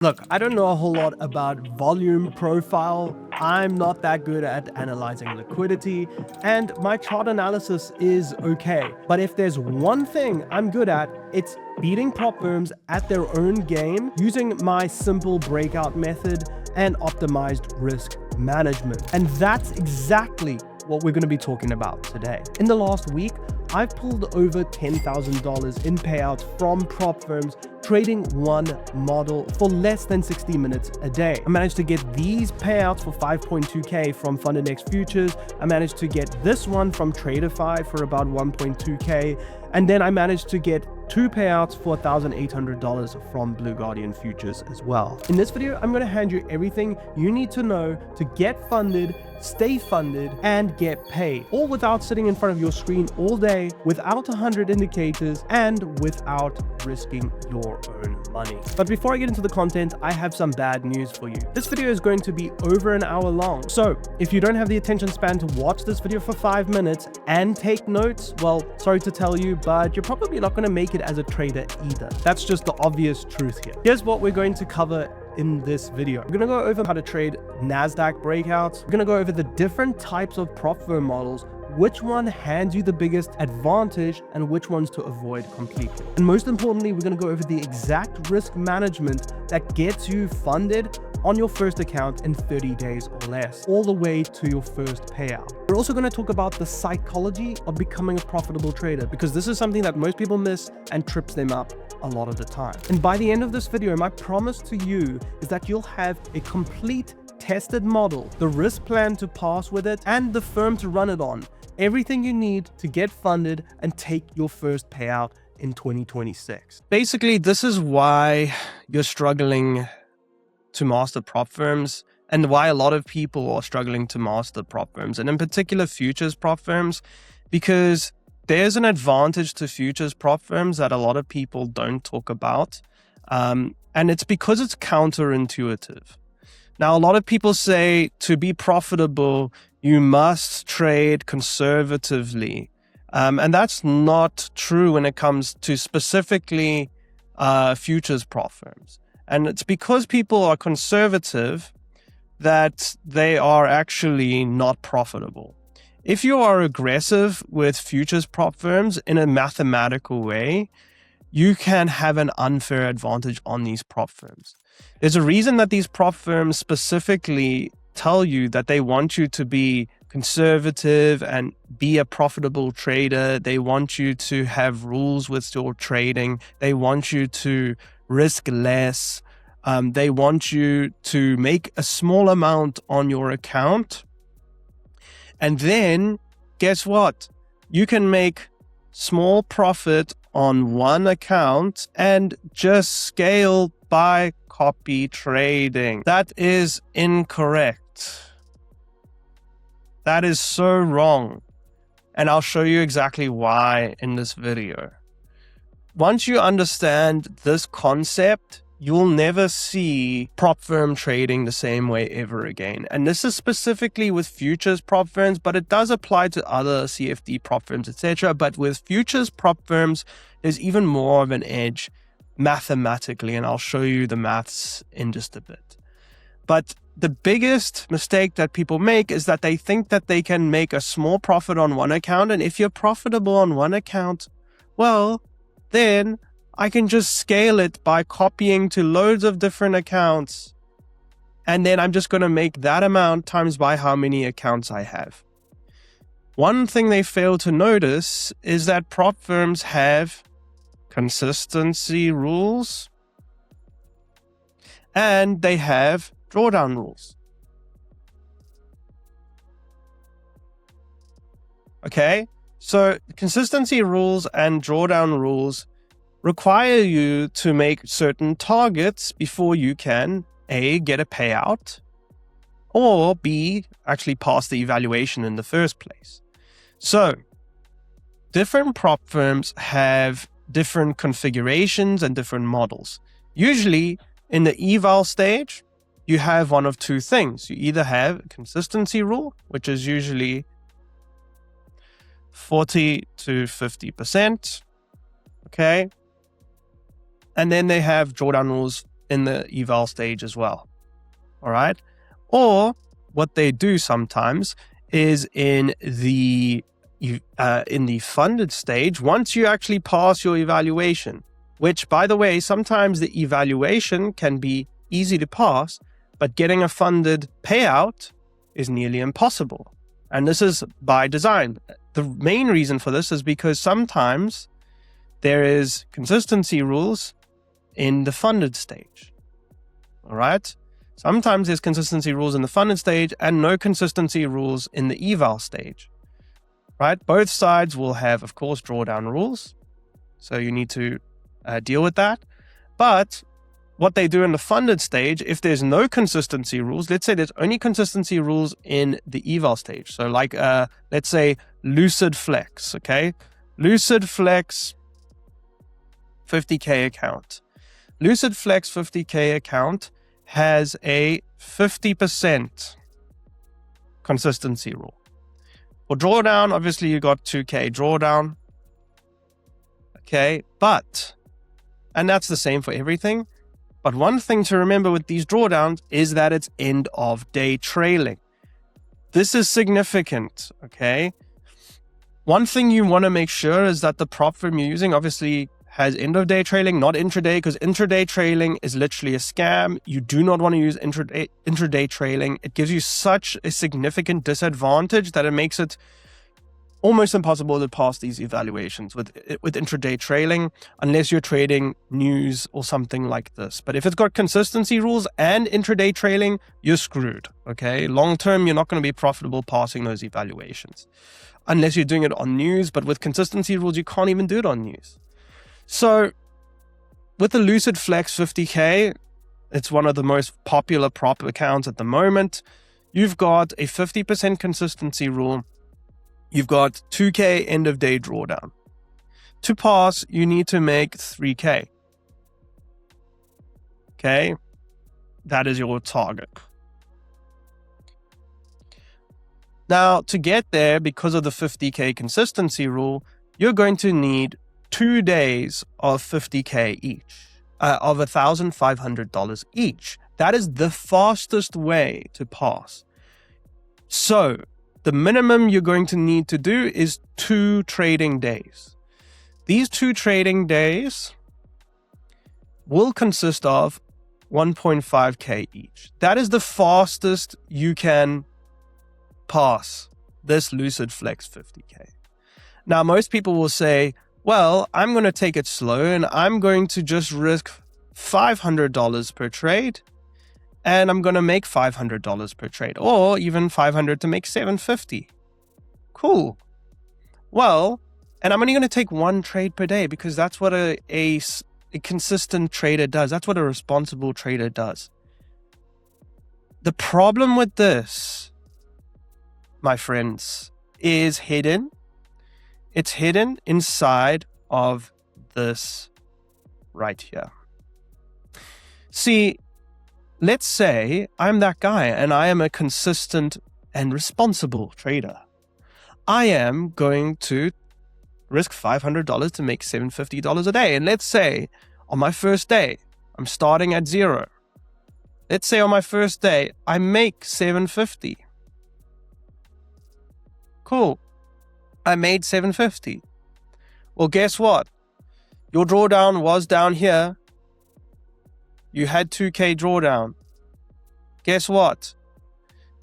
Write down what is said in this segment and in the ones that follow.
Look, I don't know a whole lot about volume profile. I'm not that good at analyzing liquidity, and my chart analysis is okay. But if there's one thing I'm good at, it's beating prop firms at their own game using my simple breakout method and optimized risk management. And that's exactly what we're going to be talking about today. In the last week, I've pulled over $10,000 in payouts from prop firms trading one model for less than 60 minutes a day. I managed to get these payouts for 5.2K from Fundindex Futures. I managed to get this one from TraderFi for about 1.2K. And then I managed to get two payouts for $1,800 from Blue Guardian Futures as well. In this video, I'm going to hand you everything you need to know to get funded, stay funded, and get paid, all without sitting in front of your screen all day, without 100 indicators, and without risking your own money. But before I get into the content, I have some bad news for you. This video is going to be over an hour long. So if you don't have the attention span to watch this video for 5 minutes and take notes, well, sorry to tell you, but you're probably not going to make it as a trader either. That's just the obvious truth here. Here's what we're going to cover in this video. We're going to go over how to trade Nasdaq breakouts. We're going to go over the different types of prop firm models, which one hands you the biggest advantage and which ones to avoid completely. And most importantly, we're going to go over the exact risk management that gets you funded on your first account in 30 days or less, all the way to your first payout. We're also going to talk about the psychology of becoming a profitable trader, because this is something that most people miss and trips them up a lot of the time. And by the end of this video, my promise to you is that you'll have a complete tested model, the risk plan to pass with it, and the firm to run it on. Everything you need to get funded and take your first payout in 2026. Basically, this is why you're struggling to master prop firms, and why a lot of people are struggling to master prop firms, and in particular futures prop firms, because there's an advantage to futures prop firms that a lot of people don't talk about, and it's because it's counterintuitive. Now, a lot of people say to be profitable, you must trade conservatively, and that's not true when it comes to specifically futures prop firms. And it's because people are conservative that they are actually not profitable. If you are aggressive with futures prop firms in a mathematical way, you can have an unfair advantage on these prop firms. There's a reason that these prop firms specifically tell you that they want you to be conservative and be a profitable trader. They want you to have rules with your trading. They want you to risk less. They want you to make a small amount on your account. And then guess what? You can make small profit on one account and just scale by copy trading. That is incorrect. That is so wrong. And I'll show you exactly why in this video. Once you understand this concept, you'll never see prop firm trading the same way ever again. And this is specifically with futures prop firms, but it does apply to other CFD prop firms, etc. But with futures prop firms, there's even more of an edge mathematically, and I'll show you the maths in just a bit. But the biggest mistake that people make is that they think that they can make a small profit on one account, and if you're profitable on one account, well, then I can just scale it by copying to loads of different accounts. And then I'm just going to make that amount times by how many accounts I have. One thing they fail to notice is that prop firms have consistency rules and they have drawdown rules. Okay, so consistency rules and drawdown rules require you to make certain targets before you can A, get a payout, or B, actually pass the evaluation in the first place. So different prop firms have different configurations and different models. Usually in the eval stage, you have one of two things. You either have a consistency rule, which is usually 40 to 50%, okay? And then they have drawdown rules in the eval stage as well. All right. Or what they do sometimes is in the funded stage, once you actually pass your evaluation, which, by the way, sometimes the evaluation can be easy to pass, but getting a funded payout is nearly impossible. And this is by design. The main reason for this is because sometimes there is consistency rules in the funded stage. All right. Sometimes there's consistency rules in the funded stage and no consistency rules in the eval stage. Right? Both sides will have, of course, drawdown rules. So you need to deal with that. But what they do in the funded stage, if there's no consistency rules, let's say there's only consistency rules in the eval stage. So like, let's say Lucid Flex, okay? Lucid Flex 50K account. Lucid Flex 50K account has a 50% consistency rule. For drawdown, obviously you got 2K drawdown. Okay, and that's the same for everything. But one thing to remember with these drawdowns is that it's end of day trailing. This is significant, okay? One thing you want to make sure is that the prop firm you're using obviously has end of day trailing, not intraday, because intraday trailing is literally a scam. You do not want to use intraday trailing. It gives you such a significant disadvantage that it makes it almost impossible to pass these evaluations with intraday trailing, unless you're trading news or something like this. But if it's got consistency rules and intraday trailing, you're screwed, okay? Long term, you're not going to be profitable passing those evaluations, unless you're doing it on news. But with consistency rules, you can't even do it on news. So with the Lucid Flex 50K, it's one of the most popular prop accounts at the moment. You've got a 50% consistency rule. You've got 2K end of day drawdown. To pass, you need to make 3K. Okay, that is your target. Now, to get there, because of the 50K consistency rule, you're going to need 2 days of 50K each, of $1,500 each. That is the fastest way to pass. So the minimum you're going to need to do is 2 trading days. These 2 trading days will consist of 1.5K each. That is the fastest you can pass this Lucid Flex 50K. Now, most people will say, well, I'm going to take it slow and I'm going to just risk $500 per trade, and I'm going to make $500 per trade, or even $500 to make $750. Cool. Well, and I'm only going to take 1 trade per day, because that's what a consistent trader does. That's what a responsible trader does. The problem with this, my friends, is hidden. It's hidden inside of this right here. See, let's say I'm that guy and I am a consistent and responsible trader. I am going to risk $500 to make $750 a day. And let's say on my first day, I'm starting at 0. Let's say on my first day, I make $750. Cool. I made $750. Well, guess what? Your drawdown was down here. You had 2K drawdown. Guess what?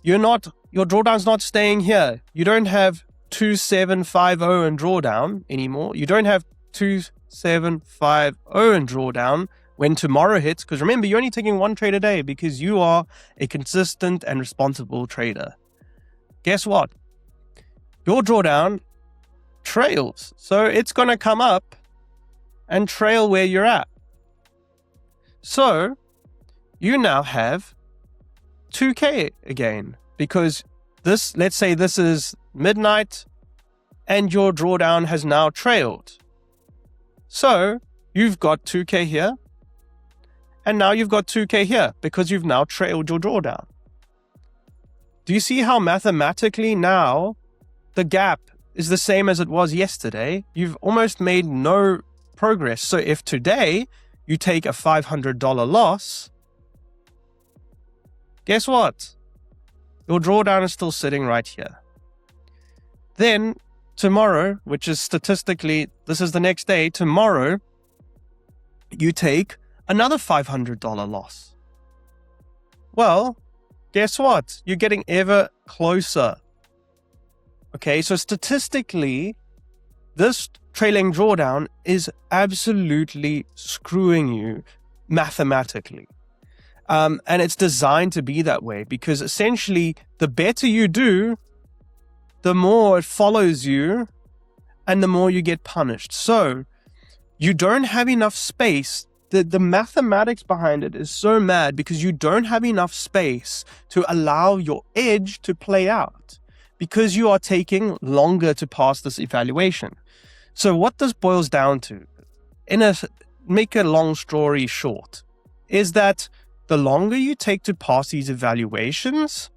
Your drawdown's not staying here. You don't have 2750 in drawdown anymore. You don't have 2750 in drawdown when tomorrow hits, because remember, you're only taking 1 trade a day because you are a consistent and responsible trader. Guess what? Your drawdown trails. So it's going to come up and trail where you're at. So you now have 2K again, because this, let's say this is midnight and your drawdown has now trailed. So you've got 2K here, and now you've got 2K here because you've now trailed your drawdown. Do you see how mathematically now the gap is the same as it was yesterday? You've almost made no progress. So if today you take a $500 loss, guess what? Your drawdown is still sitting right here. Then tomorrow, which is statistically, this is the next day, tomorrow, you take another $500 loss. Well, guess what? You're getting ever closer. Okay, so statistically, this trailing drawdown is absolutely screwing you mathematically. And it's designed to be that way because essentially the better you do, the more it follows you and the more you get punished. So you don't have enough space. The mathematics behind it is so mad because you don't have enough space to allow your edge to play out because you are taking longer to pass this evaluation. So what this boils down to, make a long story short, is that the longer you take to pass these evaluations,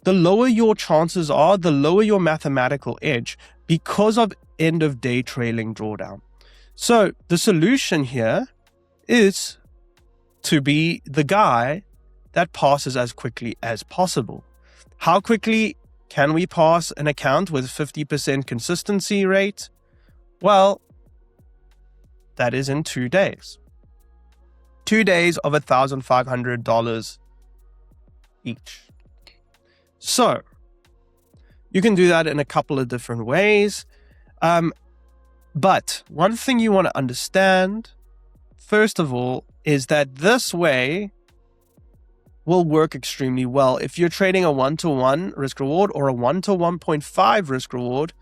the lower your chances are, the lower your mathematical edge because of end of day trailing drawdown. So the solution here is to be the guy that passes as quickly as possible. How quickly can we pass an account with 50% consistency rate? Well, that is in 2 days. 2 days of $1,500 each. So you can do that in a couple of different ways. But one thing you want to understand, first of all, is that this way will work extremely well. If you're trading a 1-to-1 risk reward or a 1-to-1.5 risk reward,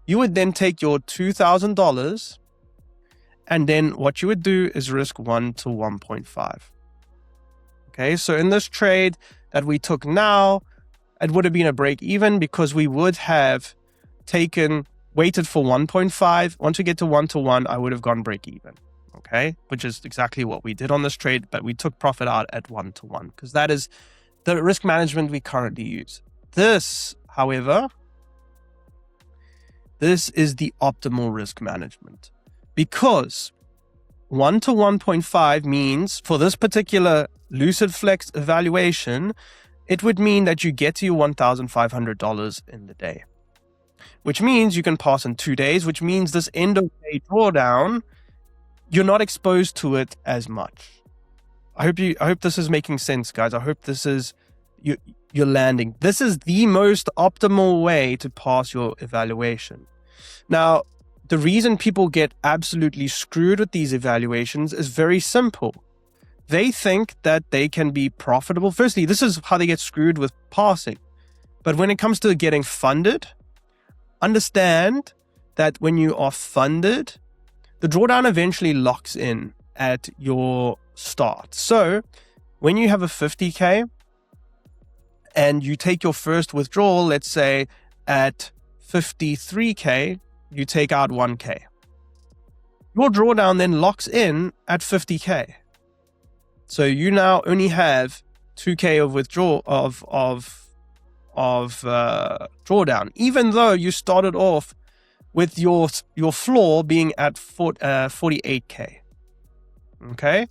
you would then take your $2,000 and then what you would do is risk 1-to-1.5. Okay, so in this trade that we took now, it would have been a break even because we would have waited for 1.5. Once we get to 1-to-1, I would have gone break even. Okay, which is exactly what we did on this trade, but we took profit out at 1-to-1 because that is the risk management we currently use. This, however, this is the optimal risk management because 1-to-1.5 means for this particular Lucid Flex evaluation, it would mean that you get to your $1,500 in the day, which means you can pass in 2 days, which means this end of day drawdown, you're not exposed to it as much. I hope this is making sense, guys. I hope this is you're landing. This is the most optimal way to pass your evaluation. Now, the reason people get absolutely screwed with these evaluations is very simple. They think that they can be profitable. Firstly, this is how they get screwed with passing. But when it comes to getting funded, understand that when you are funded, the drawdown eventually locks in at your start. So when you have a 50K and you take your first withdrawal, let's say at 53K, you take out 1K. Your drawdown then locks in at 50K. So you now only have 2K of withdrawal of drawdown, even though you started off with your floor being at 48K. Okay?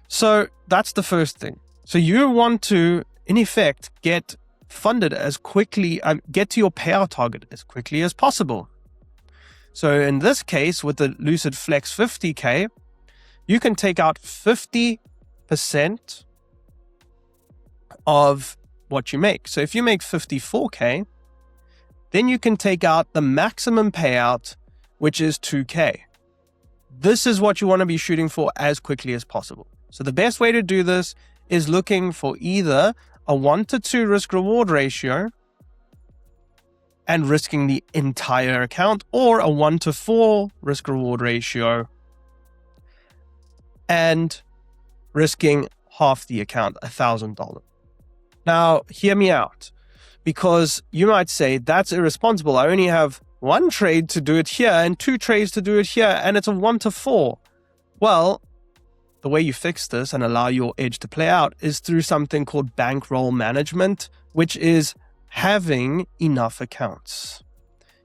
So that's the first thing. So you want to, in effect, get funded as quickly, get to your payout target as quickly as possible. So in this case, with the Lucid Flex 50K, you can take out 50% of what you make. So if you make 54K, then you can take out the maximum payout, which is 2K. This is what you want to be shooting for as quickly as possible. So the best way to do this is looking for either a 1-to-2 risk reward ratio and risking the entire account, or a 1-to-4 risk reward ratio and risking half the account, $1,000. Now, hear me out, because you might say that's irresponsible. I only have one trade to do it here and 2 trades to do it here, and it's a 1-to-4. Well, the way you fix this and allow your edge to play out is through something called bankroll management, which is having enough accounts.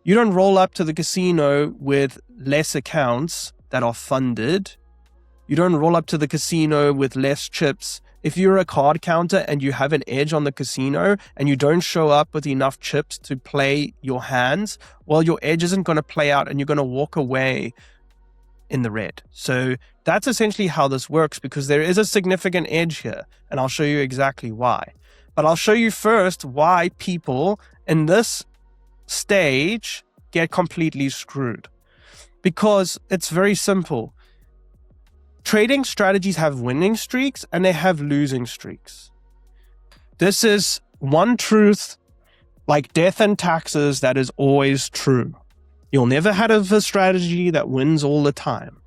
You don't roll up to the casino with less accounts that are funded. You don't roll up to the casino with less chips. If you're a card counter and you have an edge on the casino and you don't show up with enough chips to play your hands, well, your edge isn't going to play out and you're going to walk away in the red. So that's essentially how this works, because there is a significant edge here, and I'll show you exactly why. But I'll show you first why people in this stage get completely screwed. Because it's very simple. Trading strategies have winning streaks and they have losing streaks. This is one truth, like death and taxes, that is always true. You'll never have a strategy that wins all the time.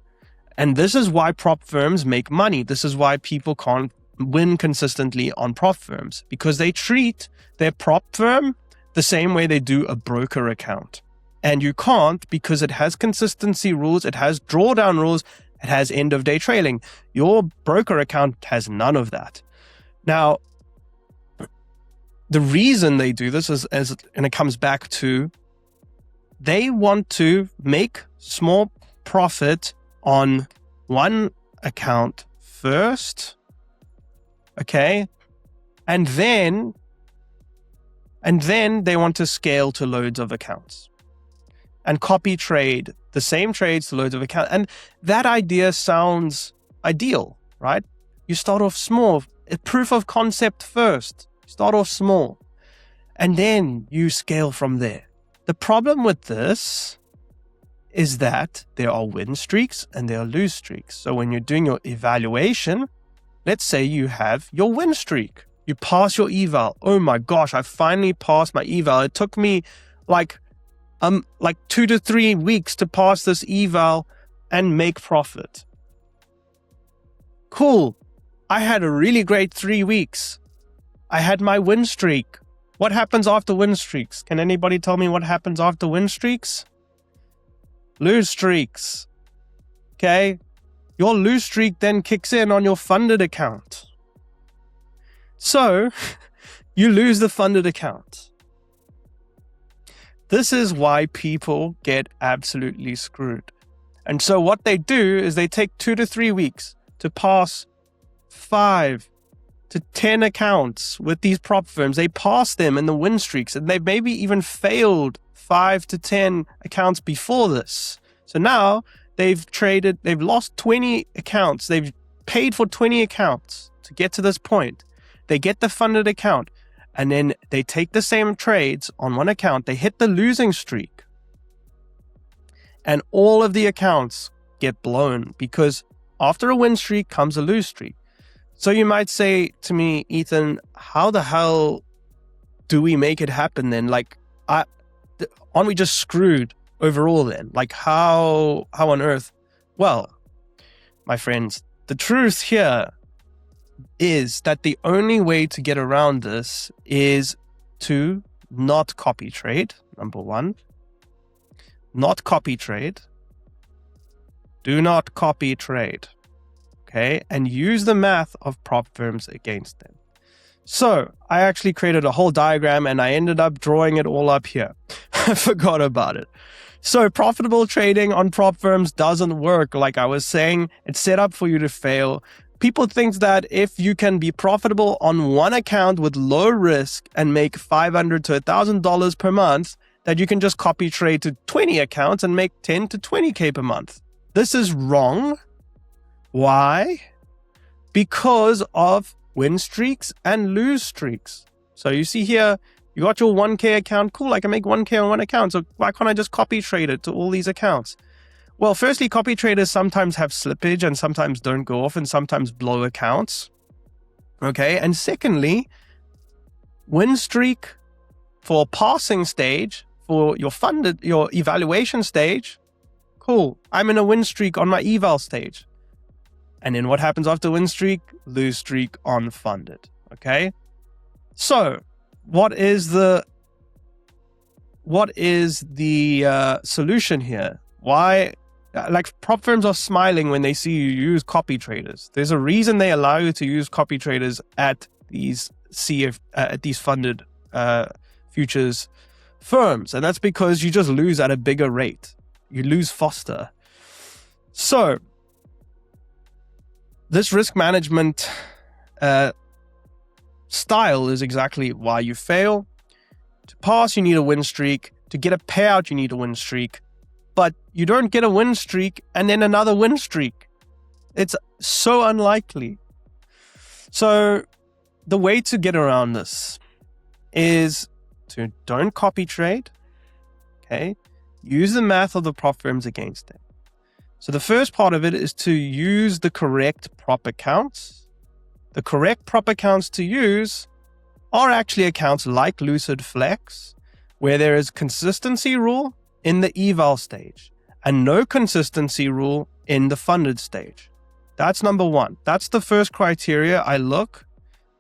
And this is why prop firms make money. This is why people can't win consistently on prop firms, because they treat their prop firm the same way they do a broker account. And you can't, because it has consistency rules, it has drawdown rules, it has end of day trailing. Your broker account has none of that. Now, the reason they do this is, and it comes back to, they want to make small profit on one account first, okay? And then they want to scale to loads of accounts and copy trade the same trades to loads of accounts. And that idea sounds ideal, right? You start off small, a proof of concept first. Start off small, and then you scale from there. The problem with this is that there are win streaks and there are lose streaks. So when you're doing your evaluation, let's say you have your win streak. You pass your eval. Oh my gosh, I finally passed my eval. It took me like 2 to 3 weeks to pass this eval and make profit. Cool. I had a really great 3 weeks. I had my win streak. What happens after win streaks? Can anybody tell me what happens after win streaks? Lose streaks. Okay. Your lose streak then kicks in on your funded account. So you lose the funded account. This is why people get absolutely screwed. And so what they do is they take 2 to 3 weeks to pass 5 to 10 accounts with these prop firms. They pass them in the win streaks, and they maybe even failed 5 to 10 accounts before this. So now they've lost 20 accounts. They've paid for 20 accounts to get to this point. They get the funded account, and then they take the same trades on one account. They hit the losing streak, and all of the accounts get blown, because after a win streak comes a lose streak. So you might say to me, Ethan, how the hell do we make it happen then? Like, aren't we just screwed overall then? Like, how on earth? Well, my friends, the truth here is that the only way to get around this is to not copy trade. Number one, not copy trade. Do not copy trade. Okay, and use the math of prop firms against them. So I actually created a whole diagram, and I ended up drawing it all up here. I forgot about it. So profitable trading on prop firms doesn't work. Like I was saying, it's set up for you to fail. People think that if you can be profitable on one account with low risk and make $500 to $1,000 per month, that you can just copy trade to 20 accounts and make 10 to 20K per month. This is wrong. Why? Because of win streaks and lose streaks. So you see here, you got your 1K account. Cool, I can make 1K on one account. So why can't I just copy trade it to all these accounts? Well, firstly, copy traders sometimes have slippage and sometimes don't go off and sometimes blow accounts. Okay. And secondly, win streak for passing stage, for your evaluation stage. Cool. I'm in a win streak on my eval stage. And then what happens after win streak? Lose streak on funded. Okay. So what is the solution here? Why? Like, prop firms are smiling when they see you use copy traders. There's a reason they allow you to use copy traders at these funded futures firms, and that's because you just lose at a bigger rate. You lose faster. So this risk management style is exactly why you fail. To pass, you need a win streak. To get a payout, you need a win streak. But you don't get a win streak and then another win streak. It's so unlikely. So the way to get around this is to don't copy trade. Okay. Use the math of the prop firms against it. So the first part of it is to use the correct prop accounts. The correct prop accounts to use are actually accounts like Lucid Flex, where there is consistency rule in the eval stage and no consistency rule in the funded stage. That's number one. That's the first criteria I look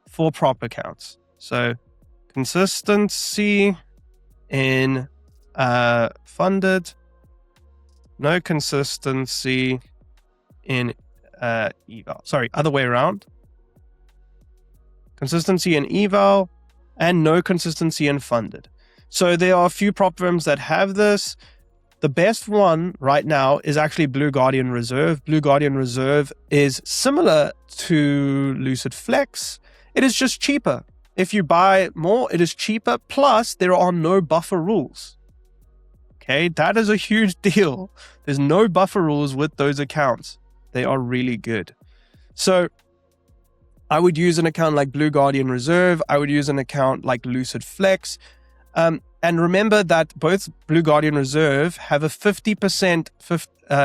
for prop accounts. So consistency in funded, no consistency in eval. Sorry, other way around. Consistency in eval and no consistency in funded. So there are a few prop firms that have this. The best one right now is actually Blue Guardian Reserve. Blue Guardian Reserve is similar to Lucid Flex. It is just cheaper. If you buy more, it is cheaper. Plus, there are no buffer rules. Okay, that is a huge deal. There's no buffer rules with those accounts. They are really good. So I would use an account like Blue Guardian Reserve. I would use an account like Lucid Flex. And remember that both Blue Guardian Reserve have a 50%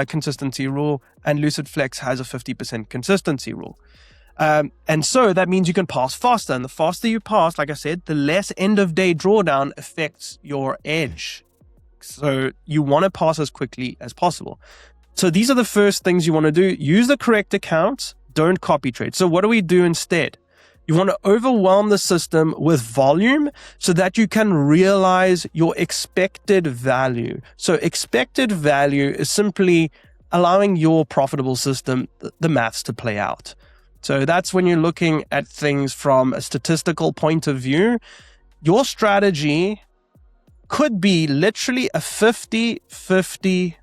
consistency rule and Lucid Flex has a 50% consistency rule. And so that means you can pass faster. And the faster you pass, like I said, the less end of day drawdown affects your edge. So you want to pass as quickly as possible. So these are the first things you want to do. Use the correct accounts. Don't copy trade. So what do we do instead? You want to overwhelm the system with volume so that you can realize your expected value. So expected value is simply allowing your profitable system, the maths to play out. So that's when you're looking at things from a statistical point of view. Your strategy could be literally a 50-50,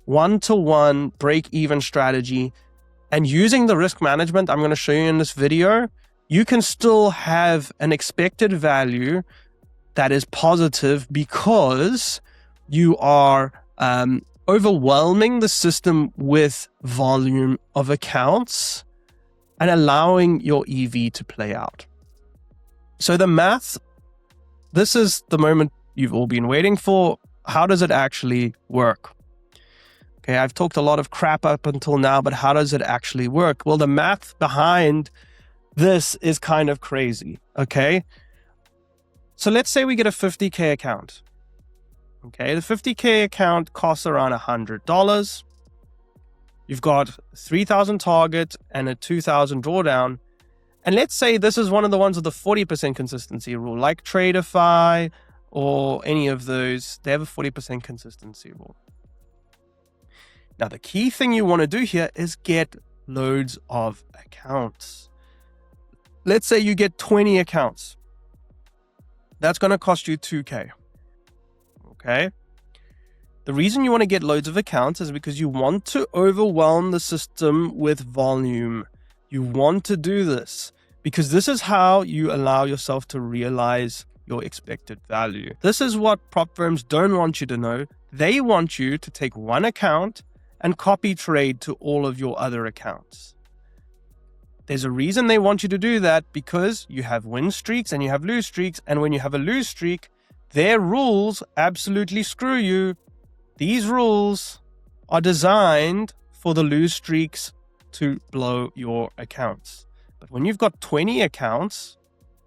1-to-1 break-even strategy. And using the risk management I'm going to show you in this video, you can still have an expected value that is positive because you are overwhelming the system with volume of accounts and allowing your EV to play out. So the math, this is the moment you've all been waiting for. How does it actually work? Okay, I've talked a lot of crap up until now, but how does it actually work? Well, the math behind this is kind of crazy, okay? So let's say we get a 50K account. Okay, the 50K account costs around $100. You've got 3,000 target and a 2,000 drawdown. And let's say this is one of the ones with the 40% consistency rule, like TraderFi or any of those. They have a 40% consistency rule. Now, the key thing you want to do here is get loads of accounts. Let's say you get 20 accounts. That's going to cost you 2K. Okay. The reason you want to get loads of accounts is because you want to overwhelm the system with volume. You want to do this because this is how you allow yourself to realize your expected value. This is what prop firms don't want you to know. They want you to take one account and copy trade to all of your other accounts. There's a reason they want you to do that, because you have win streaks and you have lose streaks. And when you have a lose streak, their rules absolutely screw you. These rules are designed for the lose streaks to blow your accounts. But when you've got 20 accounts,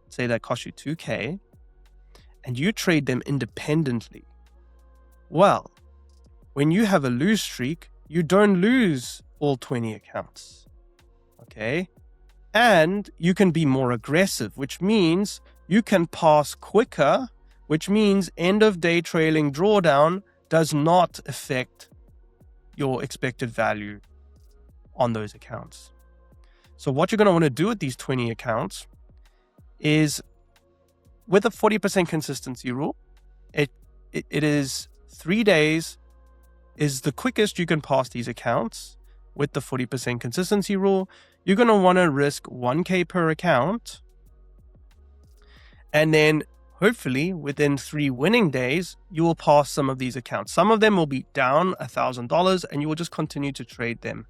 say that cost you 2K, and you trade them independently, well, when you have a lose streak, you don't lose all 20 accounts. Okay? And you can be more aggressive, which means you can pass quicker, which means end of day trailing drawdown does not affect your expected value on those accounts. So what you're going to want to do with these 20 accounts is, with a 40% consistency rule, it is 3 days is the quickest you can pass these accounts with the 40% consistency rule. you're going to want to risk 1K per account. And then hopefully within 3 winning days, you will pass some of these accounts. Some of them will be down $1,000 and you will just continue to trade them.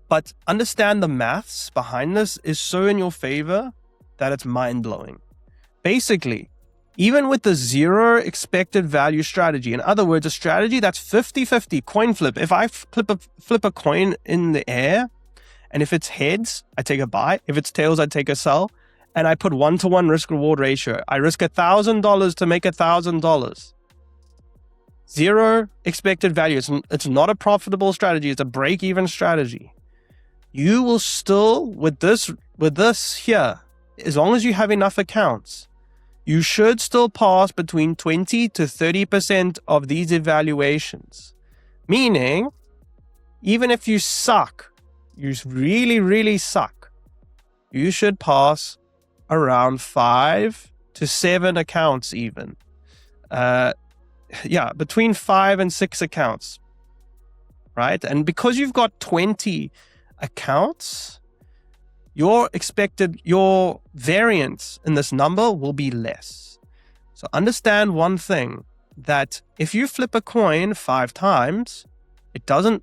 But understand the maths behind this is so in your favor that it's mind-blowing. Basically, even with the zero expected value strategy, in other words, a strategy that's 50-50 coin flip. If I flip a coin in the air, and if it's heads, I take a buy. If it's tails, I take a sell. And I put 1-to-1 risk-reward ratio. I risk $1,000 to make $1,000. Zero expected value. It's not a profitable strategy. It's a break-even strategy. You will still, with this here, as long as you have enough accounts, you should still pass between 20 to 30% of these evaluations. Meaning, even if you suck, you really, really suck, you should pass around 5 to 7 accounts even. Between 5 and 6 accounts, right? And because you've got 20 accounts, your variance in this number will be less. So understand one thing, that if you flip a coin 5 times,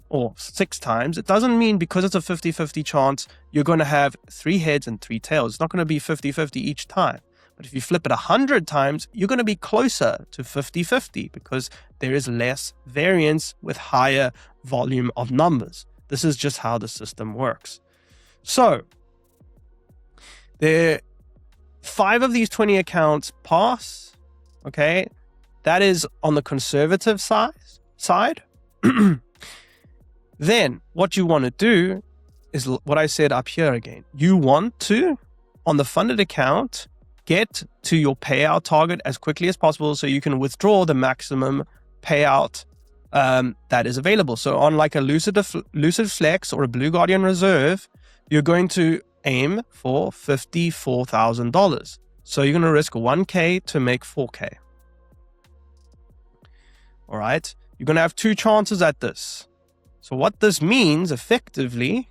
or 6 times, it doesn't mean because it's a 50-50 chance, you're going to have 3 heads and 3 tails. It's not going to be 50-50 each time. But if you flip it 100 times, you're going to be closer to 50-50 because there is less variance with higher volume of numbers. This is just how the system works. So, there 5 of these 20 accounts pass, okay? That is on the conservative side. Then what you want to do is what I said up here again. You want to, on the funded account, get to your payout target as quickly as possible so you can withdraw the maximum payout that is available. So on like a Lucid Flex or a Blue Guardian Reserve, you're going to aim for $54,000. So you're going to risk 1K to make 4K. All right. You're going to have 2 chances at this. So what this means effectively,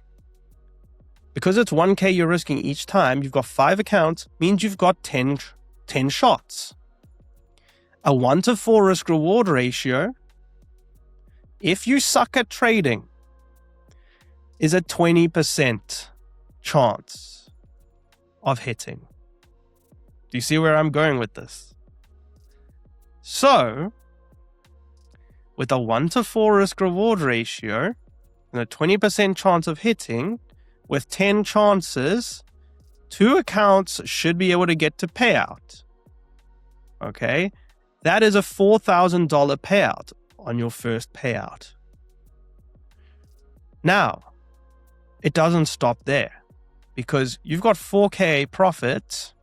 because it's 1K you're risking each time, you've got 5 accounts, means you've got 10 shots. A 1-to-4 risk reward ratio, if you suck at trading, is a 20% chance of hitting. Do you see where I'm going with this? So, with a 1-to-4 risk reward ratio and a 20% chance of hitting, with 10 chances, 2 accounts should be able to get to payout. Okay? That is a $4,000 payout on your first payout. Now, it doesn't stop there because you've got 4K profit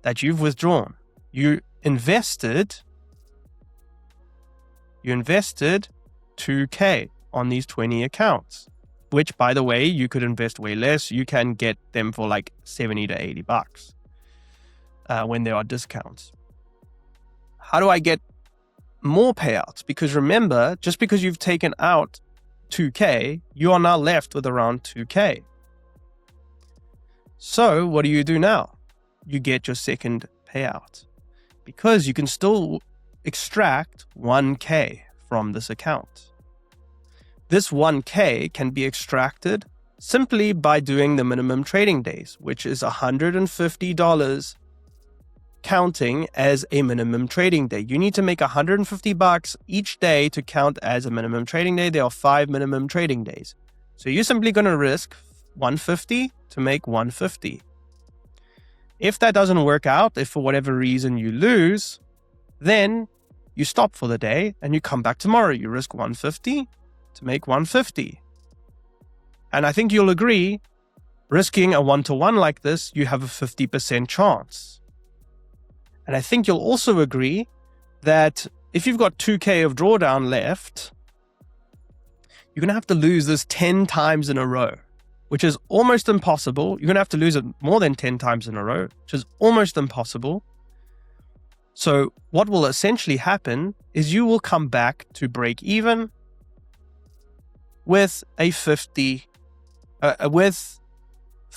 that you've withdrawn. You invested 2K on these 20 accounts, which, by the way, you could invest way less. You can get them for like $70 to $80 when there are discounts. How do I get more payouts? Because remember, just because you've taken out 2K, you are now left with around 2K. So what do you do now? You get your second payout because you can still extract 1K from this account. This 1K can be extracted simply by doing the minimum trading days, which is $150 counting as a minimum trading day. You need to make $150 each day to count as a minimum trading day. There are 5 minimum trading days. So you're simply going to risk $150 to make $150. If that doesn't work out, if for whatever reason you lose, then you stop for the day and you come back tomorrow. You risk $150 to make $150. And I think you'll agree, risking a 1-to-1 like this, you have a 50% chance. And I think you'll also agree that if you've got 2K of drawdown left, you're going to have to lose this 10 times in a row, which is almost impossible. You're going to have to lose it more than 10 times in a row, which is almost impossible. So what will essentially happen is you will come back to break even with a 50, with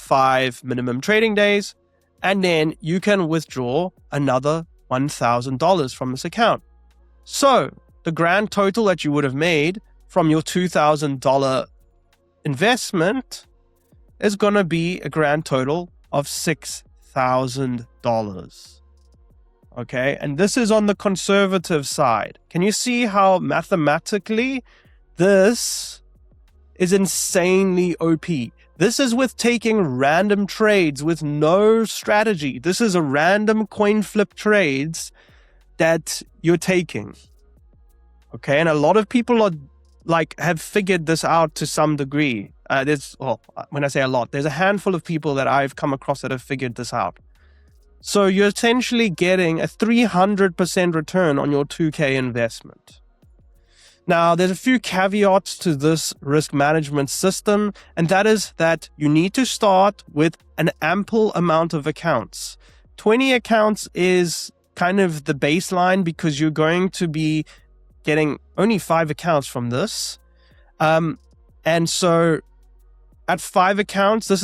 5 minimum trading days, and then you can withdraw another $1,000 from this account. So the grand total that you would have made from your $2,000 investment is going to be a grand total of $6,000. Okay, and this is on the conservative side. Can you see how mathematically this is insanely OP? This is with taking random trades with no strategy. This is a random coin flip trades that you're taking. Okay, and a lot of people are have figured this out to some degree. When I say a lot, there's a handful of people that I've come across that have figured this out. So you're essentially getting a 300% return on your 2K investment. Now, there's a few caveats to this risk management system, and that is that you need to start with an ample amount of accounts. 20 accounts is kind of the baseline because you're going to be getting only 5 accounts from this. And so at 5 accounts, there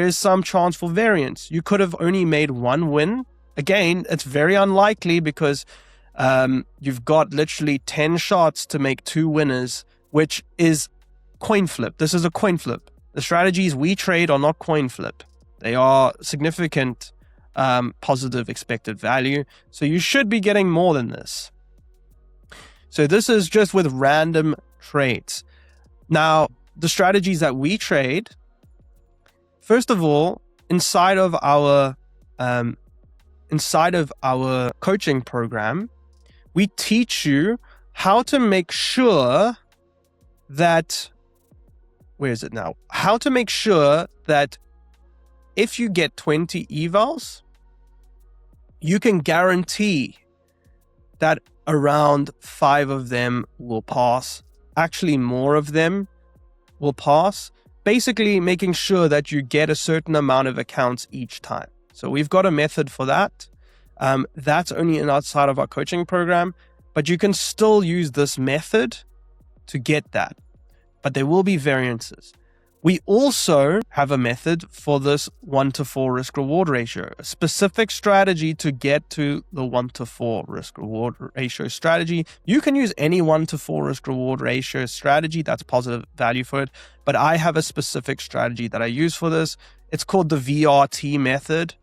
is some chance for variance. You could have only made 1 win. Again, it's very unlikely because you've got literally 10 shots to make 2 winners, which is coin flip. This is a coin flip. The strategies we trade are not coin flip. They are significant positive expected value. So you should be getting more than this. So this is just with random trades. Now, the strategies that we trade, first of all, inside of our coaching program, we teach you how to make sure that, how to make sure that if you get 20 evals, you can guarantee that around 5 of them will pass. Actually, more of them will pass. Basically, making sure that you get a certain amount of accounts each time. So we've got a method for that. That's only outside of our coaching program, but you can still use this method to get that. But there will be variances. We also have a method for this 1-to-4 risk-reward ratio, a specific strategy to get to the 1-to-4 risk-reward ratio strategy. You can use any 1-to-4 risk-reward ratio strategy. That's positive value for it. But I have a specific strategy that I use for this. It's called the VRT method.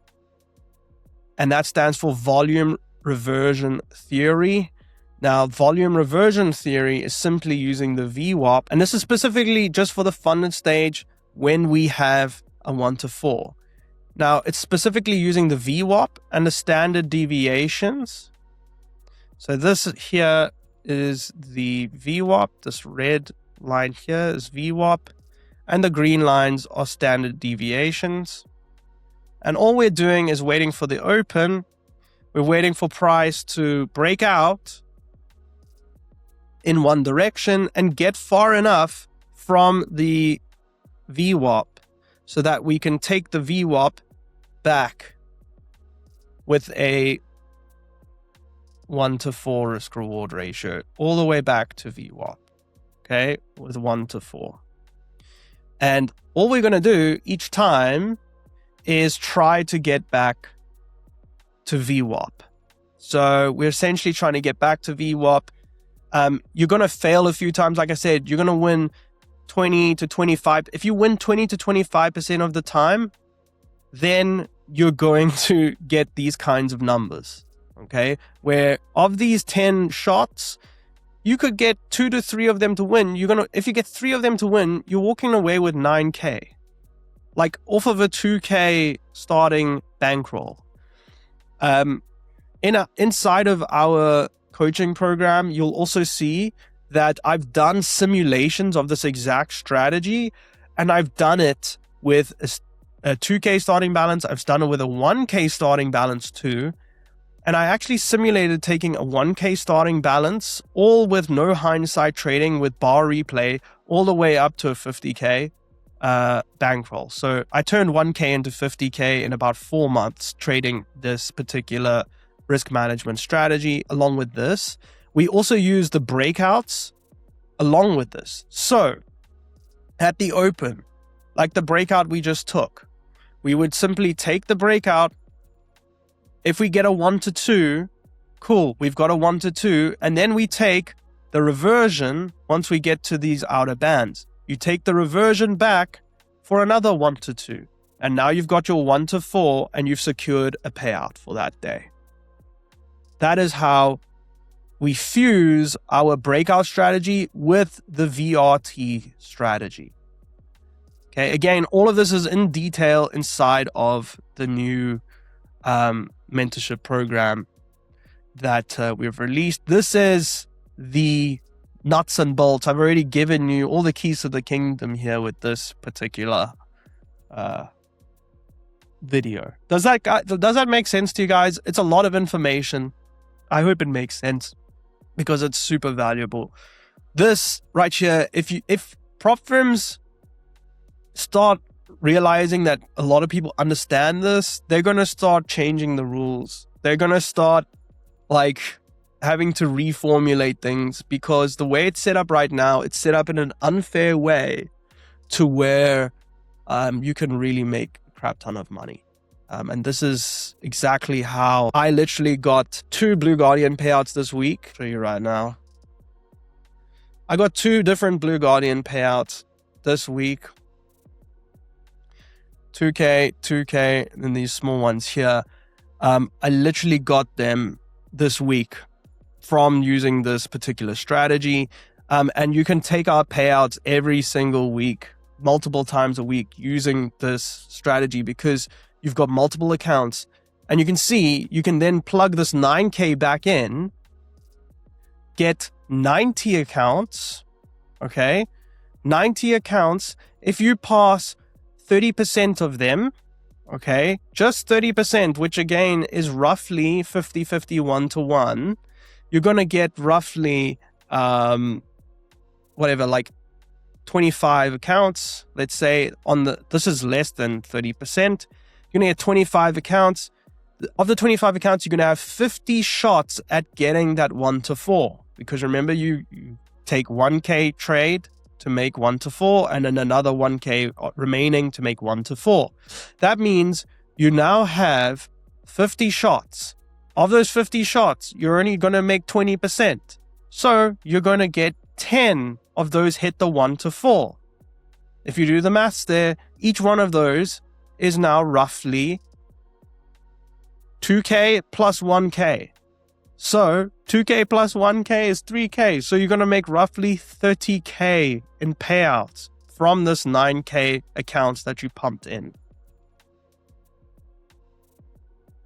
And that stands for volume reversion theory. Now, volume reversion theory is simply using the VWAP, and this is specifically just for the funded stage when we have a 1-to-4. Now, it's specifically using the VWAP and the standard deviations. So this here is the VWAP. This red line here is VWAP, and the green lines are standard deviations. And all we're doing is waiting for the open. We're waiting for price to break out in one direction and get far enough from the VWAP so that we can take the VWAP back with a 1-to-4 risk reward ratio all the way back to VWAP, okay, with 1-to-4. And all we're going to do each time is try to get back to VWAP. So we're essentially trying to get back to VWAP. You're going to fail a few times. Like I said, you're going to win 20 to 25. If you win 20 to 25% of the time, then you're going to get these kinds of numbers. Okay. Where of these 10 shots, you could get 2 to 3 of them to win. If you get 3 of them to win, you're walking away with 9K. Like off of a 2K starting bankroll. Inside of our coaching program, you'll also see that I've done simulations of this exact strategy, and I've done it with a 2K starting balance. I've done it with a 1K starting balance too. And I actually simulated taking a 1K starting balance, all with no hindsight trading with bar replay, all the way up to a 50K bankroll. So I turned 1K into 50K in about 4 months trading this particular risk management strategy. Along with this, we also use the breakouts along with this. So at the open, like the breakout we just took. We would simply take the breakout. If we get a 1 to 2, cool, we've got a 1 to 2, and then we take the reversion once we get to these outer bands. You take the reversion back for another 1 to 2. And now you've got your 1 to 4 and you've secured a payout for that day. That is how we fuse our breakout strategy with the VRT strategy. Okay, again, all of this is in detail inside of the new mentorship program that we've released. This is the nuts and bolts. I've already given you all the keys to the kingdom here with this particular video. Does that make sense to you guys? It's a lot of information. I hope it makes sense because it's super valuable. This right here, if prop firms start realizing that a lot of people understand this, they're going to start changing the rules. They're going to start like having to reformulate things, because the way it's set up right now, it's set up in an unfair way to where you can really make a crap ton of money. And this is exactly how I literally got 2 Blue Guardian payouts this week. I'll show you right now. I got 2 different Blue Guardian payouts this week. 2K, and then these small ones here. I literally got them this week from using this particular strategy. And you can take out payouts every single week, multiple times a week using this strategy, because you've got multiple accounts. And you can see, you can then plug this 9K back in, get 90 accounts, okay? 90 accounts. If you pass 30% of them, okay, just 30%, which again is roughly 50-50, 1-to-1, you're going to get roughly, like 25 accounts. Let's say this is less than 30%. You're going to get 25 accounts. Of the 25 accounts, you're going to have 50 shots at getting that 1 to 4. Because remember, you take 1K trade to make 1 to 4, and then another 1K remaining to make 1 to 4. That means you now have 50 shots. Of those 50 shots, you're only going to make 20%. So you're going to get 10 of those hit the 1 to 4. If you do the maths there, each one of those is now roughly 2K plus 1K. So 2K plus 1K is 3K. So you're going to make roughly 30K in payouts from this 9K accounts that you pumped in.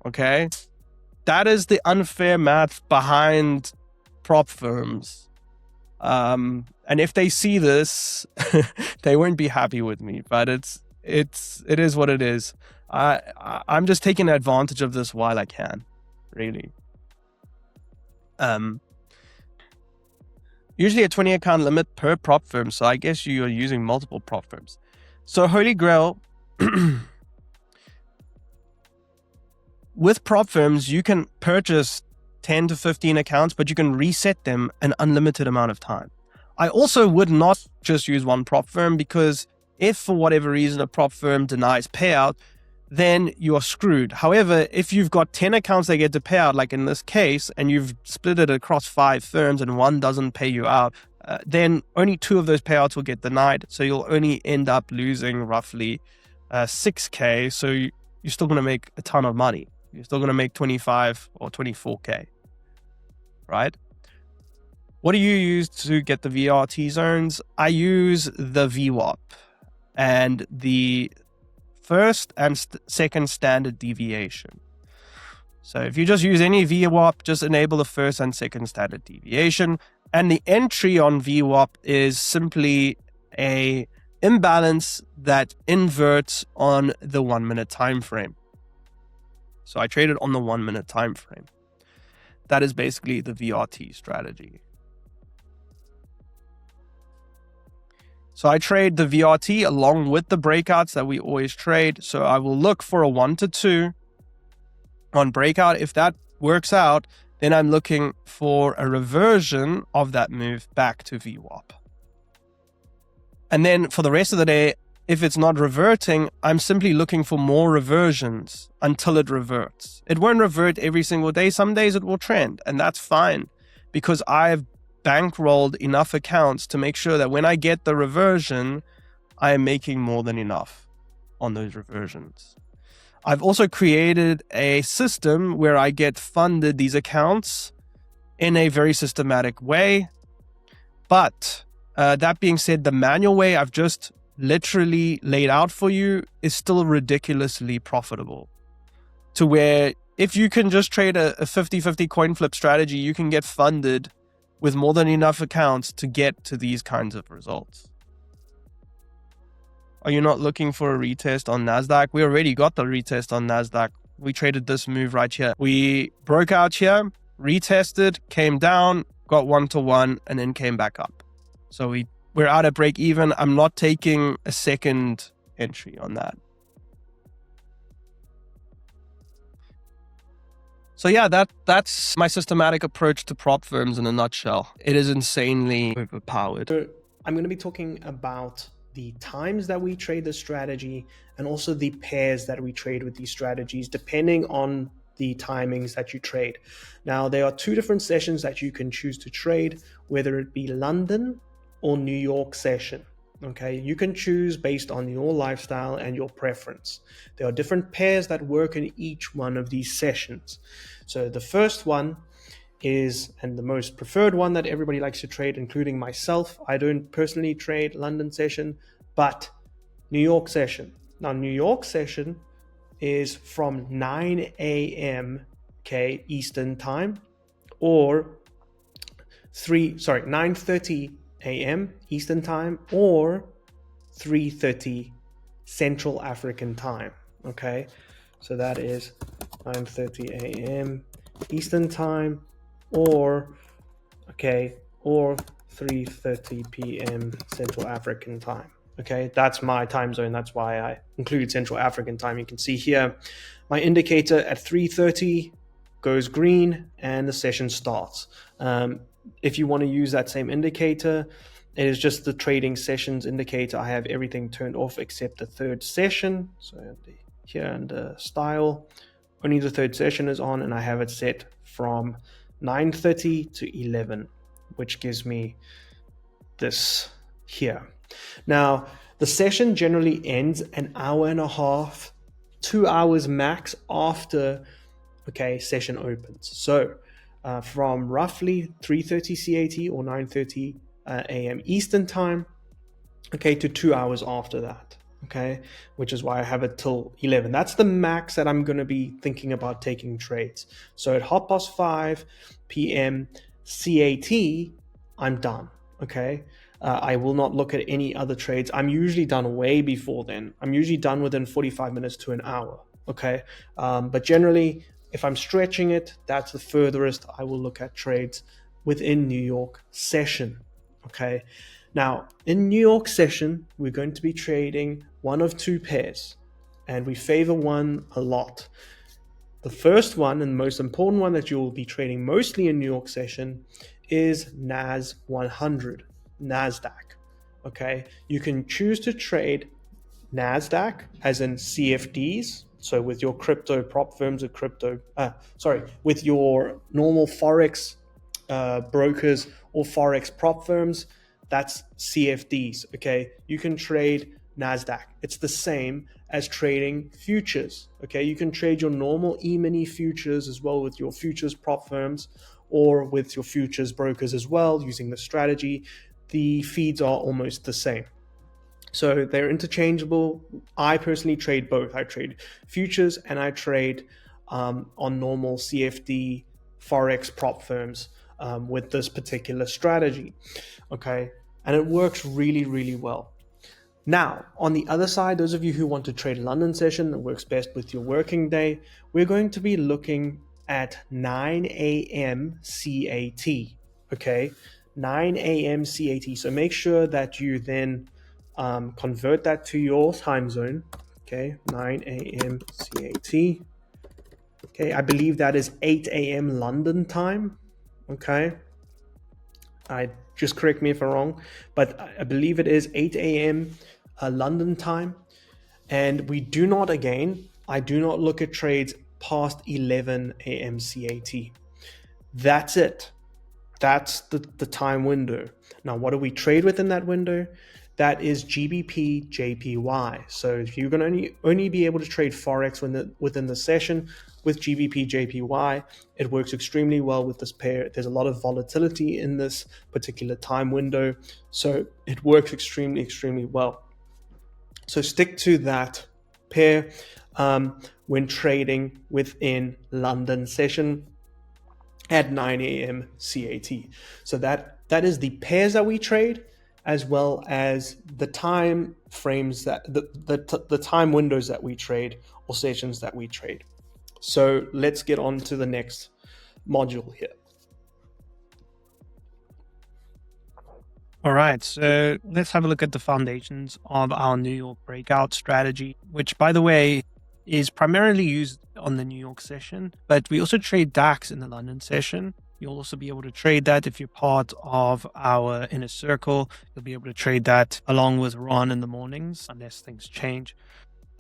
Okay? That is the unfair math behind prop firms. And if they see this, they won't be happy with me, but it is what it is. I'm just taking advantage of this while I can, really. Usually a 20 account limit per prop firm, so I guess you are using multiple prop firms. So Holy Grail, with prop firms, you can purchase 10 to 15 accounts, but you can reset them an unlimited amount of time. I also would not just use one prop firm, because if for whatever reason a prop firm denies payout, then you are screwed. However, if you've got 10 accounts that get to pay out, like in this case, and you've split it across 5 firms and one doesn't pay you out, then only 2 of those payouts will get denied. So you'll only end up losing roughly 6K. So you're still going to make a ton of money. You're still going to make 25 or 24K, right? What do you use to get the VRT zones? I use the VWAP and the first and second standard deviation. So if you just use any VWAP, just enable the first and second standard deviation. And the entry on VWAP is simply a imbalance that inverts on the 1 minute time frame. So I traded on the 1 minute time frame. That is basically the VRT strategy. So I trade the VRT along with the breakouts that we always trade. So I will look for a 1 to 2 on breakout. If that works out, then I'm looking for a reversion of that move back to VWAP. And then for the rest of the day, if it's not reverting, I'm simply looking for more reversions until it reverts. It won't revert every single day. Some days it will trend, and that's fine because I've bankrolled enough accounts to make sure that when I get the reversion, I am making more than enough on those reversions. I've also created a system where I get funded these accounts in a very systematic way. But that being said, the manual way I've just literally laid out for you is still ridiculously profitable, to where if you can just trade a 50-50 coin flip strategy, you can get funded with more than enough accounts to get to these kinds of results. Are you not looking for a retest on Nasdaq? We already got the retest on Nasdaq. We traded this move right here. We broke out here, retested, came down, got 1-to-1, and then came back up. So we're out at break even. I'm not taking a second entry on that. So yeah, that's my systematic approach to prop firms in a nutshell. It is insanely overpowered. So I'm going to be talking about the times that we trade the strategy and also the pairs that we trade with these strategies, depending on the timings that you trade. Now, there are two different sessions that you can choose to trade, whether it be London or New York session. Okay, you can choose based on your lifestyle and your preference. There are different pairs that work in each one of these sessions. So the first one is, and the most preferred one that everybody likes to trade, including myself. I don't personally trade London session, but New York session. Now, New York session is from 9 a.m. Eastern time, or 9:30 a.m. Eastern time, or 3:30 Central African time. Okay, so that is 9:30 a.m. Eastern time, or 3:30 p.m. Central African time. Okay, that's my time zone. That's why I included Central African time. You can see here my indicator at 3:30 goes green and the session starts. If you want to use that same indicator, it is just the trading sessions indicator. I have everything turned off except the third session. So here under style, only the third session is on, and I have it set from 9:30 to 11, which gives me this here. Now, the session generally ends an hour and a half, 2 hours max after session opens. So from roughly 3:30 CAT or 9:30 a.m. Eastern time, to 2 hours after that, which is why I have it till 11. That's the max that I'm going to be thinking about taking trades. So at 5:30 p.m. CAT, I'm done, I will not look at any other trades. I'm usually done way before then. I'm usually done within 45 minutes to an hour, but generally, if I'm stretching it, that's the furthest I will look at trades within New York session, Now, in New York session, we're going to be trading one of two pairs, and we favor one a lot. The first one and most important one that you will be trading mostly in New York session is NAS 100, Nasdaq. You can choose to trade Nasdaq as in CFDs. So with your crypto prop firms or with your normal Forex brokers or Forex prop firms, that's CFDs. You can trade Nasdaq. It's the same as trading futures. You can trade your normal E-mini futures as well with your futures prop firms or with your futures brokers as well using the strategy. The feeds are almost the same. So they're interchangeable. I personally trade both. I trade futures and I trade on normal CFD Forex prop firms with this particular strategy. And it works really, really well. Now, on the other side, those of you who want to trade London session that works best with your working day, we're going to be looking at 9 a.m. CAT. 9 a.m. CAT. So make sure that you then convert that to your time zone. 9 a.m. CAT. I believe that is 8 a.m. London time. I just correct me if I'm wrong, but I believe it is 8 a.m. London time. And I do not look at trades past 11 a.m. CAT. That's it. That's the time window. Now, what do we trade within that window? That is GBP JPY. So if you're going to only be able to trade Forex within the session with GBP JPY, it works extremely well with this pair. There's a lot of volatility in this particular time window, so it works extremely, extremely well. So stick to that pair when trading within London session at 9 a.m. CAT. So that is the pairs that we trade, as well as the time frames that the time windows that we trade or sessions that we trade. So let's get on to the next module here. All right, so let's have a look at the foundations of our New York breakout strategy, which, by the way, is primarily used on the New York session, but we also trade DAX in the London session. You'll also be able to trade that if you're part of our inner circle. You'll be able to trade that along with Ron in the mornings, unless things change.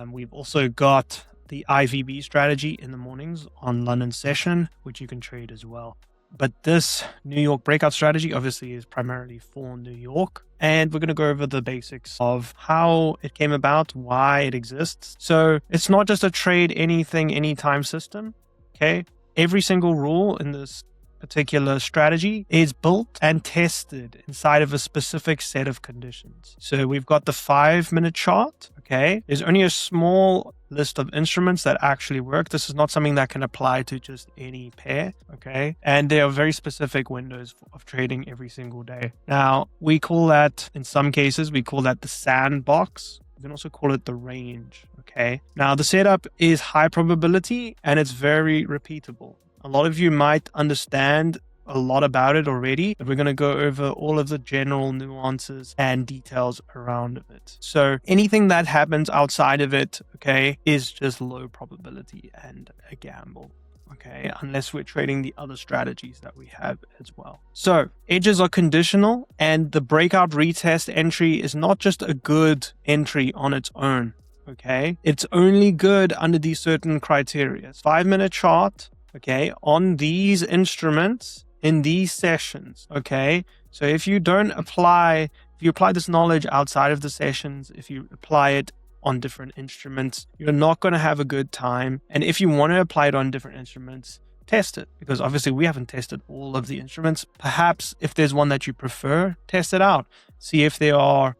We've also got the IVB strategy in the mornings on London session, which you can trade as well. But this New York breakout strategy obviously is primarily for New York. And we're going to go over the basics of how it came about, why it exists. So it's not just a trade anything, anytime system. Okay. Every single rule in this particular strategy is built and tested inside of a specific set of conditions. So we've got the 5-minute chart. Okay. There's only a small list of instruments that actually work. This is not something that can apply to just any pair. Okay. And there are very specific windows of trading every single day. Now, we call that, in some cases, we call that the sandbox. You can also call it the range. Okay. Now, the setup is high probability and it's very repeatable. A lot of you might understand a lot about it already, but we're going to go over all of the general nuances and details around it. So anything that happens outside of it, okay, is just low probability and a gamble. Okay, unless we're trading the other strategies that we have as well. So edges are conditional, and the breakout retest entry is not just a good entry on its own. Okay, it's only good under these certain criteria. 5-minute chart. Okay, on these instruments in these sessions. Okay, so if you apply this knowledge outside of the sessions, if you apply it on different instruments, you're not going to have a good time. And if you want to apply it on different instruments, test it, because obviously we haven't tested all of the instruments. Perhaps if there's one that you prefer, test it out. See if there are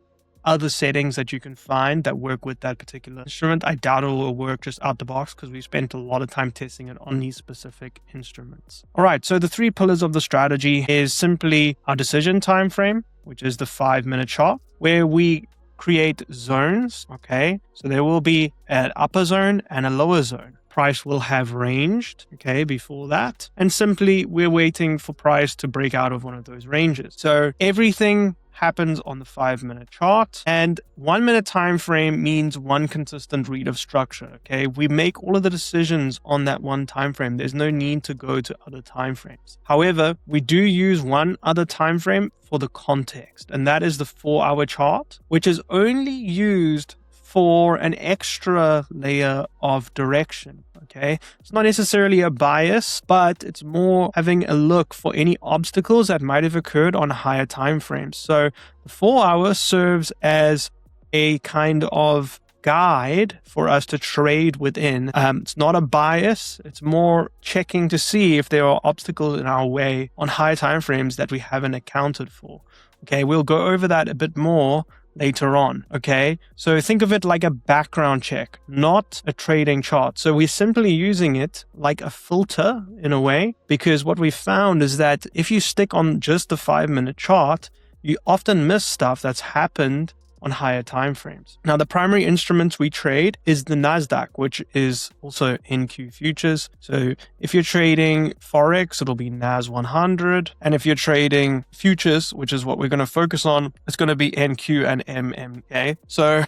other settings that you can find that work with that particular instrument. I doubt it will work just out the box because we spent a lot of time testing it on these specific instruments. All right, so the 3 pillars of the strategy is simply our decision time frame, which is the 5-minute chart, where we create zones. Okay, so there will be an upper zone and a lower zone. Price will have ranged, okay, before that. And simply we're waiting for price to break out of one of those ranges. So everything happens on the 5-minute chart, and 1-minute time frame means one consistent read of structure. Okay, we make all of the decisions on that one time frame. There's no need to go to other time frames. However, we do use one other time frame for the context, and that is the 4-hour chart, which is only used for an extra layer of direction. Okay, it's not necessarily a bias, but it's more having a look for any obstacles that might have occurred on higher time frames. So the 4-hour serves as a kind of guide for us to trade within. It's not a bias. It's more checking to see if there are obstacles in our way on higher time frames that we haven't accounted for. Okay, we'll go over that a bit more later on. Okay, so think of it like a background check, not a trading chart. So we're simply using it like a filter in a way, because what we found is that if you stick on just the 5-minute chart, you often miss stuff that's happened on higher time frames. Now, the primary instruments we trade is the Nasdaq, which is also NQ futures. So if you're trading Forex, it'll be NAS 100. And if you're trading futures, which is what we're going to focus on, it's going to be NQ and MMK. So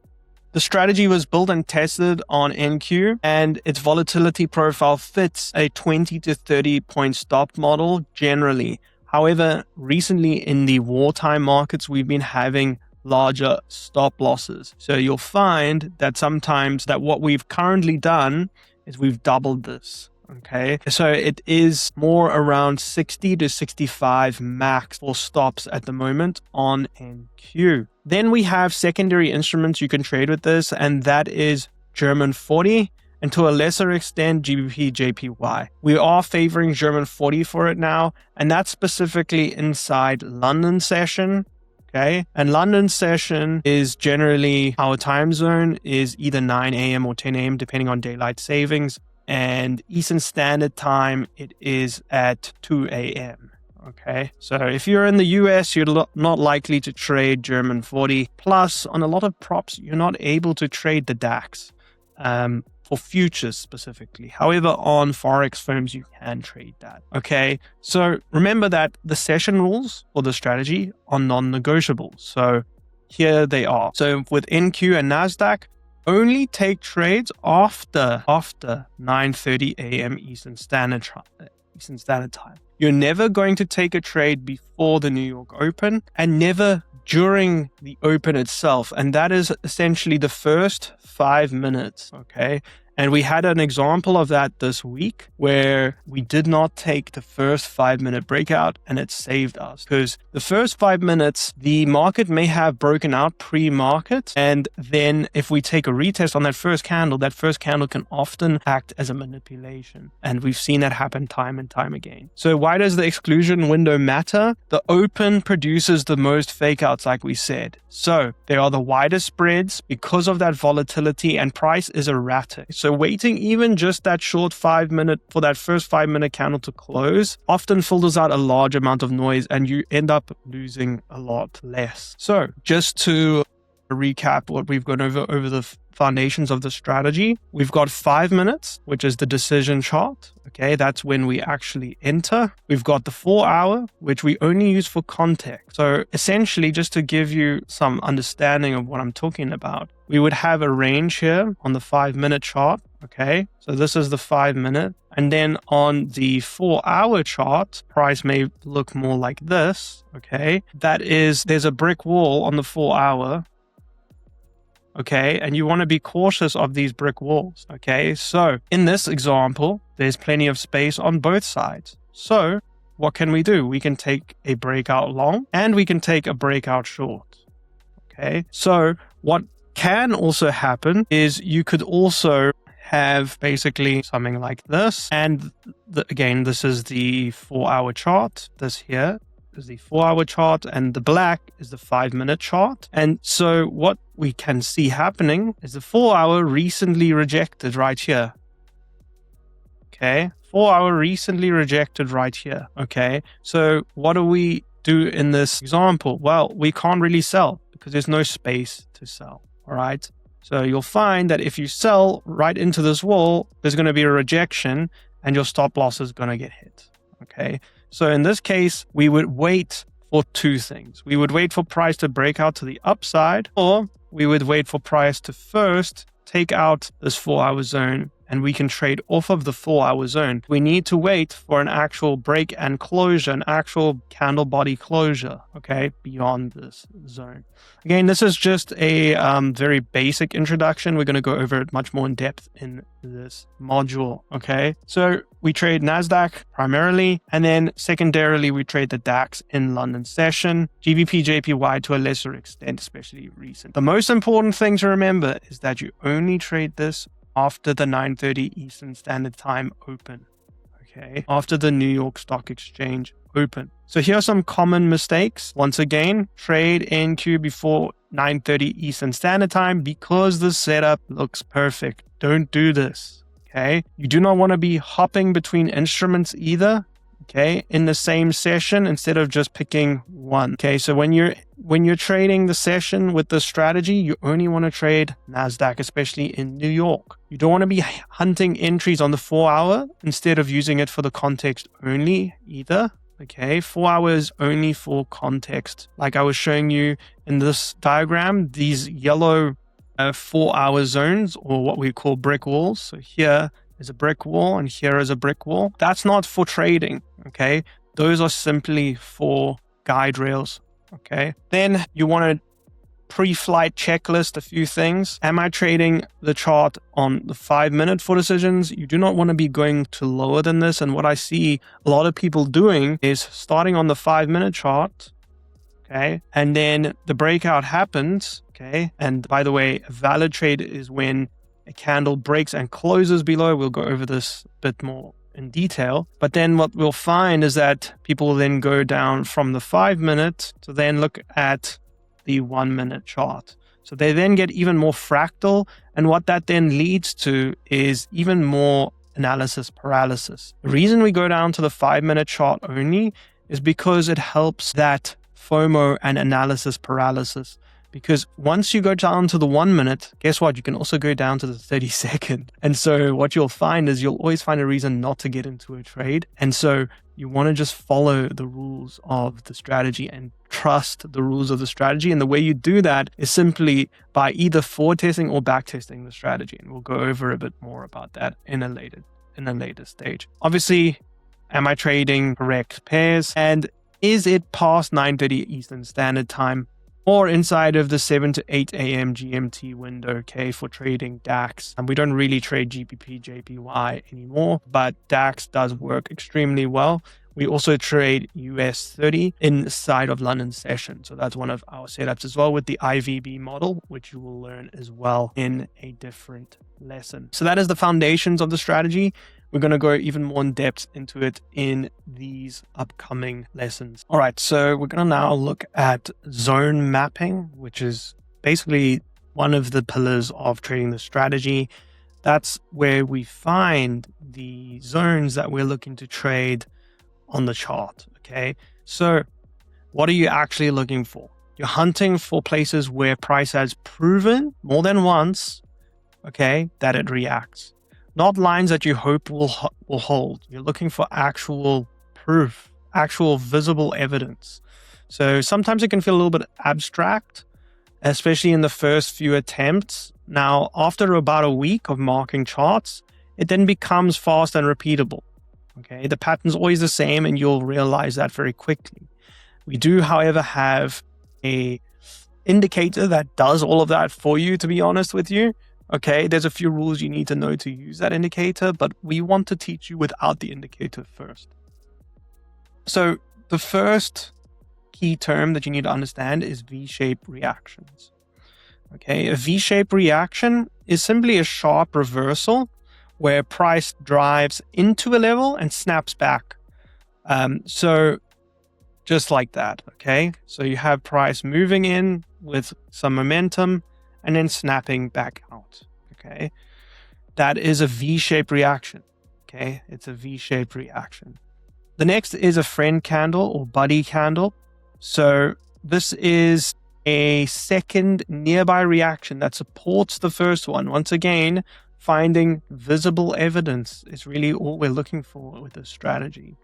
the strategy was built and tested on NQ, and its volatility profile fits a 20 to 30 point stop model generally. However, recently in the wartime markets, we've been having larger stop losses. So you'll find that sometimes that what we've currently done is we've doubled this. Okay, so it is more around 60 to 65 max for stops at the moment on NQ. Then we have secondary instruments you can trade with this, and that is German 40 and to a lesser extent GBP JPY. We are favoring German 40 for it now, and that's specifically inside London session. Okay, and London session is generally, our time zone is either 9 a.m. or 10 a.m. depending on daylight savings. And Eastern Standard Time, it is at 2 a.m. Okay, so if you're in the US, you're not likely to trade German 40. Plus, on a lot of props, you're not able to trade the DAX for futures specifically. However, on Forex firms, you can trade that. Okay, so remember that the session rules for the strategy are non-negotiable. So here they are. So with NQ and Nasdaq, only take trades after 9:30 a.m. Eastern Standard Time. You're never going to take a trade before the New York Open and never during the Open itself. And that is essentially the first 5 minutes, okay? And we had an example of that this week where we did not take the first 5-minute breakout, and it saved us because the first 5 minutes, the market may have broken out pre-market. And then if we take a retest on that first candle can often act as a manipulation. And we've seen that happen time and time again. So why does the exclusion window matter? The open produces the most fake outs, like we said. So there are the widest spreads because of that volatility, and price is erratic. So waiting even just that short 5 minute for that first 5 minute candle to close often filters out a large amount of noise, and you end up losing a lot less. So just to recap what we've gone over the foundations of the strategy, we've got 5 minutes, which is the decision chart. Okay, that's when we actually enter. We've got the 4 hour, which we only use for context. So essentially, just to give you some understanding of what I'm talking about, we would have a range here on the 5 minute chart. Okay, so this is the 5 minute. And then on the 4 hour chart, price may look more like this. Okay, that is, there's a brick wall on the 4 hour. Okay, and you want to be cautious of these brick walls. Okay, so in this example, there's plenty of space on both sides. So what can we do? We can take a breakout long and we can take a breakout short. Okay, so what can also happen is you could also have basically something like this. And again, this is the 4 hour chart. This here is the 4 hour chart, and the black is the 5 minute chart. And so what we can see happening is the 4 hour recently rejected right here. Okay, 4 hour recently rejected right here. Okay, so what do we do in this example? Well, we can't really sell because there's no space to sell. All right, so you'll find that if you sell right into this wall, there's going to be a rejection and your stop loss is going to get hit. Okay, so in this case, we would wait for two things. We would wait for price to break out to the upside, or we would wait for price to first take out this 4 hour zone, and we can trade off of the 4 hour zone. We need to wait for an actual break and closure, an actual candle body closure, okay, beyond this zone. Again, this is just a very basic introduction. We're going to go over it much more in depth in this module, okay? So we trade Nasdaq primarily, and then secondarily, we trade the DAX in London session, GBP, JPY to a lesser extent, especially recent. The most important thing to remember is that you only trade this after the 9:30 Eastern Standard Time open, okay? After the New York Stock Exchange open. So here are some common mistakes. Once again, trade NQ before 9:30 Eastern Standard Time because the setup looks perfect. Don't do this, okay? You do not want to be hopping between instruments either, okay, in the same session instead of just picking one. Okay, so when you're trading the session with the strategy, you only want to trade Nasdaq, especially in New York. You don't want to be hunting entries on the 4 hour instead of using it for the context only either. Okay, 4 hours only for context. Like I was showing you in this diagram, these yellow 4 hour zones, or what we call brick walls. So here is a brick wall and here is a brick wall. That's not for trading, okay? Those are simply for guide rails, okay? Then you want to pre-flight checklist, a few things. Am I trading the chart on the 5 minute for decisions? You do not want to be going to lower than this. And what I see a lot of people doing is starting on the 5 minute chart. Okay. And then the breakout happens. Okay. And by the way, a valid trade is when a candle breaks and closes below. We'll go over this a bit more in detail. But then what we'll find is that people will then go down from the 5 minute to then look at the 1 minute chart. So they then get even more fractal. And what that then leads to is even more analysis paralysis. The reason we go down to the 5 minute chart only is because it helps that FOMO and analysis paralysis. Because once you go down to the 1 minute, guess what? You can also go down to the 30 second. And so what you'll find is you'll always find a reason not to get into a trade. And so you want to just follow the rules of the strategy and trust the rules of the strategy. And the way you do that is simply by either forward testing or back testing the strategy. And we'll go over a bit more about that in a later stage. Obviously, am I trading correct pairs? And is it past 9:30 Eastern Standard Time or inside of the 7 to 8 a.m. GMT window, okay, for trading DAX? And we don't really trade GBP, JPY anymore, but DAX does work extremely well. We also trade US 30 inside of London session. So that's one of our setups as well with the IVB model, which you will learn as well in a different lesson. So that is the foundations of the strategy. We're going to go even more in depth into it in these upcoming lessons. All right, so we're going to now look at zone mapping, which is basically one of the pillars of trading the strategy. That's where we find the zones that we're looking to trade on the chart, okay? So what are you actually looking for? You're hunting for places where price has proven more than once, okay, that it reacts. Not lines that you hope will hold. You're looking for actual proof, actual visible evidence. So sometimes it can feel a little bit abstract, especially in the first few attempts. Now, after about a week of marking charts, it then becomes fast and repeatable. Okay, the pattern's always the same and you'll realize that very quickly. We do, however, have a indicator that does all of that for you, to be honest with you. Okay, there's a few rules you need to know to use that indicator, but we want to teach you without the indicator first. So the first key term that you need to understand is V-shaped reactions. Okay, a V-shaped reaction is simply a sharp reversal where price drives into a level and snaps back. So just like that, okay? So you have price moving in with some momentum and then snapping back out, okay? That is a V-shaped reaction, okay? It's a V-shaped reaction. The next is a friend candle or buddy candle. So this is a second nearby reaction that supports the first one. Once again, finding visible evidence is really all we're looking for with this strategy.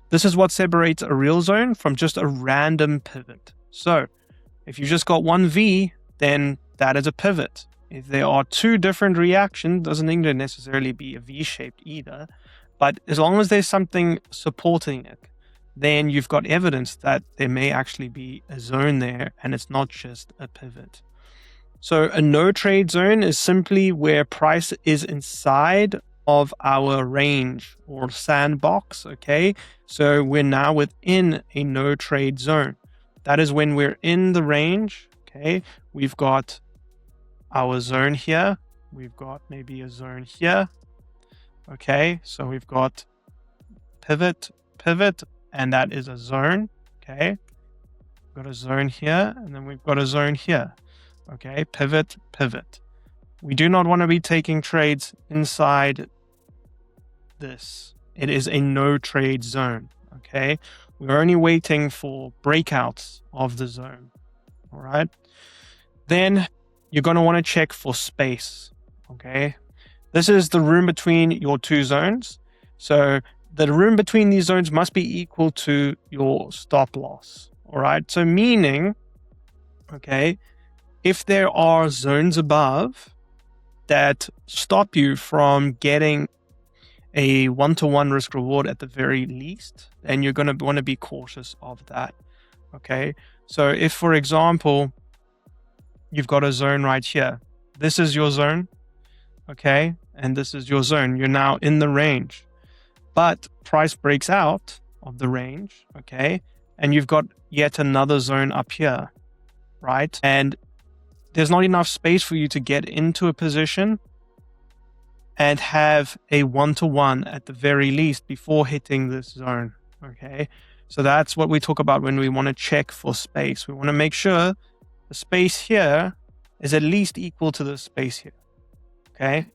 This is what separates a real zone from just a random pivot. So if you just got one V, then that is a pivot. If there are two different reactions, doesn't need to necessarily be a V-shaped either. But as long as there's something supporting it, then you've got evidence that there may actually be a zone there and it's not just a pivot. So a no trade zone is simply where price is inside of our range or sandbox, okay? So we're now within a no trade zone. That is when we're in the range, okay? We've got our zone here. We've got maybe a zone here, okay? So we've got pivot, and that is a zone, okay? We've got a zone here, and then we've got a zone here, okay? Pivot. We do not want to be taking trades inside this. It is a no trade zone, okay? We're only waiting for breakouts of the zone, all right? Then you're going to want to check for space, okay? This is the room between your two zones. So the room between these zones must be equal to your stop loss, all right? So meaning, okay, if there are zones above that stop you from getting a one-to-one risk reward at the very least, then you're going to want to be cautious of that, okay? So if, for example, you've got a zone right here. This is your zone, okay? And this is your zone. You're now in the range. But price breaks out of the range, okay? And you've got yet another zone up here, right? And there's not enough space for you to get into a position and have a one-to-one at the very least before hitting this zone, okay? So that's what we talk about when we want to check for space. We want to make sure the space here is at least equal to the space here, okay?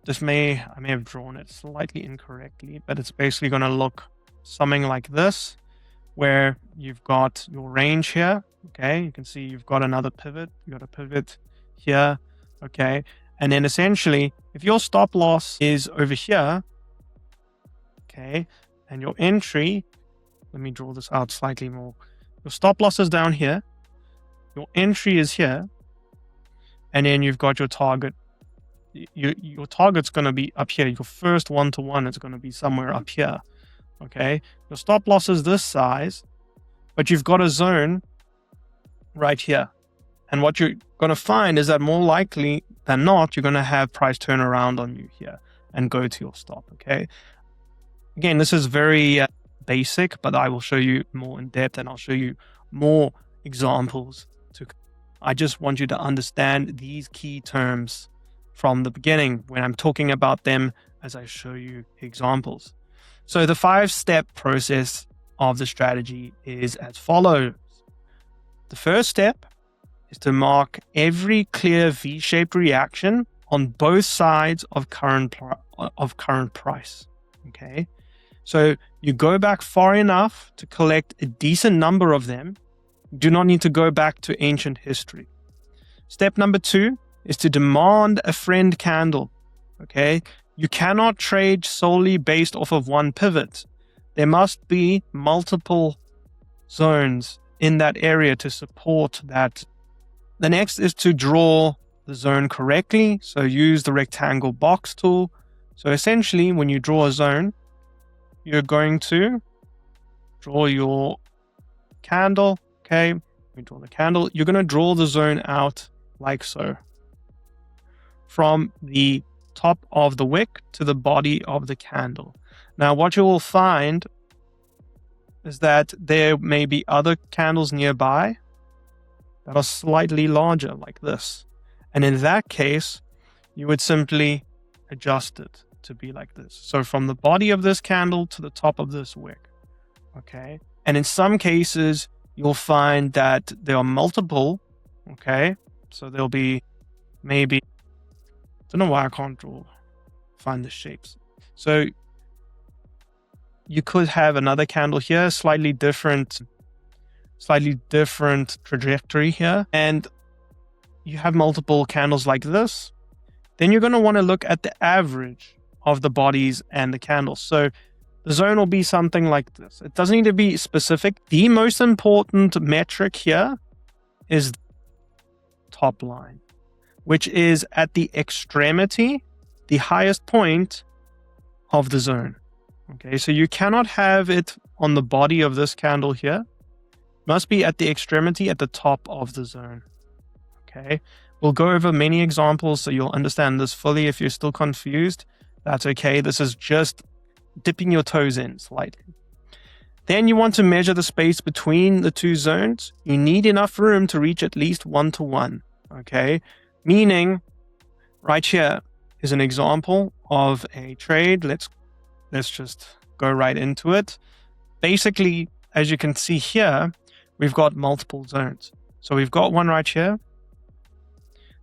I may have drawn it slightly incorrectly, but it's basically going to look something like this, where you've got your range here, okay? You can see you've got another pivot. You've got a pivot here, okay? And then essentially, if your stop loss is over here, okay, and your entry, let me draw this out slightly more. Your stop loss is down here, your entry is here, and then you've got your target. Your target's going to be up here. Your first one-to-one is going to be somewhere up here, okay? Your stop loss is this size, but you've got a zone right here. And what you're going to find is that more likely than not, you're going to have price turn around on you here and go to your stop, okay? Again, this is very basic, but I will show you more in depth and I'll show you more examples. I just want you to understand these key terms from the beginning when I'm talking about them as I show you examples. So the 5-step process of the strategy is as follows. The first step is to mark every clear V-shaped reaction on both sides of current price, okay? So you go back far enough to collect a decent number of them. You do not need to go back to ancient history. Step number 2 is to demand a friend candle, okay? You cannot trade solely based off of one pivot. There must be multiple zones in that area to support that. The next is to draw the zone correctly. So use the rectangle box tool. So essentially, when you draw a zone, you're going to draw your candle, okay? We draw the candle. You're going to draw the zone out like so, from the top of the wick to the body of the candle. Now, what you will find is that there may be other candles nearby that are slightly larger, like this. And in that case, you would simply adjust it to be like this. So from the body of this candle to the top of this wick, okay? And in some cases, you'll find that there are multiple, okay? So there'll be maybe, I don't know why I can't find the shapes. So you could have another candle here, slightly different trajectory here. And you have multiple candles like this. Then you're going to want to look at the average of the bodies and the candles. So the zone will be something like this. It doesn't need to be specific. The most important metric here is the top line, which is at the extremity, the highest point of the zone. Okay, so you cannot have it on the body of this candle here. It must be at the extremity at the top of the zone. Okay, we'll go over many examples so you'll understand this fully. If you're still confused, that's okay. This is just dipping your toes in slightly. Then you want to measure the space between the two zones. You need enough room to reach at least 1-to-1. Okay, meaning right here is an example of a trade. Let's just go right into it. Basically, as you can see here, we've got multiple zones. So we've got one right here.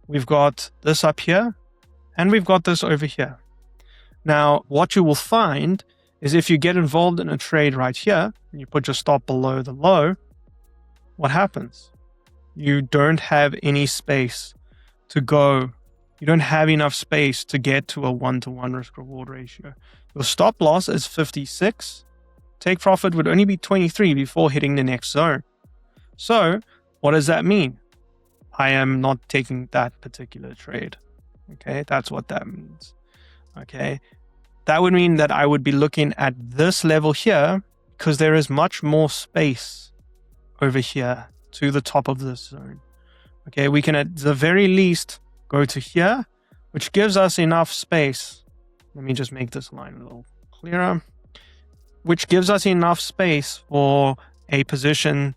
We've got this up here, and we've got this over here. Now, what you will find is if you get involved in a trade right here, and you put your stop below the low, what happens? You don't have any space to go. You don't have enough space to get to a 1-to-1 risk-reward ratio. Your stop loss is 56. Take profit would only be 23 before hitting the next zone. So, what does that mean? I am not taking that particular trade. Okay, that's what that means. Okay, that would mean that I would be looking at this level here because there is much more space over here to the top of this zone. Okay, we can at the very least go to here, which gives us enough space. Let me just make this line a little clearer, which gives us enough space for a position.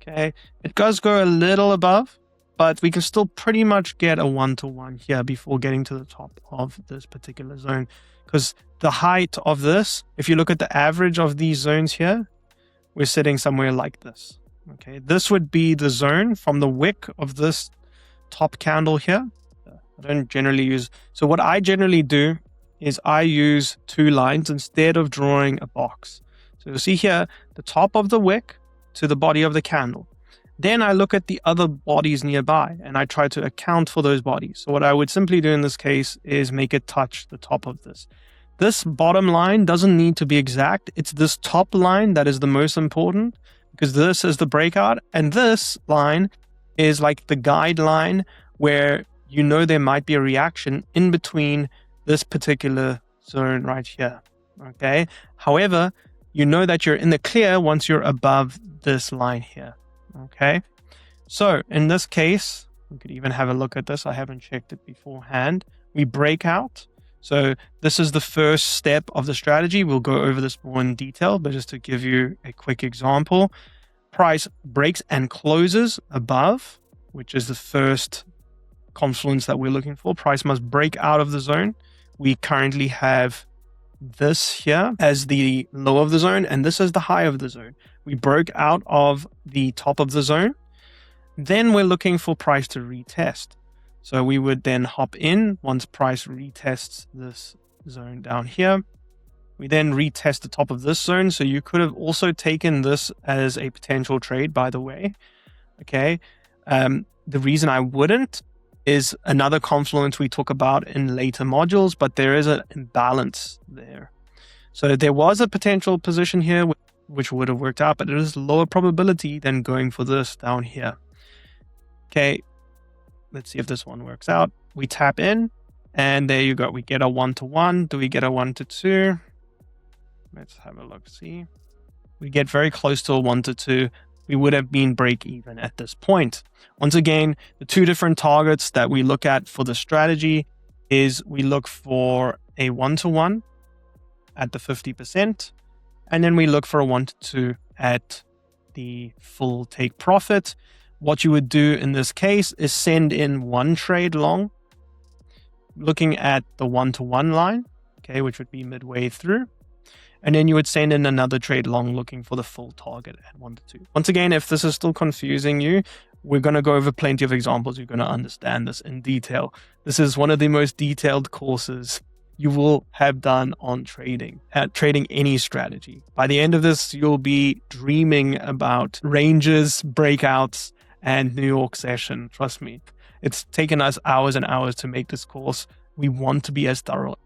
Okay, it does go a little above, but we can still pretty much get a 1-to-1 here before getting to the top of this particular zone. Because the height of this, if you look at the average of these zones here, we're sitting somewhere like this. Okay, this would be the zone from the wick of this top candle here. I don't generally use, so what I generally do is I use 2 lines instead of drawing a box. So you'll see here, the top of the wick to the body of the candle. Then I look at the other bodies nearby and I try to account for those bodies. So what I would simply do in this case is make it touch the top of this. This bottom line doesn't need to be exact. It's this top line that is the most important, because this is the breakout. And this line is like the guideline where you know there might be a reaction in between this particular zone right here. Okay. However, you know that you're in the clear once you're above this line here. Okay. So in this case, we could even have a look at this. I haven't checked it beforehand. We break out. So this is the first step of the strategy. We'll go over this more in detail, but just to give you a quick example, price breaks and closes above, which is the first confluence that we're looking for. Price must break out of the zone. We currently have this here as the low of the zone, and this is the high of the zone. We broke out of the top of the zone. Then we're looking for price to retest. So we would then hop in once price retests this zone down here. We then retest the top of this zone. So you could have also taken this as a potential trade, by the way. Okay. The reason I wouldn't is another confluence we talk about in later modules, but there is an imbalance there. So there was a potential position here which would have worked out, but it is lower probability than going for this down here. Okay. Let's see if this one works out. We tap in and there you go. We get a 1-to-1. Do we get a 1-to-2? Let's have a look. See, we get very close to a 1-to-2. We would have been break even at this point. Once again, the 2 different targets that we look at for the strategy is we look for a 1-to-1 at the 50%, and then we look for a 1-to-2 at the full take profit. What you would do in this case is send in 1 trade long, looking at the 1-to-1 line, okay, which would be midway through. And then you would send in another trade long looking for the full target at 1-to-2. Once again, if this is still confusing you, we're going to go over plenty of examples. You're going to understand this in detail. This is one of the most detailed courses you will have done on trading any strategy. By the end of this, you'll be dreaming about ranges, breakouts, and New York session. Trust me, it's taken us hours and hours to make this course. We want to be as thorough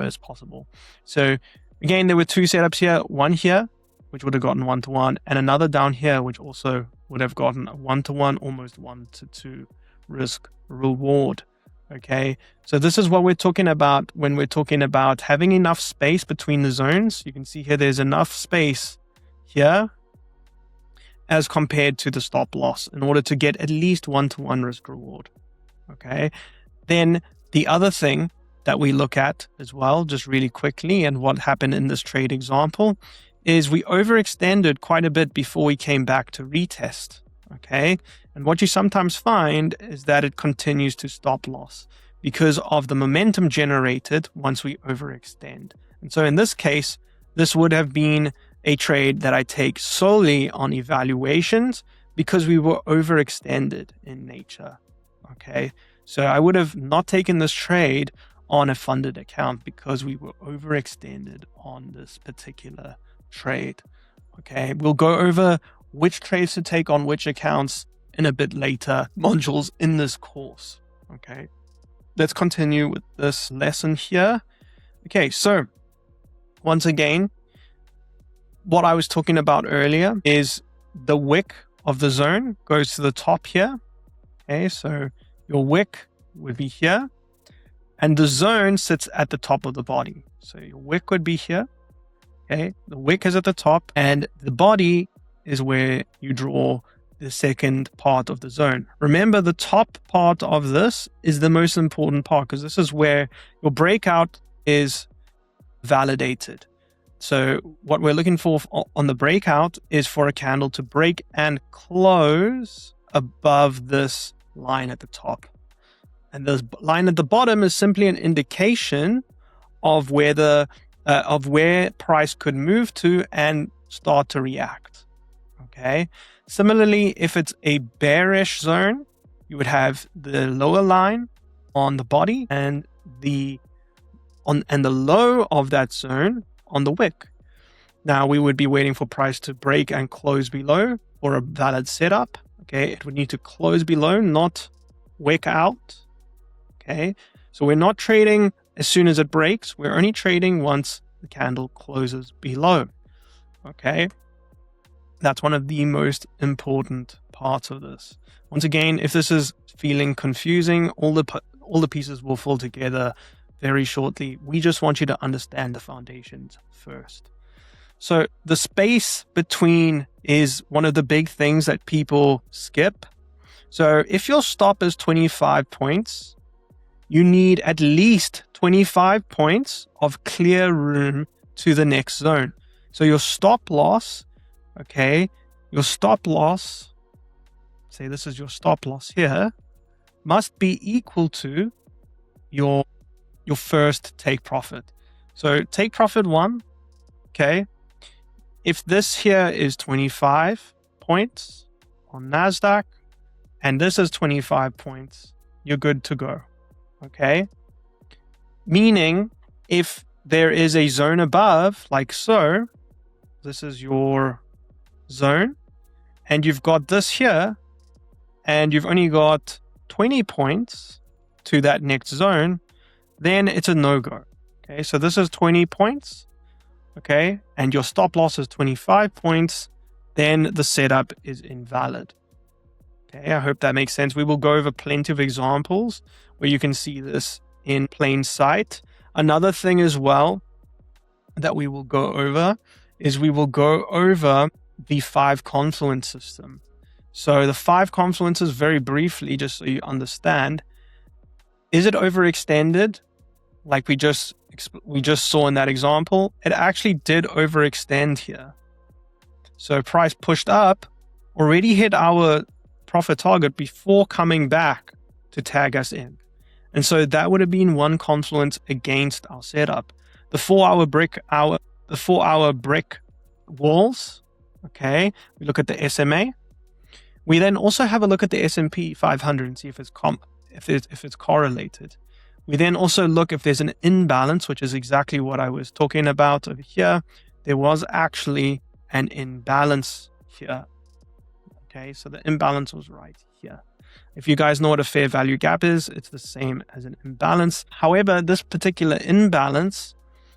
as possible. So again, there were 2 setups here, one here, which would have gotten 1-to-1, and another down here, which also would have gotten a 1-to-1, almost 1-to-2 risk reward. Okay. So this is what we're talking about when we're talking about having enough space between the zones. You can see here, there's enough space here as compared to the stop loss in order to get at least 1-to-1 risk reward. Okay. Then the other thing that we look at as well, just really quickly, and what happened in this trade example, is we overextended quite a bit before we came back to retest. Okay. And what you sometimes find is that it continues to stop loss because of the momentum generated once we overextend. And so in this case, this would have been a trade that I take solely on evaluations because we were overextended in nature. Okay. So I would have not taken this trade on a funded account because we were overextended on this particular trade. Okay. We'll go over which trades to take on which accounts in a bit later modules in this course. Okay. Let's continue with this lesson here. Okay. So once again, what I was talking about earlier is the wick of the zone goes to the top here. Okay, so your wick would be here and the zone sits at the top of the body. So your wick would be here. Okay, the wick is at the top and the body is where you draw the second part of the zone. Remember, the top part of this is the most important part because this is where your breakout is validated. So what we're looking for on the breakout is for a candle to break and close above this line at the top. And this line at the bottom is simply an indication of where where price could move to and start to react. Okay. Similarly, if it's a bearish zone, you would have the lower line on the body and the low of that zone on the wick. Now we would be waiting for price to break and close below for a valid setup. Okay. It would need to close below, not wick out. Okay. So we're not trading as soon as it breaks. We're only trading once the candle closes below. Okay. That's one of the most important parts of this. Once again, if this is feeling confusing, all the pieces will fall together very shortly. We just want you to understand the foundations first. So the space between is one of the big things that people skip. So if your stop is 25 points, you need at least 25 points of clear room to the next zone. So your stop loss, okay, your stop loss, say this is your stop loss here, must be equal to your first take profit. So take profit 1, okay, if this here is 25 points on Nasdaq and this is 25 points, you're good to go. Okay. Meaning if there is a zone above, like so, this is your zone, and you've got this here, and you've only got 20 points to that next zone, then it's a no-go. Okay. So this is 20 points. Okay. And your stop loss is 25 points. Then the setup is invalid. Okay. I hope that makes sense. We will go over plenty of examples where you can see this in plain sight. Another thing as well that we will go over is we will go over the 5 confluence system. So the 5 confluences, very briefly, just so you understand, is it overextended? Like we just saw in that example, it actually did overextend here. So price pushed up, already hit our profit target before coming back to tag us in. And so that would have been one confluence against our setup. The 4-hour brick walls. Okay. We look at the SMA. We then also have a look at the S&P 500 and see if it's correlated. We then also look if there's an imbalance, which is exactly what I was talking about over here. There was actually an imbalance here. Okay. So the imbalance was right here. If you guys know what a fair value gap is, it's the same as an imbalance. However, this particular imbalance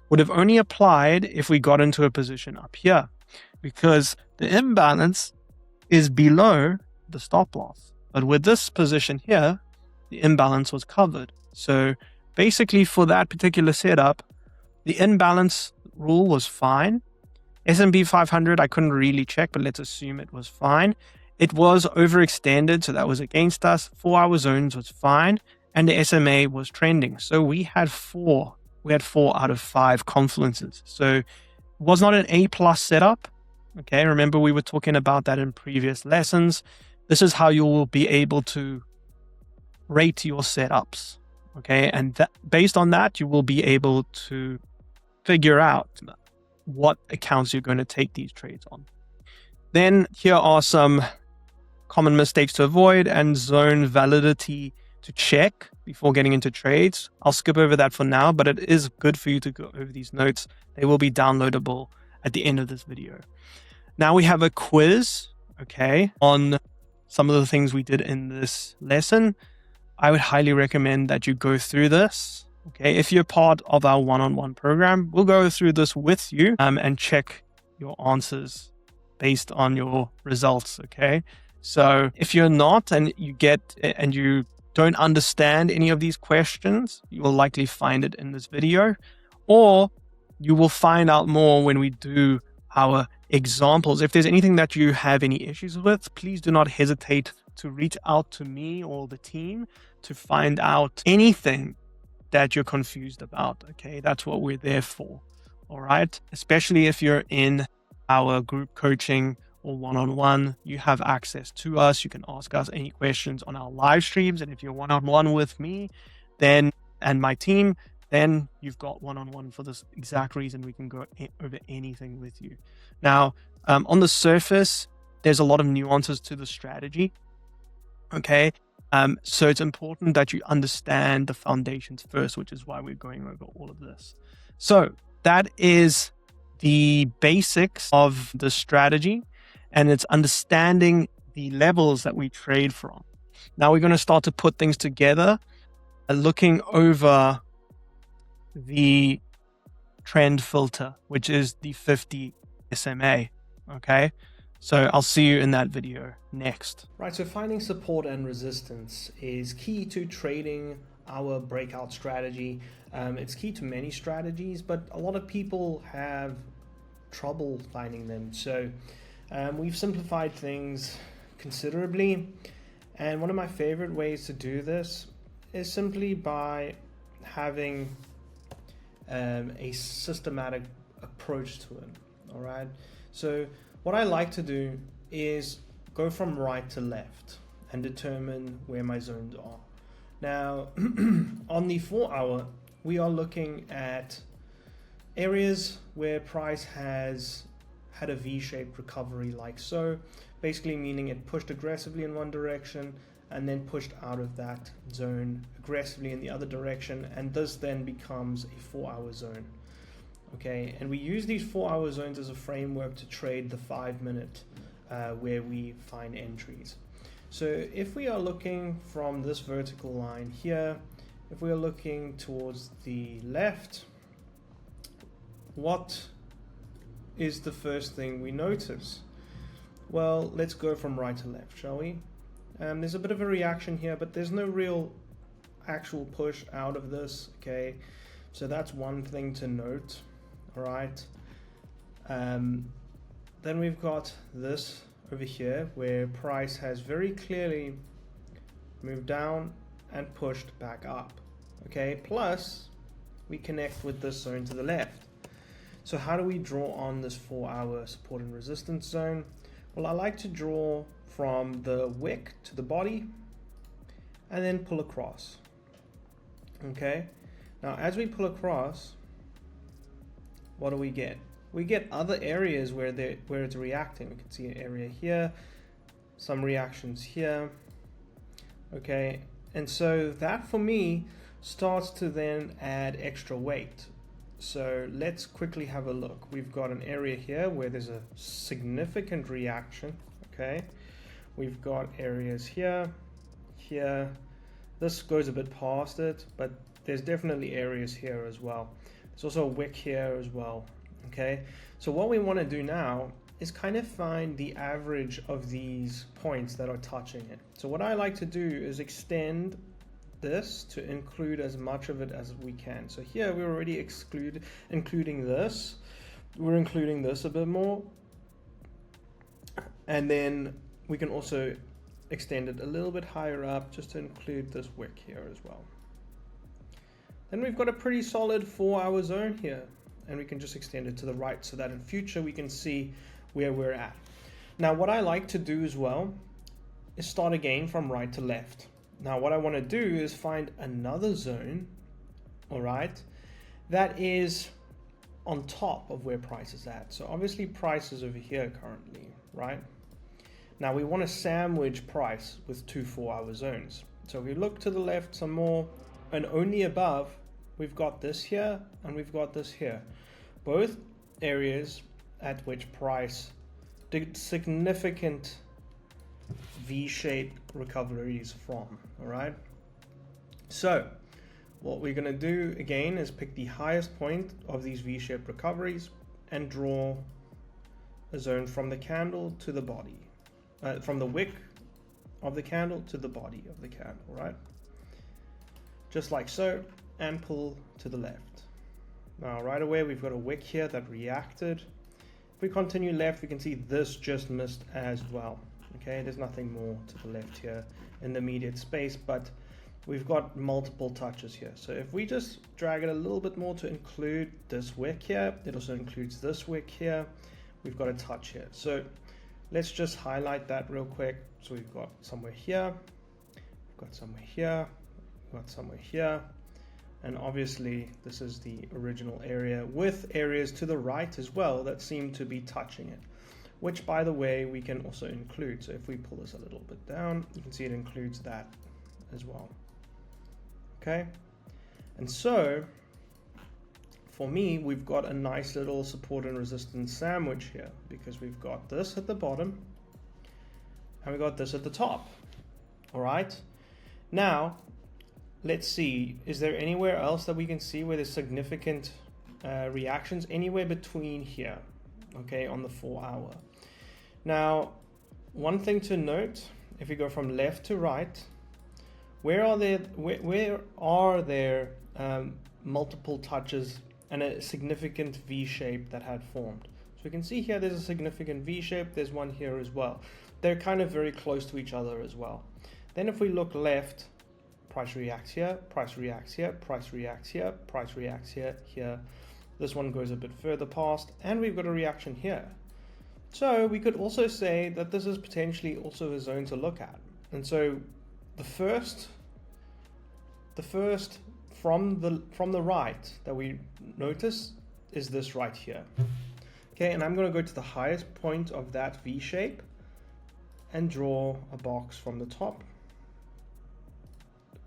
would have only applied if we got into a position up here, because the imbalance is below the stop loss. But with this position here, the imbalance was covered. So basically for that particular setup, the imbalance rule was fine. S&P 500, I couldn't really check, but let's assume it was fine. It was overextended, so that was against us. 4-hour zones was fine, and the SMA was trending. So we had 4 out of 5 confluences. So it was not an A+ setup. Okay, remember we were talking about that in previous lessons. This is how you will be able to rate your setups. Okay, and based on that, you will be able to figure out what accounts you're going to take these trades on. Then here are some common mistakes to avoid and zone validity to check before getting into trades. I'll skip over that for now, but it is good for you to go over these notes. They will be downloadable at the end of this video. Now we have a quiz, okay, on some of the things we did in this lesson. I would highly recommend that you go through this. Okay, if you're part of our one-on-one program, we'll go through this with you and check your answers based on your results. Okay, so if you're not and you don't understand any of these questions, you will likely find it in this video, or you will find out more when we do our examples. If there's anything that you have any issues with, please do not hesitate to reach out to me or the team to find out anything that you're confused about. Okay, that's what we're there for. All right, especially if you're in our group coaching or one-on-one, you have access to us. You can ask us any questions on our live streams, and if you're one-on-one with me then and my team, then you've got one-on-one for this exact reason. We can go over anything with you. Now, on the surface, there's a lot of nuances to the strategy. Okay, so it's important that you understand the foundations first, which is why we're going over all of this. So that is the basics of the strategy, and it's understanding the levels that we trade from. Now we're going to start to put things together, looking over the trend filter, which is the 50 SMA. Okay, so I'll see you in that video next. Right, so finding support and resistance is key to trading our breakout strategy. It's key to many strategies, but a lot of people have trouble finding them. So we've simplified things considerably, and one of my favorite ways to do this is simply by having a systematic approach to it. All right, so what I like to do is go from right to left and determine where my zones are. Now, on the 4 hour, we are looking at areas where price has had a V-shaped recovery like so, basically meaning it pushed aggressively in one direction and then pushed out of that zone aggressively in the other direction, and this then becomes a 4 hour zone. Okay, and we use these 4 hour zones as a framework to trade the 5 minute where we find entries. So if we are looking from this vertical line here, if we are looking towards the left, what is the first thing we notice? Well, let's go from right to left, shall we? There's a bit of a reaction here, but there's no real actual push out of this. Okay, so that's one thing to note. All right, then we've got this over here where price has very clearly moved down and pushed back up. Okay, plus we connect with this zone to the left. So how do we draw on this 4 hour support and resistance zone? Well, I like to draw from the wick to the body and then pull across. Okay, now as we pull across, what do we get? We get other areas where it's reacting. We can see an area here, some reactions here. Okay, and so that for me starts to then add extra weight. So let's quickly have a look. We've got an area here where there's a significant reaction. Okay, we've got areas here, here. This goes a bit past it, but there's definitely areas here as well. There's also a wick here as well. Okay, so what we want to do now is kind of find the average of these points that are touching it. So what I like to do is extend this to include as much of it as we can. So here we're already including this. We're including this a bit more. And then we can also extend it a little bit higher up just to include this wick here as well. Then we've got a pretty solid 4 hour zone here, and we can just extend it to the right so that in future we can see where we're at. Now what I like to do as well is start again from right to left. Now what I want to do is find another zone, all right, that is on top of where price is at. So obviously price is over here currently, right? Now we want to sandwich price with two 4 hour zones. So we look to the left some more, and only above we've got this here and we've got this here. Both areas at which price did significant V-shaped recoveries from, all right? So what we're going to do again is pick the highest point of these V-shaped recoveries and draw a zone from the candle to the body, from the wick of the candle to the body of the candle, right? Just like so, and pull to the left. Now right away we've got a wick here that reacted. we continue left, we can see this just missed as well. Okay, there's nothing more to the left here in the immediate space, but we've got multiple touches here. So if we just drag it a little bit more to include this wick here, it also includes this wick here, we've got a touch here. So let's just highlight that real quick. So we've got somewhere here, we've got somewhere here, we've got somewhere here, and obviously this is the original area with areas to the right as well that seem to be touching it, which by the way we can also include. So if we pull this a little bit down, you can see it includes that as well. Okay, and so for me, we've got a nice little support and resistance sandwich here, because we've got this at the bottom and we got this at the top. All right, now let's see, is there anywhere else that we can see where there's significant reactions? Anywhere between here, okay, on the 4 hour. Now, one thing to note, if we go from left to right, where are there multiple touches and a significant V shape that had formed? So we can see here there's a significant V shape, there's one here as well. They're kind of very close to each other as well. Then if we look left, price reacts here, price reacts here, price reacts here, price reacts here, here. This one goes a bit further past, and we've got a reaction here. So we could also say that this is potentially also a zone to look at. And so the first from the right that we notice is this right here. Okay, and I'm going to go to the highest point of that V shape and draw a box from the top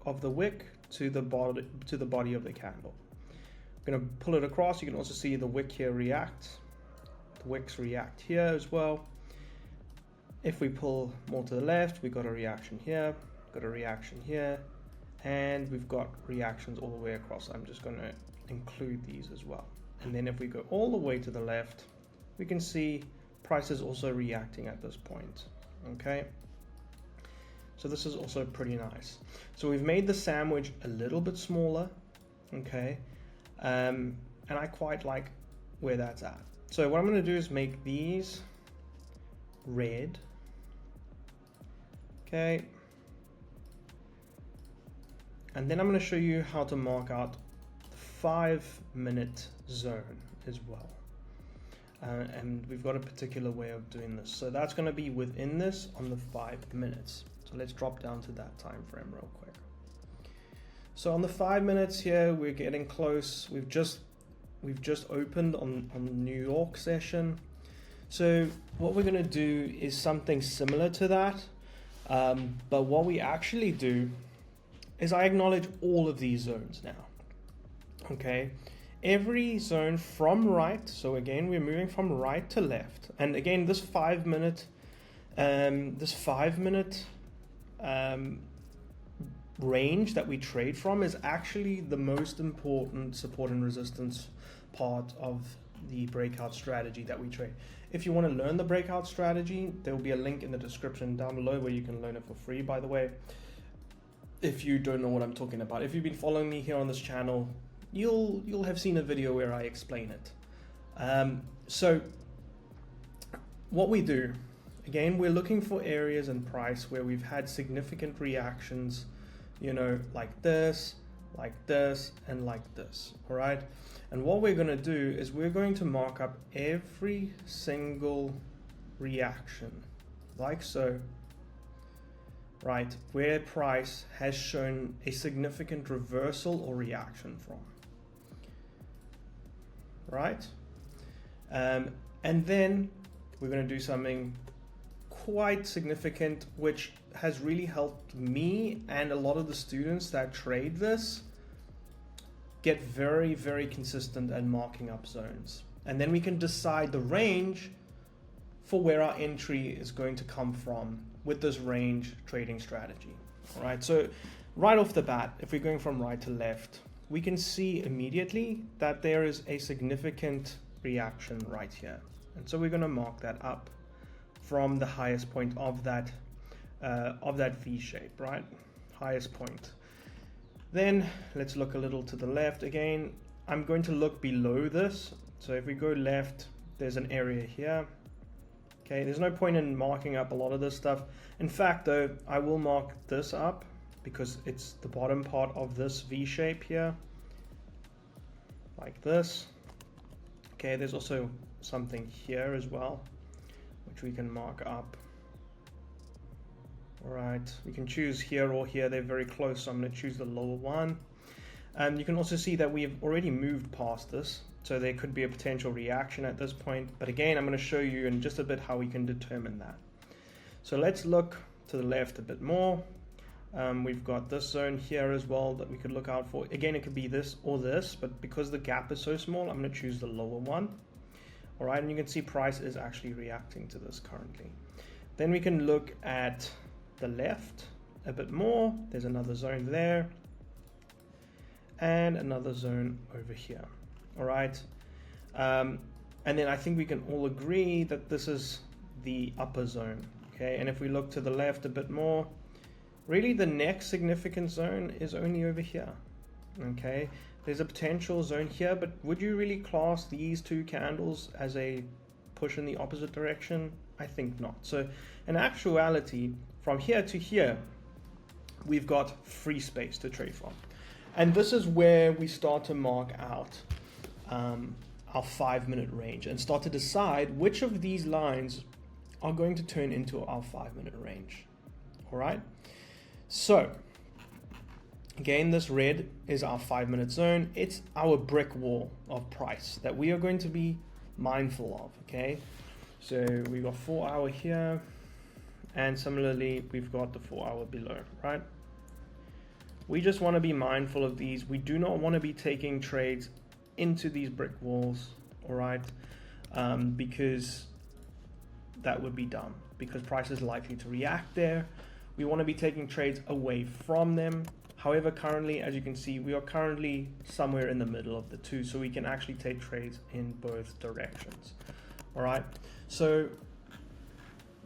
of the wick to the body of the candle. I'm going to pull it across. You can also see the wick here react. The wicks react here as well. If we pull more to the left, we got a reaction here, got a reaction here, and we've got reactions all the way across. I'm just going to include these as well. And then if we go all the way to the left, we can see prices also reacting at this point. Okay, so this is also pretty nice. So we've made the sandwich a little bit smaller. Okay, and I quite like where that's at. So what I'm going to do is make these red. Okay, and then I'm going to show you how to mark out the 5-minute zone as well. And we've got a particular way of doing this. So that's going to be within this on the 5 minutes. So let's drop down to that time frame real quick. So on the 5 minutes here, we're getting close. We've just opened on the New York session. So what we're going to do is something similar to that. But what we actually do is I acknowledge all of these zones now. Okay. Every zone from right, so again we're moving from right to left, and again this 5 minute range that we trade from is actually the most important support and resistance part of the breakout strategy that we trade. If you want to learn the breakout strategy, there will be a link in the description down below where you can learn it for free, by the way, if you don't know what I'm talking about. If you've been following me here on this channel, you'll have seen a video where I explain it. So what we do, again, we're looking for areas in price where we've had significant reactions, you know, like this, and like this, all right? And what we're going to do is we're going to mark up every single reaction, like so, right, where price has shown a significant reversal or reaction from. Right, and then we're going to do something quite significant, which has really helped me and a lot of the students that trade this get very, very consistent at marking up zones. And then we can decide the range for where our entry is going to come from with this range trading strategy. All right, so right off the bat, if we're going from right to left, we can see immediately that there is a significant reaction right here. And so we're going to mark that up from the highest point of that V shape, right? Highest point. Then let's look a little to the left again. I'm going to look below this. So if we go left, there's an area here. Okay, there's no point in marking up a lot of this stuff. In fact, though, I will mark this up because it's the bottom part of this V shape here, like this. Okay, there's also something here as well, which we can mark up. All right, we can choose here or here. They're very close, so I'm going to choose the lower one. You can also see that we've already moved past this, so there could be a potential reaction at this point. But again, I'm going to show you in just a bit how we can determine that. So let's look to the left a bit more. We've got this zone here as well that we could look out for. Again, it could be this or this, but because the gap is so small, I'm going to choose the lower one. All right, and you can see price is actually reacting to this currently. Then we can look at the left a bit more. There's another zone there and another zone over here. All right, and then I think we can all agree that this is the upper zone. Okay, and if we look to the left a bit more, really the next significant zone is only over here. Okay, there's a potential zone here, but would you really class these two candles as a push in the opposite direction? I think not. So in actuality, from here to here, we've got free space to trade from. And this is where we start to mark out our 5-minute range and start to decide which of these lines are going to turn into our 5-minute range. All right. So again, this red is our 5-minute zone. It's our brick wall of price that we are going to be mindful of. Okay. So we've got 4-hour here, and similarly, we've got the 4-hour below, right? We just want to be mindful of these. We do not want to be taking trades into these brick walls, all right? Because that would be dumb, because price is likely to react there. We want to be taking trades away from them. However, currently, as you can see, we are currently somewhere in the middle of the two, so we can actually take trades in both directions, all right? So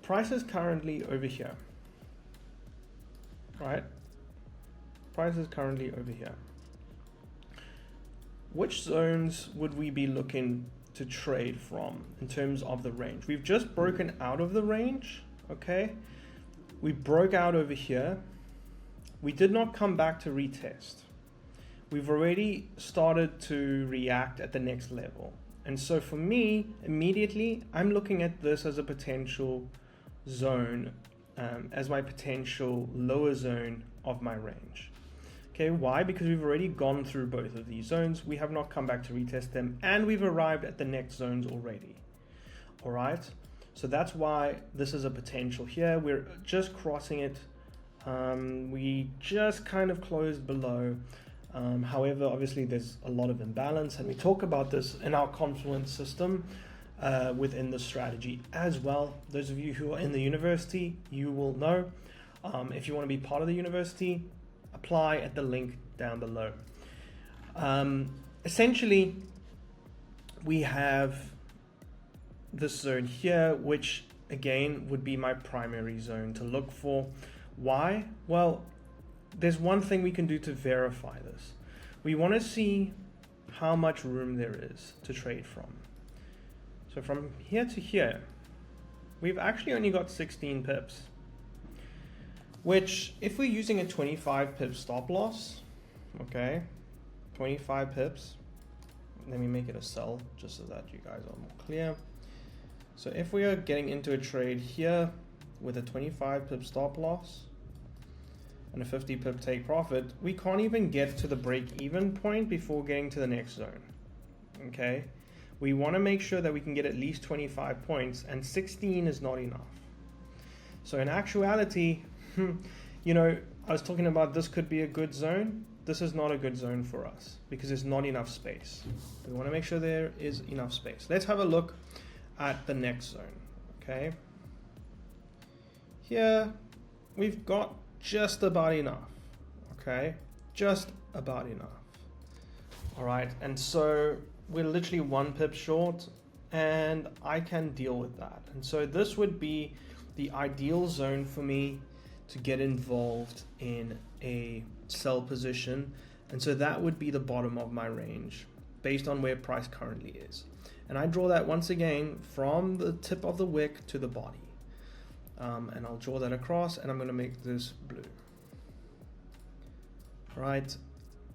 price is currently over here, right? Price is currently over here. Which zones would we be looking to trade from in terms of the range? We've just broken out of the range, okay? We broke out over here. We did not come back to retest. We've already started to react at the next level. And so for me, immediately, I'm looking at this as a potential zone, as my potential lower zone of my range. Okay, why? Because we've already gone through both of these zones. We have not come back to retest them, and we've arrived at the next zones already. All right, so that's why this is a potential here. We're just crossing it. We just kind of closed below. However, obviously there's a lot of imbalance, and we talk about this in our Confluence system within the strategy as well. Those of you who are in the university, you will know. If you want to be part of the university, apply at the link down below. Essentially, we have this zone here, which again would be my primary zone to look for. Why? Well, there's one thing we can do to verify this. We want to see how much room there is to trade from. So from here to here, we've actually only got 16 pips, which if we're using a 25 pip stop loss, okay, 25 pips, let me make it a sell just so that you guys are more clear. So if we are getting into a trade here with a 25 pip stop loss and a 50 pip take profit, we can't even get to the break even point before getting to the next zone. Okay, we want to make sure that we can get at least 25 points, and 16 is not enough. So in actuality, you know, I was talking about this could be a good zone. This is not a good zone for us because there's not enough space. We want to make sure there is enough space. Let's have a look at the next zone. Okay, here we've got just about enough. Okay, just about enough. All right, and so we're literally 1 pip short, and I can deal with that. And so this would be the ideal zone for me to get involved in a sell position. And so that would be the bottom of my range based on where price currently is. And I draw that once again from the tip of the wick to the body. And I'll draw that across, and I'm going to make this blue. All right.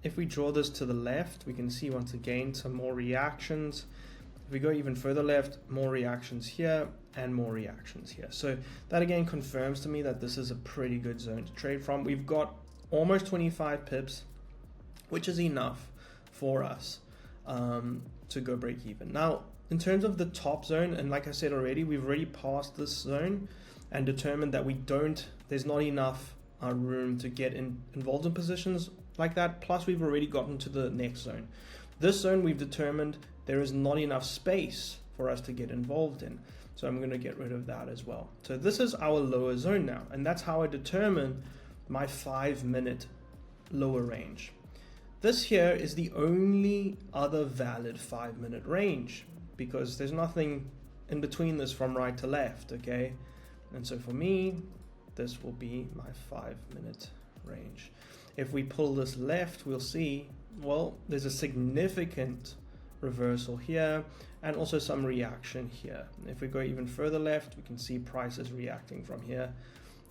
If we draw this to the left, we can see once again some more reactions. If we go even further left, more reactions here and more reactions here. So that again confirms to me that this is a pretty good zone to trade from. We've got almost 25 pips, which is enough for us to go break even. Now, in terms of the top zone, and like I said already, we've already passed this zone and determined that there's not enough room to get involved in positions like that. Plus, we've already gotten to the next zone. This zone, we've determined there is not enough space for us to get involved in. So I'm going to get rid of that as well. So this is our lower zone now, and that's how I determine my 5-minute lower range. This here is the only other valid 5-minute range, because there's nothing in between this from right to left, okay? And so for me, this will be my 5-minute range. If we pull this left, we'll see, well, there's a significant reversal here and also some reaction here. If we go even further left, we can see prices reacting from here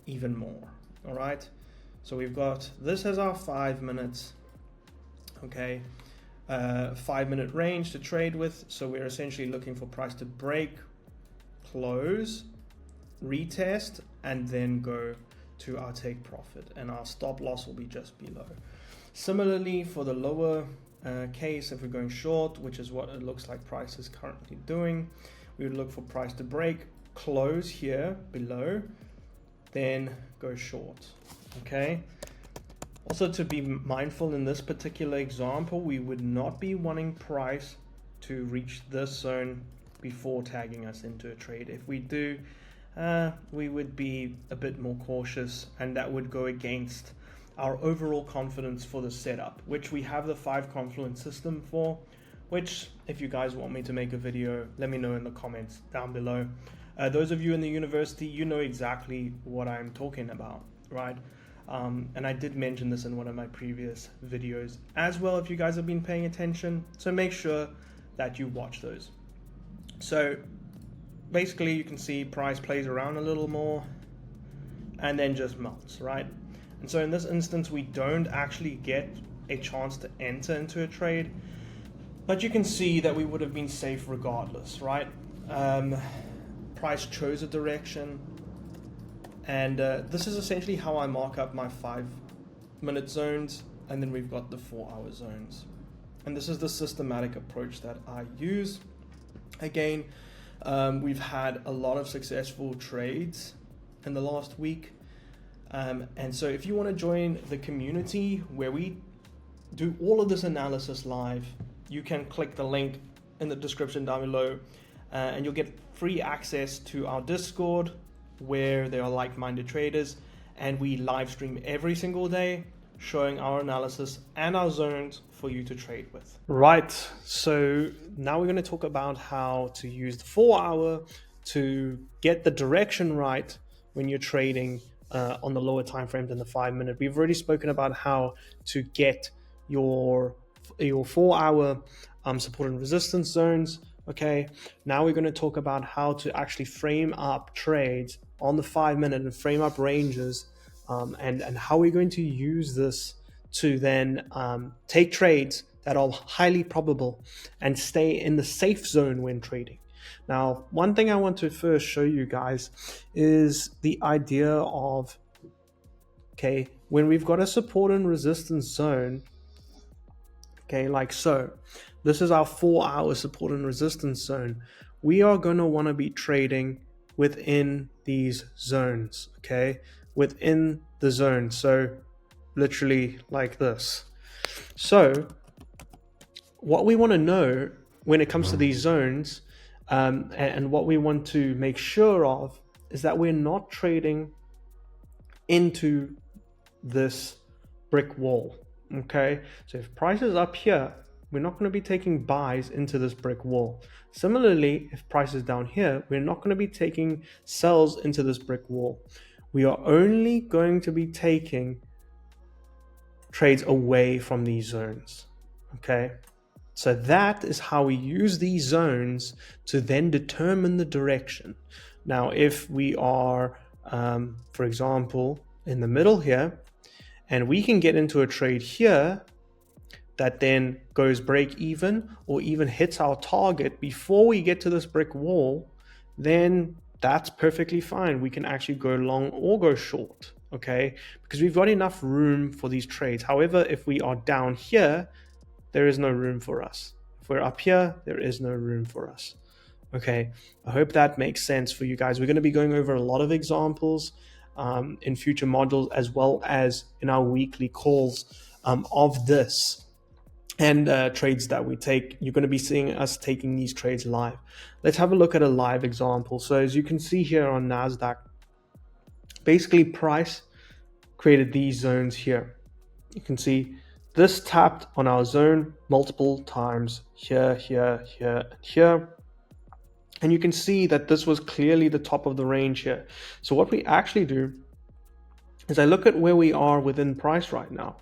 even more. All right, so we've got this as our 5 minutes, okay, 5-minute range to trade with. So we're essentially looking for price to break, close, retest, and then go to our take profit, and our stop loss will be just below. Similarly, for the lower case, if we're going short, which is what it looks like price is currently doing, we would look for price to break, close here below, then go short. Okay, also to be mindful in this particular example, we would not be wanting price to reach this zone before tagging us into a trade. If we do, we would be a bit more cautious, and that would go against our overall confidence for the setup, which we have the 5 Confluence system for, which if you guys want me to make a video, let me know in the comments down below. Those of you in the university, you know exactly what I'm talking about, right? And I did mention this in one of my previous videos as well, if you guys have been paying attention, so make sure that you watch those. So basically you can see price plays around a little more and then just melts, right? And so in this instance, we don't actually get a chance to enter into a trade, but you can see that we would have been safe regardless, right? Price chose a direction, and this is essentially how I mark up my 5-minute zones, and then we've got the 4-hour zones. And this is the systematic approach that I use. Again, we've had a lot of successful trades in the last week. And so if you want to join the community where we do all of this analysis live, you can click the link in the description down below, and you'll get free access to our Discord where there are like-minded traders, and we live stream every single day showing our analysis and our zones for you to trade with. Right, so now we're going to talk about how to use the 4-hour to get the direction right when you're trading on the lower time frame than the 5-minute. We've already spoken about how to get your 4-hour support and resistance zones. Okay, now we're going to talk about how to actually frame up trades on the 5-minute and frame up ranges, and how we're going to use this to then take trades that are highly probable and stay in the safe zone when trading. Now, one thing I want to first show you guys is the idea of, okay, when we've got a support and resistance zone, okay, like so, this is our 4-hour support and resistance zone. We are going to want to be trading within these zones, okay, within the zone. So literally like this. So what we want to know when it comes to these zones, and what we want to make sure of, is that we're not trading into this brick wall. Okay, so if price is up here, we're not going to be taking buys into this brick wall. Similarly, if price is down here, we're not going to be taking sells into this brick wall. We are only going to be taking trades away from these zones. Okay, So that is how we use these zones to then determine the direction. Now, if we are, for example, in the middle here, and we can get into a trade here that then goes break even or even hits our target before we get to this brick wall, then that's perfectly fine. We can actually go long or go short, okay? Because we've got enough room for these trades. However, if we are down here, there is no room for us. If we're up here, there is no room for us. Okay, I hope that makes sense for you guys. We're going to be going over a lot of examples in future modules, as well as in our weekly calls of this and trades that we take. You're going to be seeing us taking these trades live. Let's have a look at a live example. So as you can see here on Nasdaq, basically price created these zones here. You can see this tapped on our zone multiple times here, here, here, and here. And you can see that this was clearly the top of the range here. So what we actually do is I look at where we are within price right now.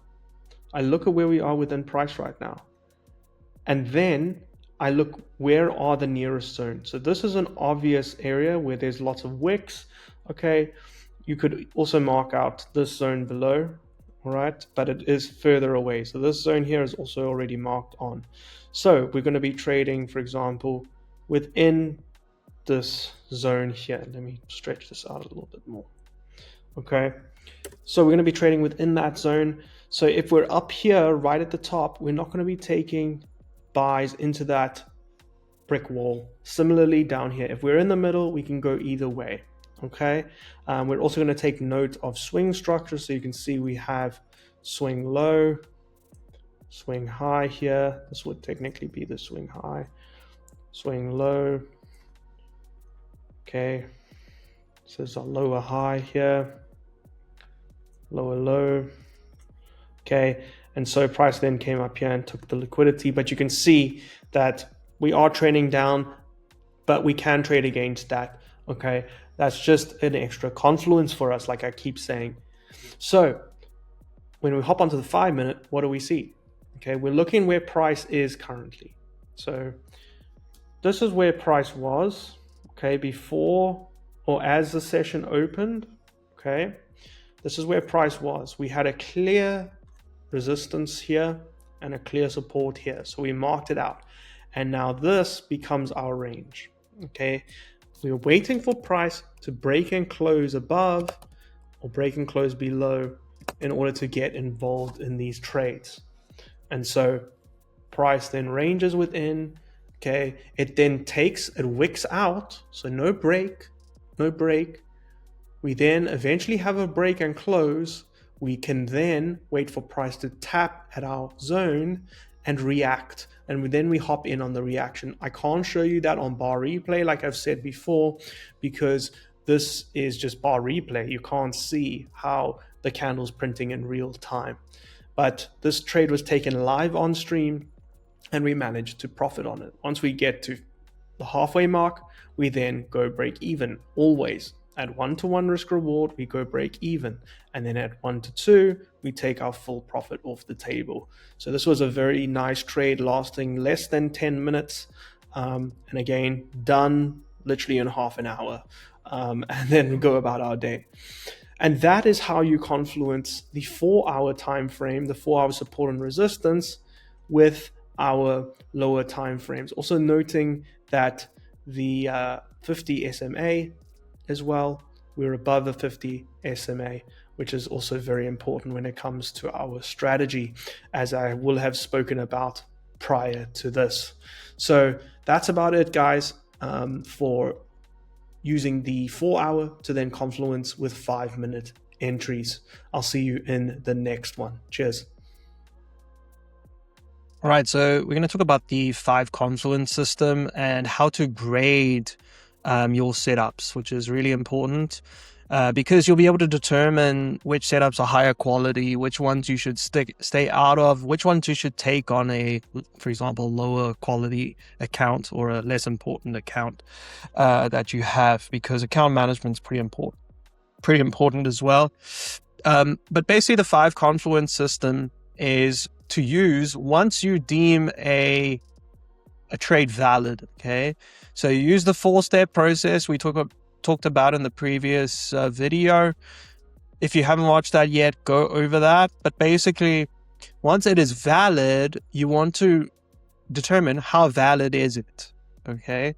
And then I look where are the nearest zones. So this is an obvious area where there's lots of wicks. Okay, you could also mark out this zone below. All right, but it is further away. So this zone here is also already marked on. So we're going to be trading, for example, within this zone here. Let me stretch this out a little bit more. Okay, so we're going to be trading within that zone. So if we're up here right at the top, we're not going to be taking buys into that brick wall. Similarly down here, if we're in the middle, we can go either way. Okay, we're also going to take note of swing structure. So you can see we have swing low, swing high here. This would technically be the swing high, swing low. Okay, so there's a lower high here, lower low. Okay, and so price then came up here and took the liquidity, but you can see that we are trading down, but we can trade against that. Okay, that's just an extra confluence for us, like I keep saying. So when we hop onto the 5 minute, what do we see? Okay, we're looking where price is currently. So this is where price was, okay, before or as the session opened. Okay, this is where price was. We had a clear resistance here and a clear support here. So we marked it out. And now this becomes our range. Okay, we're waiting for price to break and close above or break and close below in order to get involved in these trades. And so price then ranges within. Okay, it then it wicks out. So no break. We then eventually have a break and close. We can then wait for price to tap at our zone and react. And then we hop in on the reaction. I can't show you that on bar replay, like I've said before, because this is just bar replay. You can't see how the candle's printing in real time. But this trade was taken live on stream and we managed to profit on it. Once we get to the halfway mark, we then go break even. Always at 1-to-1 risk reward, we go break even. And then at 1-to-2, we take our full profit off the table. So this was a very nice trade lasting less than 10 minutes. And again, done literally in half an hour. And then go about our day. And that is how you confluence the 4-hour time frame, the 4-hour support and resistance with our lower time frames. Also noting that the 50 SMA as well, we're above the 50 SMA, which is also very important when it comes to our strategy, as I will have spoken about prior to this. So that's about it, guys, for using the 4-hour to then confluence with 5-minute entries. I'll see you in the next one. Cheers. All right, so we're going to talk about the 5 confluence system and how to grade your setups, which is really important because you'll be able to determine which setups are higher quality, which ones you should stay out of, which ones you should take on a, for example, lower quality account or a less important account that you have, because account management is pretty important as well. But basically the 5 confluence system is to use once you deem a trade valid. Okay, so you use the 4-step process we talked about in the previous video. If you haven't watched that yet, go over that. But basically, once it is valid, you want to determine how valid is it. Okay,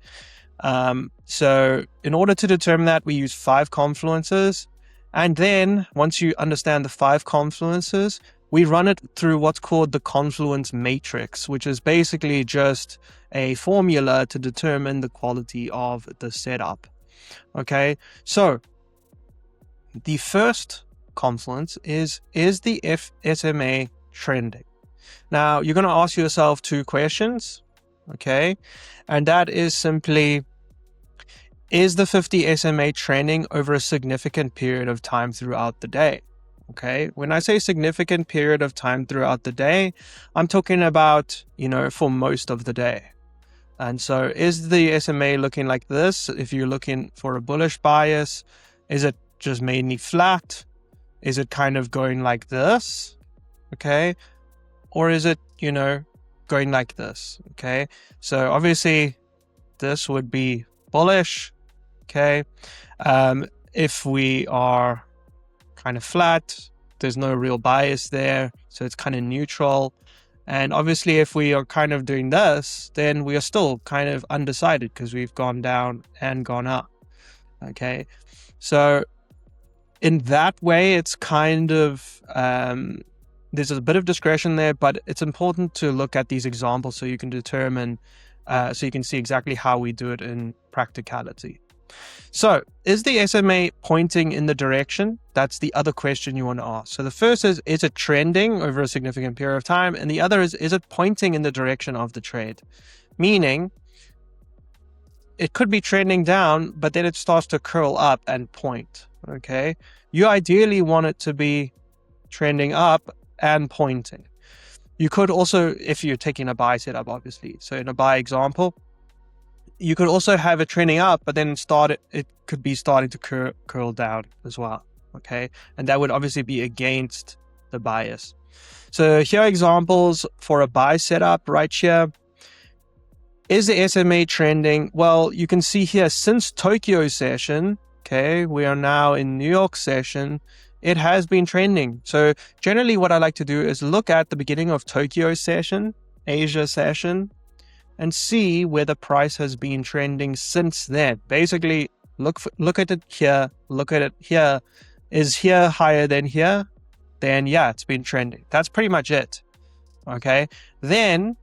so in order to determine that, we use 5 confluences, and then once you understand the 5 confluences, we run it through what's called the Confluence Matrix, which is basically just a formula to determine the quality of the setup. Okay, so the first confluence is the SMA trending? Now, you're going to ask yourself 2 questions, okay? And that is simply, is the 50 SMA trending over a significant period of time throughout the day? Okay, when I say significant period of time throughout the day, I'm talking about, for most of the day. And so is the SMA looking like this? If you're looking for a bullish bias, is it just mainly flat? Is it kind of going like this? Okay, or is it, going like this? Okay, so obviously this would be bullish. Okay, if we are kind of flat, there's no real bias there, so it's kind of neutral. And obviously if we are kind of doing this, then we are still kind of undecided because we've gone down and gone up. Okay, so in that way, it's kind of there's a bit of discretion there, but it's important to look at these examples so you can determine, so you can see exactly how we do it in practicality. So, is the SMA pointing in the direction? That's the other question you want to ask. So the first is it trending over a significant period of time? And the other is it pointing in the direction of the trade? Meaning, it could be trending down, but then it starts to curl up and point, okay? You ideally want it to be trending up and pointing. You could also, if you're taking a buy setup, obviously. So in a buy example, you could also have it trending up, but then it could be starting to curl down as well, okay? And that would obviously be against the bias. So here are examples for a buy setup right here. Is the SMA trending? Well, you can see here since Tokyo session, okay, we are now in New York session, it has been trending. So generally what I like to do is look at the beginning of Tokyo session, Asia session, and see where the price has been trending since then. Basically, look at it here, look at it here. Is here higher than here? Then yeah, it's been trending. That's pretty much it. Okay. Then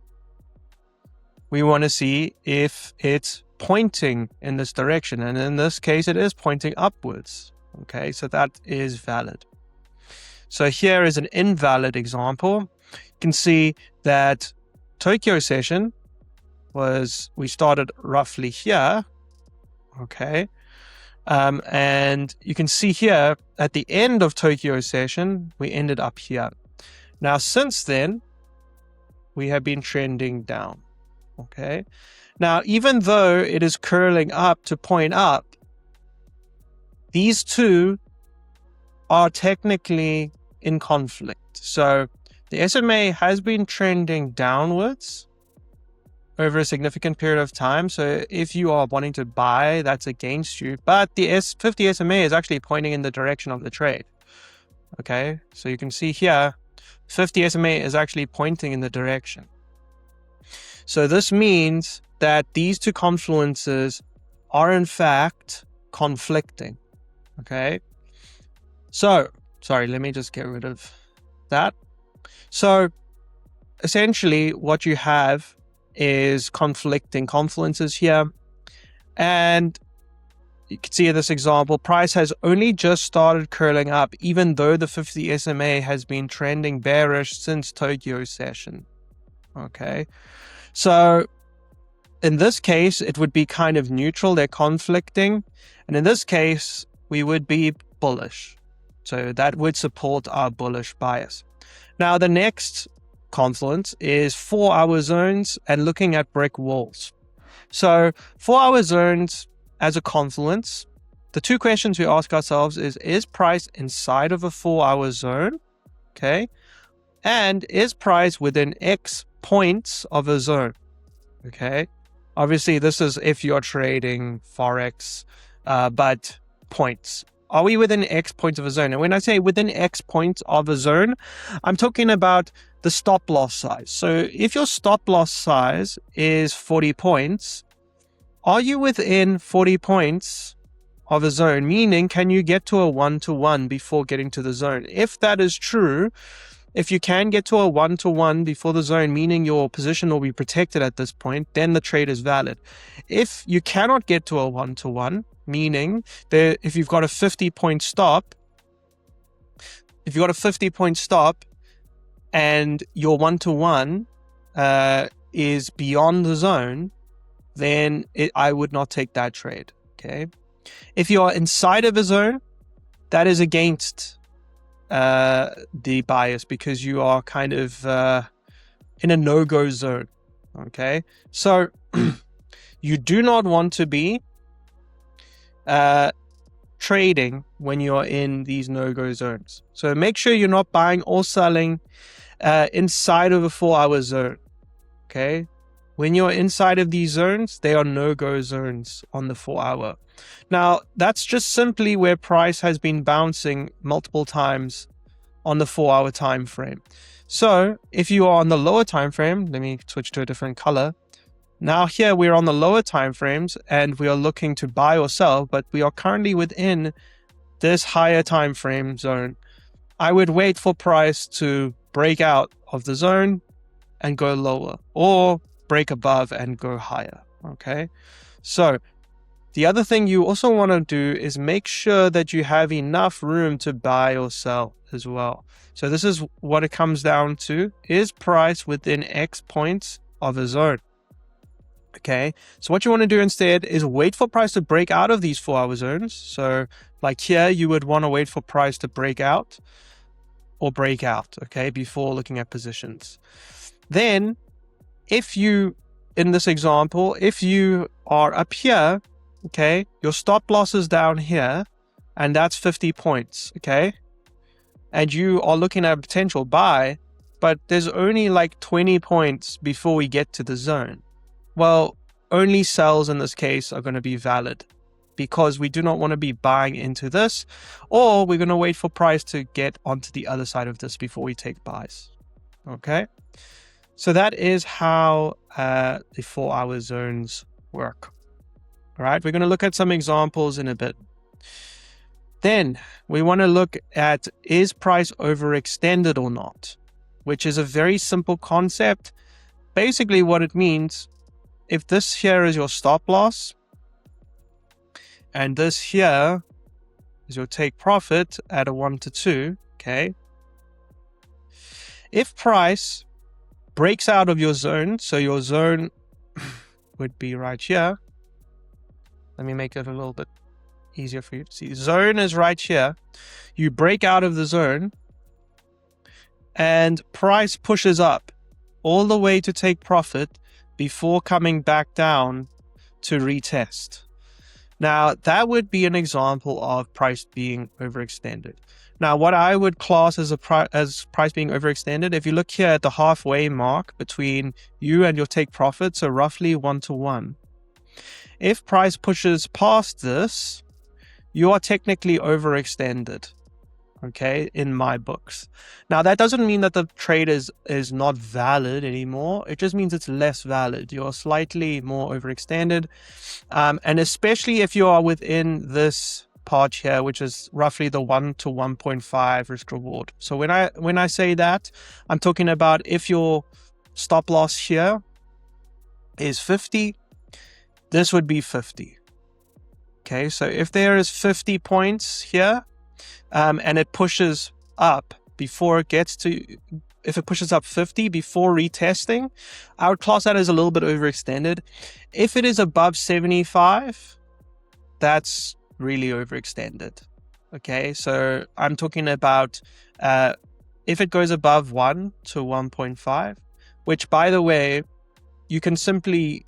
we want to see if it's pointing in this direction. And in this case, it is pointing upwards. Okay, so that is valid. So here is an invalid example. You can see that Tokyo session we started roughly here, okay, and you can see here at the end of Tokyo session, we ended up here. Now, since then, we have been trending down, okay. Now, even though it is curling up to point up, these two are technically in conflict. So the SMA has been trending downwards over a significant period of time. So if you are wanting to buy, that's against you. But the 50 SMA is actually pointing in the direction of the trade. Okay, so you can see here, 50 SMA is actually pointing in the direction. So this means that these two confluences are in fact conflicting. Okay, so sorry, let me just get rid of that. So essentially what you have is conflicting confluences here, and you can see in this example, price has only just started curling up, even though the 50 SMA has been trending bearish since Tokyo session. Okay, so in this case, it would be kind of neutral, they're conflicting, and in this case, we would be bullish. So that would support our bullish bias. Now, the next confluence is 4-hour zones and looking at brick walls. So 4-hour zones as a confluence, the two questions we ask ourselves is price inside of a 4-hour zone? Okay. And is price within X points of a zone? Okay. Obviously, this is if you're trading Forex, but points. Are we within X points of a zone? And when I say within X points of a zone, I'm talking about the stop loss size. So if your stop loss size is 40 points, are you within 40 points of a zone? Meaning, can you get to a 1-to-1 before getting to the zone? If that is true, if you can get to a 1-to-1 before the zone, meaning your position will be protected at this point, then the trade is valid. If you cannot get to a 1-to-1, meaning that if you've got a 50-point stop, and your 1-to-1 is beyond the zone, then I would not take that trade. Okay. If you are inside of a zone, that is against the bias, because you are kind of in a no-go zone. Okay, so you do not want to be trading when you're in these no-go zones. So make sure you're not buying or selling inside of a 4-hour zone. Okay, when you're inside of these zones, they are no-go zones on the 4-hour. Now, that's just simply where price has been bouncing multiple times on the 4-hour time frame. So if you are on the lower time frame, let me switch to a different color. Now here we're on the lower time frames and we are looking to buy or sell, but we are currently within this higher time frame zone. I would wait for price to break out of the zone and go lower, or break above and go higher. Okay, so the other thing you also want to do is make sure that you have enough room to buy or sell as well. So this is what it comes down to: is price within X points of a zone? Okay, so what you want to do instead is wait for price to break out of these 4-hour zones. So like here, you would want to wait for price to break out or break out, okay, before looking at positions. Then if you, in this example, if you are up here, okay, your stop loss is down here, and that's 50 points, okay? And you are looking at a potential buy, but there's only like 20 points before we get to the zone. Well, only sells in this case are going to be valid, because we do not want to be buying into this, or we're going to wait for price to get onto the other side of this before we take buys, okay? So that is how the 4-hour zones work. All right, we're going to look at some examples in a bit. Then we want to look at, is price overextended or not? Which is a very simple concept. Basically what it means, if this here is your stop loss, and this here is your take profit at a 1-to-2, okay? If price breaks out of your zone, so your zone would be right here. Let me make it a little bit easier for you to see. Zone is right here. You break out of the zone and price pushes up all the way to take profit before coming back down to retest. Now, that would be an example of price being overextended. Now, what I would class as price being overextended, if you look here at the halfway mark between you and your take profit, so roughly 1-to-1. If price pushes past this, you are technically overextended, okay, in my books. Now, that doesn't mean that the trade is not valid anymore. It just means it's less valid. You're slightly more overextended. And especially if you are within this part here, which is roughly the 1-to-1.5 risk reward. So when I say that, I'm talking about if your stop loss here is 50, this would be 50. Okay, so if there is 50 points here, and it pushes up before it gets to, if it pushes up 50 before retesting, I would class that as a little bit overextended. If it is above 75, that's really overextended. Okay, so I'm talking about if it goes above 1 to 1.5, which, by the way, you can simply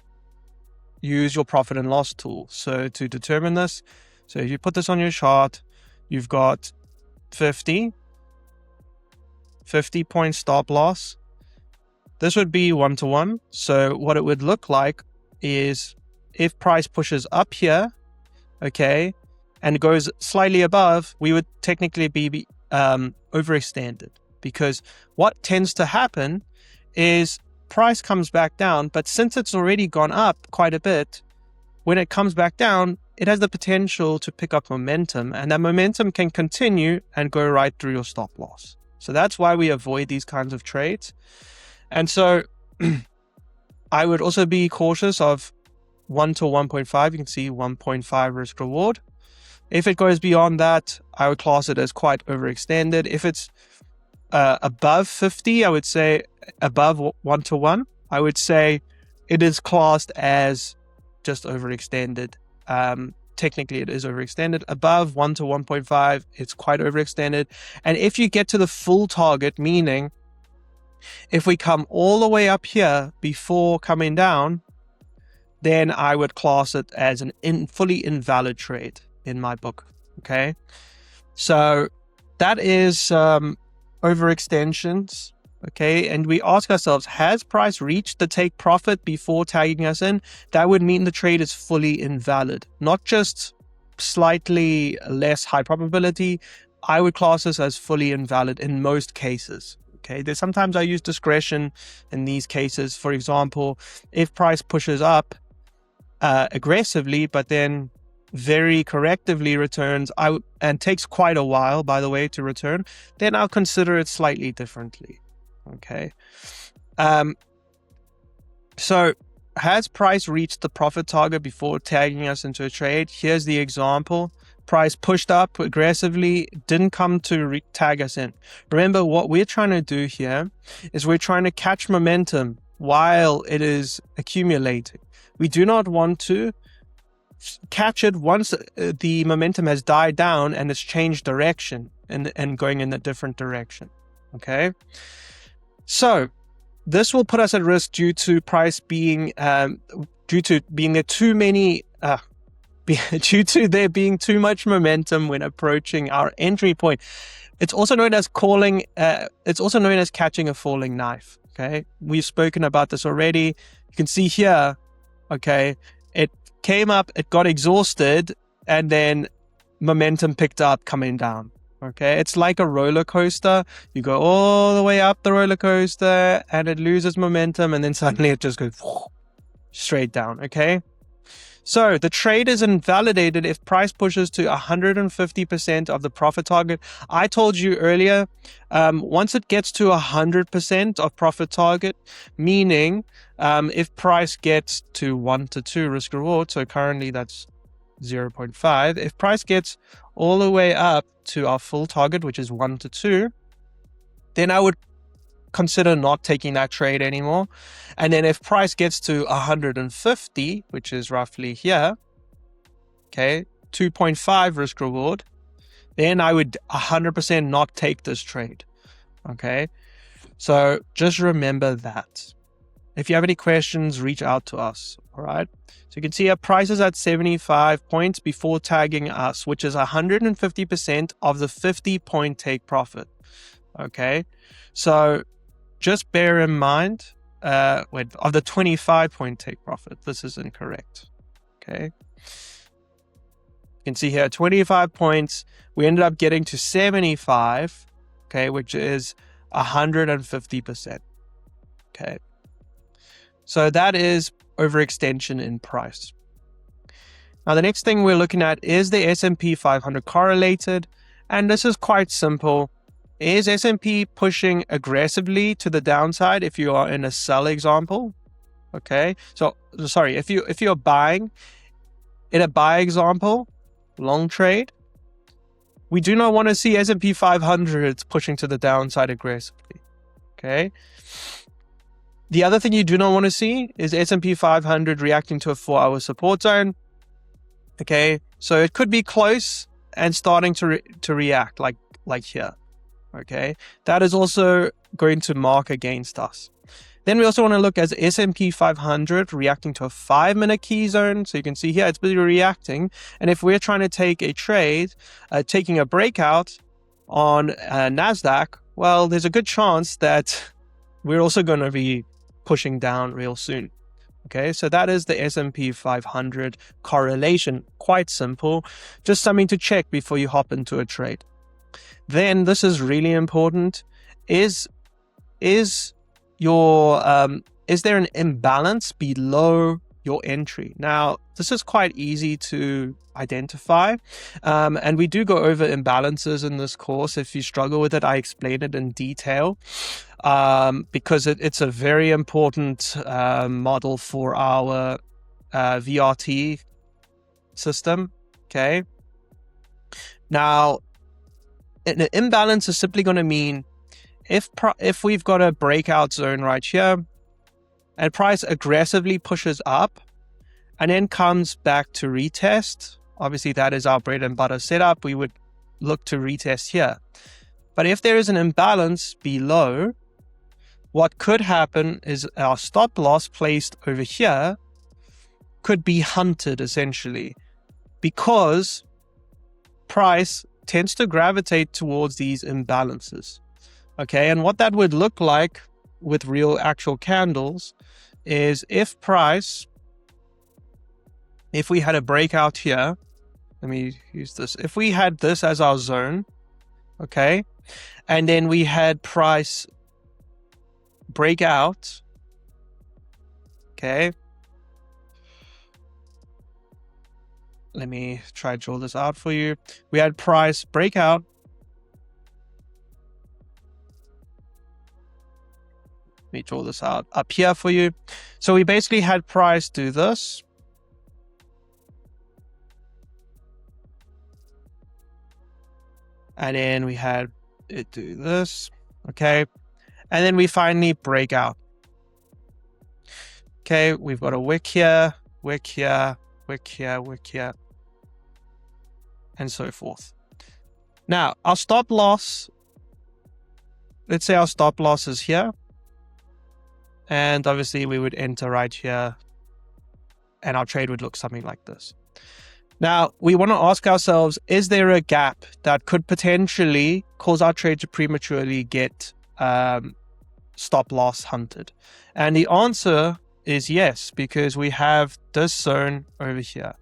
use your profit and loss tool. So to determine this, so if you put this on your chart, you've got 50, 50-point stop loss. This would be 1-to-1. So what it would look like is if price pushes up here, okay, and goes slightly above, we would technically be overextended, because what tends to happen is price comes back down, but since it's already gone up quite a bit, when it comes back down, it has the potential to pick up momentum, and that momentum can continue and go right through your stop loss. So that's why we avoid these kinds of trades. And so I would also be cautious of 1 to 1.5. You can see 1.5 risk reward. If it goes beyond that, I would class it as quite overextended. If it's above 50, I would say above 1 to 1, I would say it is classed as just overextended. Technically it is overextended. Above 1 to 1.5, it's quite overextended. And if you get to the full target, meaning if we come all the way up here before coming down, then I would class it as an fully invalid trade in my book. Okay, so that is overextensions. Okay, and we ask ourselves, has price reached the take profit before tagging us in? That would mean the trade is fully invalid, not just slightly less high probability. I would class this as fully invalid in most cases. Okay, there's sometimes I use discretion in these cases. For example, if price pushes up aggressively, but then very correctively returns out and takes quite a while, by the way, to return, then I'll consider it slightly differently. Okay. So has price reached the profit target before tagging us into a trade? Here's the example. Price pushed up aggressively, didn't come to tag us in. Remember, what we're trying to do here is we're trying to catch momentum while it is accumulating. We do not want to catch it once the momentum has died down and it's changed direction and going in a different direction. Okay. So this will put us at risk due to price being due to there being too much momentum when approaching our entry point. It's also known as catching a falling knife. Okay, we've spoken about this already. You can see here. Okay, it came up, it got exhausted, and then momentum picked up coming down. Okay, it's like a roller coaster. You go all the way up the roller coaster and it loses momentum, and then suddenly it just goes straight down. Okay, so the trade is invalidated if price pushes to 150% of the profit target. I told you earlier, once it gets to 100% of profit target, meaning if price gets to 1 to 2 risk reward, so currently that's 0.5, if price gets all the way up to our full target, which is 1 to 2, then I would consider not taking that trade anymore. And then if price gets to 150, which is roughly here, okay, 2.5 risk reward, then I would 100% not take this trade. Okay, so just remember that. If you have any questions, reach out to us. All right. So you can see our price is at 75 points before tagging us, which is 150% of the 50-point take profit. Okay. So just bear in mind, of the 25-point take profit, this is incorrect. Okay. You can see here, 25 points. We ended up getting to 75. Okay. Which is 150%. Okay. So that is overextension in price. Now, the next thing we're looking at is the S&P 500 correlated. And this is quite simple. Is S&P pushing aggressively to the downside if you are in a sell example? Okay. So, sorry, if you're buying in a buy example, long trade, we do not want to see S&P 500 pushing to the downside aggressively. Okay. The other thing you do not want to see is S&P 500 reacting to a 4-hour support zone. Okay, so it could be close and starting to react like here. Okay, that is also going to mark against us. Then we also want to look at S&P 500 reacting to a 5-minute key zone. So you can see here it's busy reacting. And if we're trying to take a trade, taking a breakout on Nasdaq, Well, there's a good chance that we're also going to be pushing down real soon. Okay, so that is the S&P 500 correlation. Quite simple, just something to check before you hop into a trade. Then this is really important. Is there an imbalance below your entry? Now, this is quite easy to identify, and we do go over imbalances in this course. If you struggle with it, I explain it in detail, because it's a very important model for our VRT system. Okay. Now, an imbalance is simply going to mean if we've got a breakout zone right here, and price aggressively pushes up and then comes back to retest. Obviously, that is our bread and butter setup. We would look to retest here. But if there is an imbalance below, what could happen is our stop loss placed over here could be hunted essentially, because price tends to gravitate towards these imbalances. Okay, and what that would look like with real actual candles is if we had a breakout here, let me use this. If we had this as our zone, okay, and then we had price breakout, okay, let me try to draw this out for you. We had price breakout, let me draw this out up here for you. So we basically had price do this. And then we had it do this, okay? And then we finally break out. Okay, we've got a wick here, wick here, wick here, wick here, and so forth. Now, our stop loss, let's say our stop loss is here. And obviously we would enter right here and our trade would look something like this. Now, we want to ask ourselves, is there a gap that could potentially cause our trade to prematurely get stop loss hunted? And the answer is yes, because we have this zone over here.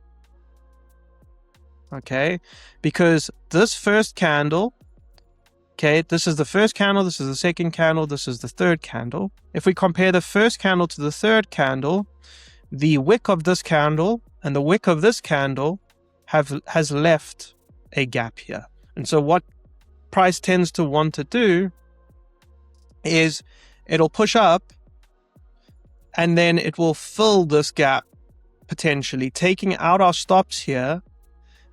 Okay, because this first candle, okay, this is the first candle, this is the second candle, this is the third candle. If we compare the first candle to the third candle, the wick of this candle and the wick of this candle has left a gap here. And so what price tends to want to do is it'll push up and then it will fill this gap, potentially taking out our stops here,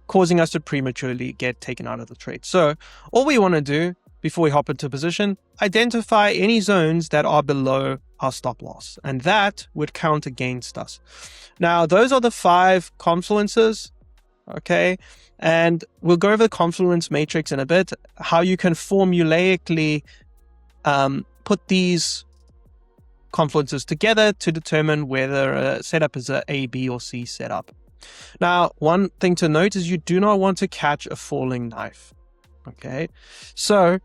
causing us to prematurely get taken out of the trade. So all we want to do before we hop into position, identify any zones that are below our stop loss, and that would count against us. Now, those are the 5 confluences, okay? And we'll go over the Confluence Matrix in a bit, how you can formulaically put these confluences together to determine whether a setup is a A, B, or C setup. Now, one thing to note is you do not want to catch a falling knife. Okay, so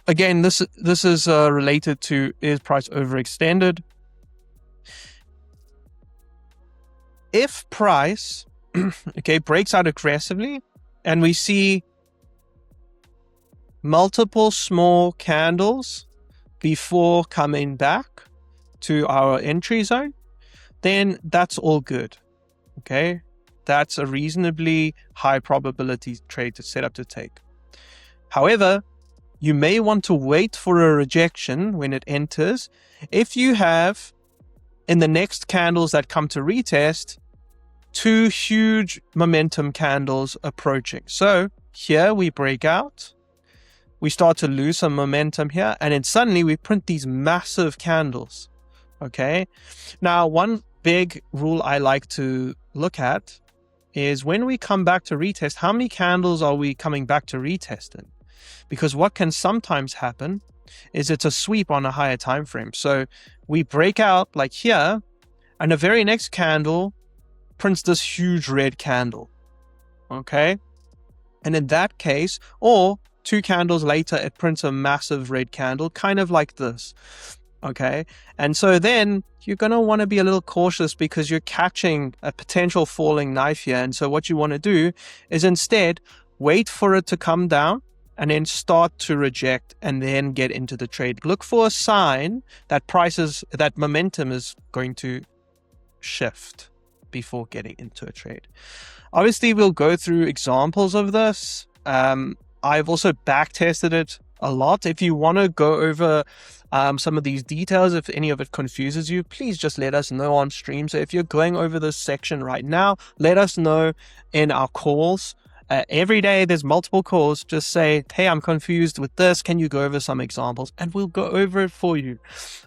again, this is related to, is price overextended? If price okay, breaks out aggressively and we see multiple small candles before coming back to our entry zone, then that's all good. Okay, that's a reasonably high probability trade to set up to take. However, you may want to wait for a rejection when it enters if you have, in the next candles that come to retest, 2 huge momentum candles approaching. So here we break out, we start to lose some momentum here, and then suddenly we print these massive candles. Okay, now one big rule I like to look at is when we come back to retest, how many candles are we coming back to retest in? Because what can sometimes happen is it's a sweep on a higher time frame. So we break out like here, and the very next candle prints this huge red candle. Okay, and in that case, or 2 candles later, it prints a massive red candle, kind of like this. Okay. And so then you're going to want to be a little cautious because you're catching a potential falling knife here. And so what you want to do is instead wait for it to come down and then start to reject and then get into the trade. Look for a sign that that momentum is going to shift before getting into a trade. Obviously, we'll go through examples of this. I've also back tested it a lot. If you want to go over some of these details, if any of it confuses you, please just let us know on stream. So if you're going over this section right now, let us know in our calls. Every day there's multiple calls. Just say, hey, I'm confused with this. Can you go over some examples? And we'll go over it for you.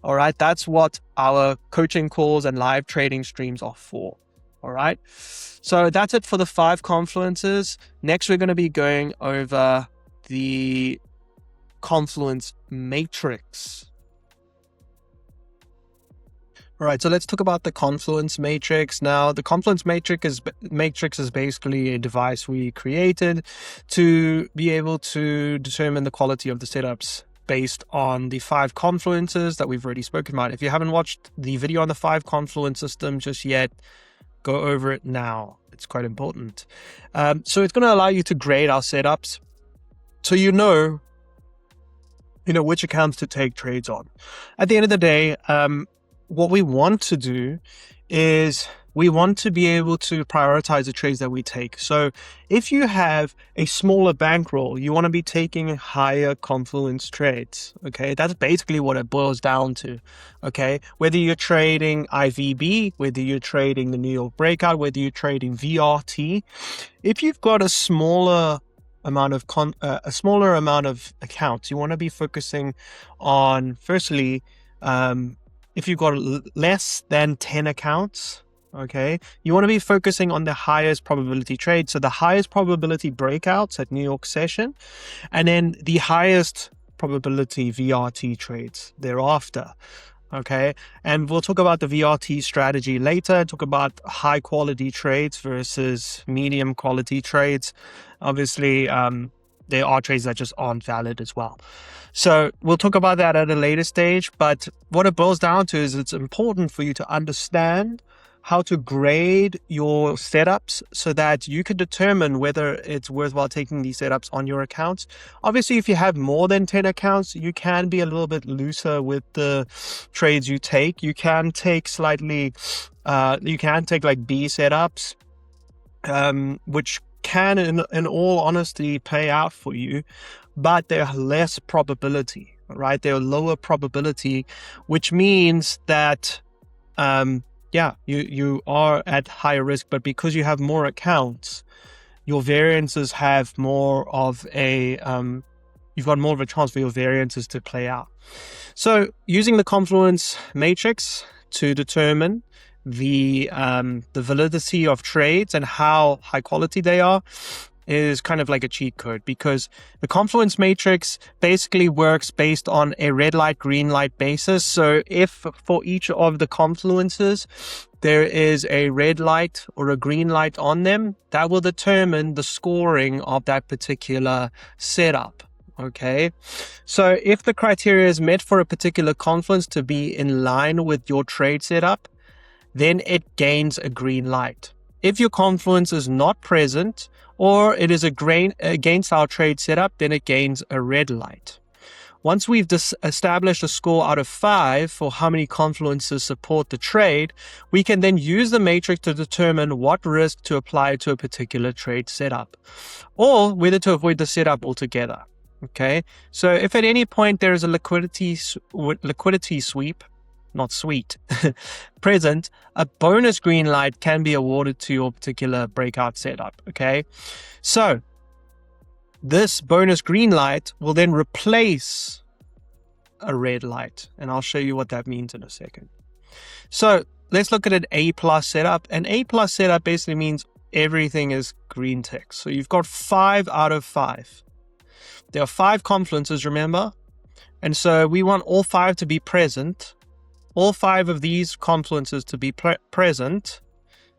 All right. That's what our coaching calls and live trading streams are for. All right. So that's it for the 5 confluences. Next, we're going to be going over the Confluence Matrix. All right, so let's talk about the Confluence Matrix. Now, the Confluence Matrix is basically a device we created to be able to determine the quality of the setups based on the 5 confluences that we've already spoken about. If you haven't watched the video on the 5 confluence system just yet, go over it now. It's quite important. So it's going to allow you to grade our setups so you know which accounts to take trades on. At the end of the day, what we want to do is we want to be able to prioritize the trades that we take. So if you have a smaller bankroll, you want to be taking higher confluence trades. Okay, that's basically what it boils down to. Okay, whether you're trading IVB, whether you're trading the New York Breakout, whether you're trading VRT, if you've got a smaller amount of accounts, you want to be focusing on, firstly, if you've got less than 10 accounts, okay, you want to be focusing on the highest probability trade. So the highest probability breakouts at New York session, and then the highest probability VRT trades thereafter. Okay, and we'll talk about the VRT strategy later, talk about high quality trades versus medium quality trades. Obviously, there are trades that just aren't valid as well. So we'll talk about that at a later stage. But what it boils down to is it's important for you to understand how to grade your setups so that you can determine whether it's worthwhile taking these setups on your accounts. Obviously, if you have more than 10 accounts, you can be a little bit looser with the trades you take. You can take like B setups, which can, in all honesty, pay out for you, but they're less probability, right? They're lower probability, which means that, you are at higher risk, but because you have more accounts, your variances have more of a, you've got more of a chance for your variances to play out. So using the Confluence Matrix to determine the validity of trades and how high quality they are is kind of like a cheat code, because the Confluence Matrix basically works based on a red light, green light basis. So if for each of the confluences there is a red light or a green light on them, that will determine the scoring of that particular setup. Okay, so if the criteria is met for a particular confluence to be in line with your trade setup, then it gains a green light. If your confluence is not present, or it is against our trade setup, then it gains a red light. Once we've established a score out of 5 for how many confluences support the trade, we can then use the matrix to determine what risk to apply to a particular trade setup, or whether to avoid the setup altogether. Okay, so if at any point there is a liquidity sweep, not sweet, present, a bonus green light can be awarded to your particular breakout setup. Okay, so this bonus green light will then replace a red light, and I'll show you what that means in a second. So let's look at an A+ setup. An A+ setup basically means everything is green tick. So you've got 5 out of 5. There are 5 confluences, remember? And so we want all 5 to be present. All 5 of these confluences to be present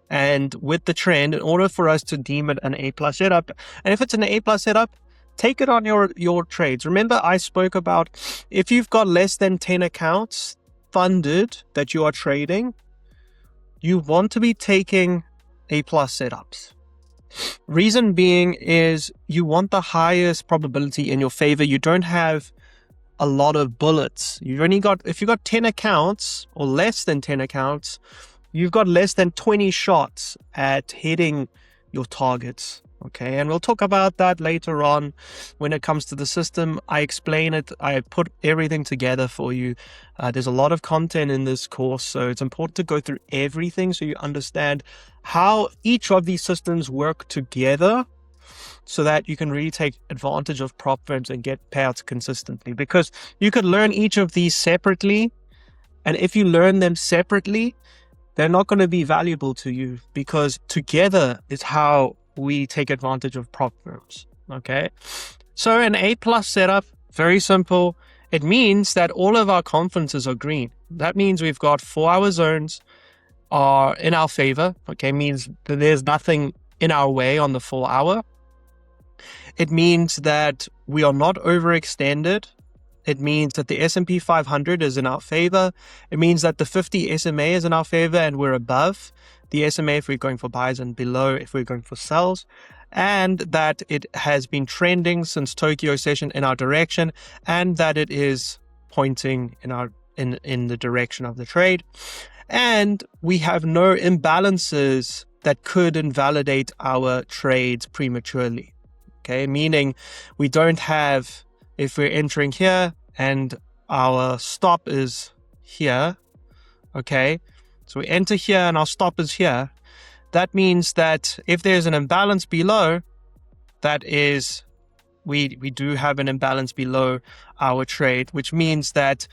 and with the trend in order for us to deem it an A+ setup. And if it's an A+ setup, take it on your trades. Remember, I spoke about if you've got less than 10 accounts funded that you are trading, you want to be taking A+ setups. Reason being is you want the highest probability in your favor. You don't have a lot of bullets. If you've got 10 accounts or less than 10 accounts, you've got less than 20 shots at hitting your targets. Okay, and we'll talk about that later on when it comes to the system. I explain it. I put everything together for you. There's a lot of content in this course, so it's important to go through everything so you understand how each of these systems work together so that you can really take advantage of prop firms and get payouts consistently. Because you could learn each of these separately, and if you learn them separately, they're not going to be valuable to you, because together is how we take advantage of prop firms. Okay, so an A+ setup, very simple. It means that all of our conferences are green. That means we've got 4-hour zones are in our favor. Okay, means that there's nothing in our way on the 4-hour. It means that we are not overextended. It means that the S&P 500 is in our favor. It means that the 50 SMA is in our favor and we're above the SMA if we're going for buys and below if we're going for sells. And that it has been trending since Tokyo session in our direction, and that it is pointing in the direction of the trade. And we have no imbalances that could invalidate our trades prematurely. Okay, meaning we don't have, if we're entering here and our stop is here, okay, so we enter here and our stop is here, that means that if there's an imbalance below, that is, we do have an imbalance below our trade, which means that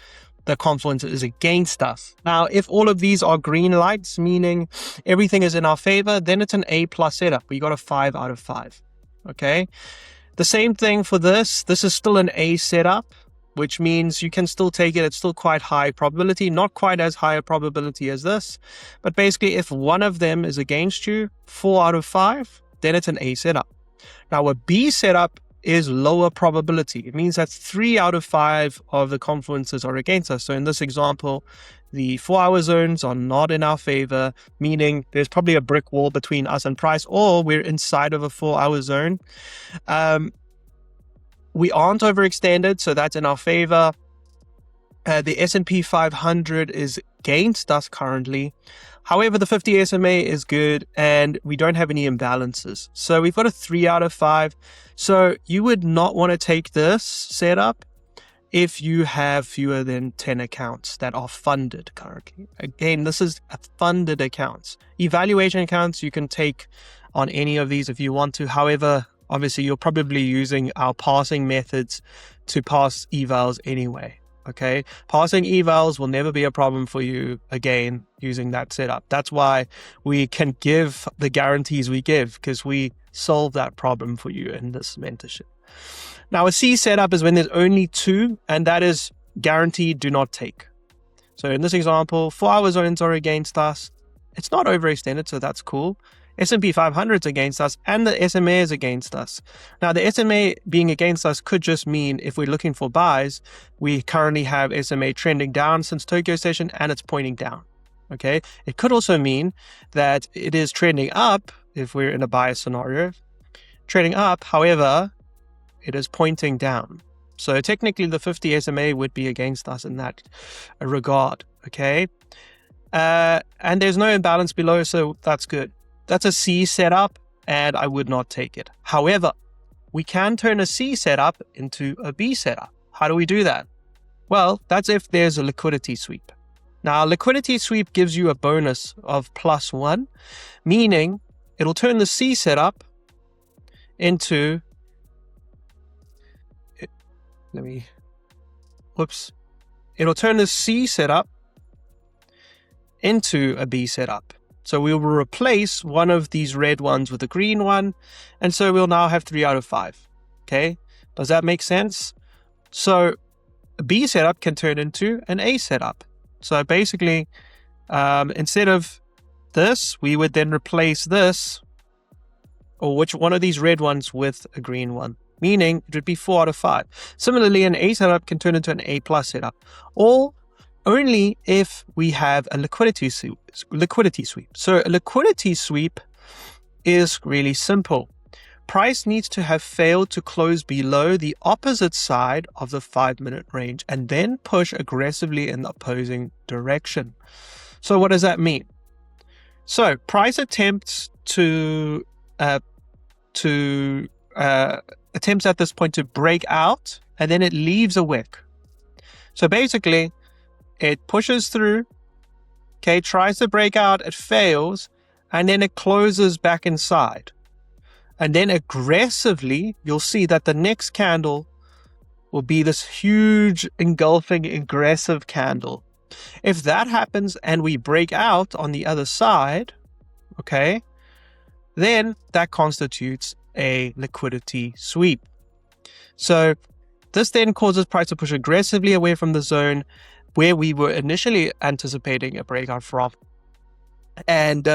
the confluence is against us. Now, if all of these are green lights, meaning everything is in our favor, then it's an A+ setup. We got a 5 out of 5. Okay. The same thing for this. This is still an A setup, which means you can still take it. It's still quite high probability, not quite as high a probability as this. But basically, if one of them is against you, 4 out of 5, then it's an A setup. Now, a B setup is lower probability. It means that 3 out of 5 of the confluences are against us. So in this example, the 4-hour zones are not in our favor, meaning there's probably a brick wall between us and price, or we're inside of a 4-hour zone. We aren't overextended, so that's in our favor. The S&P 500 is against us currently. However, the 50 SMA is good and we don't have any imbalances. So we've got a 3 out of 5. So you would not want to take this setup if you have fewer than 10 accounts that are funded currently. Again, this is funded accounts. Evaluation accounts, you can take on any of these if you want to. However, obviously, you're probably using our passing methods to pass evals anyway. Okay, passing evals will never be a problem for you again using that setup. That's why we can give the guarantees we give, because we solve that problem for you in this mentorship. Now, a C setup is when there's only 2, and that is guaranteed do not take. So in this example, 4-hour zones are against us. It's not overextended, so that's cool. S&P 500 is against us, and the SMA is against us. Now, the SMA being against us could just mean if we're looking for buys, we currently have SMA trending down since Tokyo session, and it's pointing down. Okay. It could also mean that it is trending up if we're in a buy scenario, trending up. However, it is pointing down. So technically, the 50 SMA would be against us in that regard. Okay. And there's no imbalance below, so that's good. That's a C setup, and I would not take it. However, we can turn a C setup into a B setup. How do we do that? Well, that's if there's a liquidity sweep. Now, liquidity sweep gives you a bonus of +1, meaning it'll turn the C setup into... It'll turn the C setup into a B setup. So we will replace one of these red ones with a green one. And so we'll now have 3 out of 5. Okay. Does that make sense? So a B setup can turn into an A setup. So basically, instead of this, we would then replace this, or which one of these red ones, with a green one. meaning it would be 4 out of 5. Similarly, an A setup can turn into an A plus setup, or only if we have a liquidity sweep. So a liquidity sweep is really simple. Price needs to have failed to close below the opposite side of the 5-minute range and then push aggressively in the opposing direction. So what does that mean? So price attempts at this point to break out, and then it leaves a wick. So basically, it pushes through, okay, tries to break out, it fails, and then it closes back inside. And then aggressively, you'll see that the next candle will be this huge engulfing aggressive candle. If that happens and we break out on the other side, okay, then that constitutes a liquidity sweep. So this then causes price to push aggressively away from the zone where we were initially anticipating a breakout from. And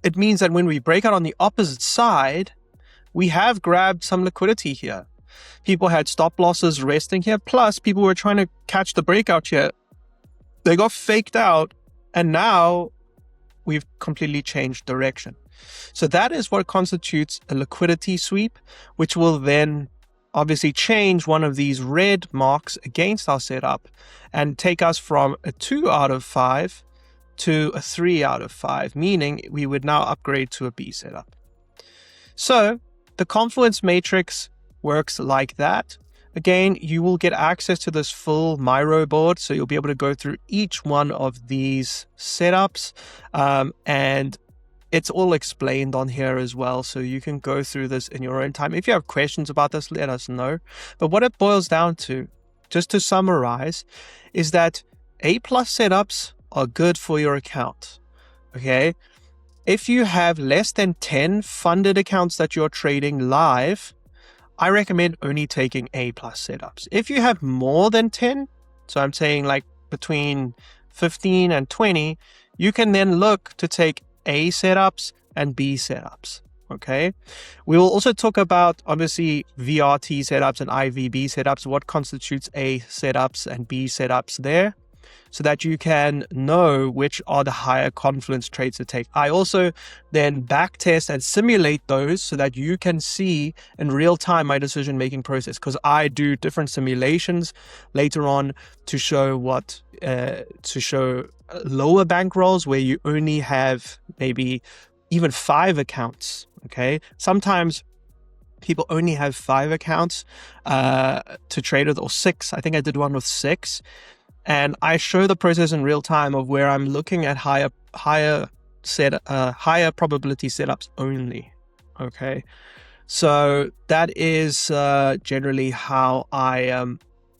it means that when we break out on the opposite side, we have grabbed some liquidity here. People had stop losses resting here, plus people were trying to catch the breakout here. They got faked out, and now we've completely changed direction. So that is what constitutes a liquidity sweep, which will then obviously change one of these red marks against our setup and take us from a 2 out of 5 to a 3 out of 5, meaning we would now upgrade to a B setup. So the Confluence Matrix works like that. Again, you will get access to this full Miro board, so you'll be able to go through each one of these setups, and it's all explained on here as well, so you can go through this in your own time. If you have questions about this, let us know. But what it boils down to, just to summarize, is that A+ setups are good for your account, okay? If you have less than 10 funded accounts that you're trading live, I recommend only taking A+ setups. If you have more than 10, so I'm saying like between 15 and 20, you can then look to take A setups and B setups, okay? We will also talk about, obviously, VRT setups and IVB setups, what constitutes A setups and B setups there, so that you can know which are the higher confluence trades to take. I also then backtest and simulate those so that you can see in real time my decision-making process, because I do different simulations later on to show lower bankrolls where you only have maybe even 5 accounts, okay? Sometimes people only have 5 accounts to trade with, or 6. I think I did one with 6. And I show the process in real time of where I'm looking at higher probability setups only. Okay, so that is generally how I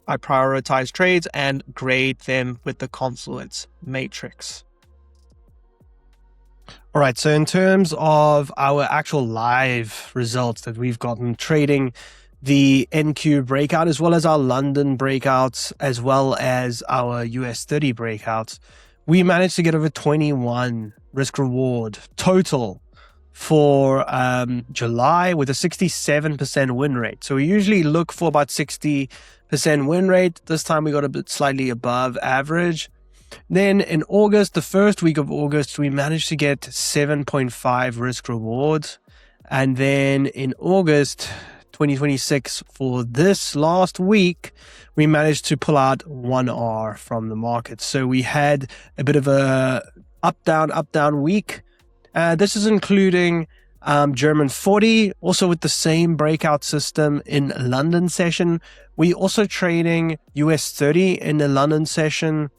prioritize trades and grade them with the Confluence Matrix. All right, so in terms of our actual live results that we've gotten trading the NQ breakout, as well as our London breakouts, as well as our US 30 breakouts, we managed to get over 21 risk reward total for July with a 67% win rate. So we usually look for about 60% win rate. This time we got a bit slightly above average. Then in August, the first week of August, we managed to get 7.5 risk rewards. And then in August 2026, for this last week, we managed to pull out 1R from the market. So we had a bit of a up down week. This is including German 40, also with the same breakout system in London session. We also trading US 30 in the London session,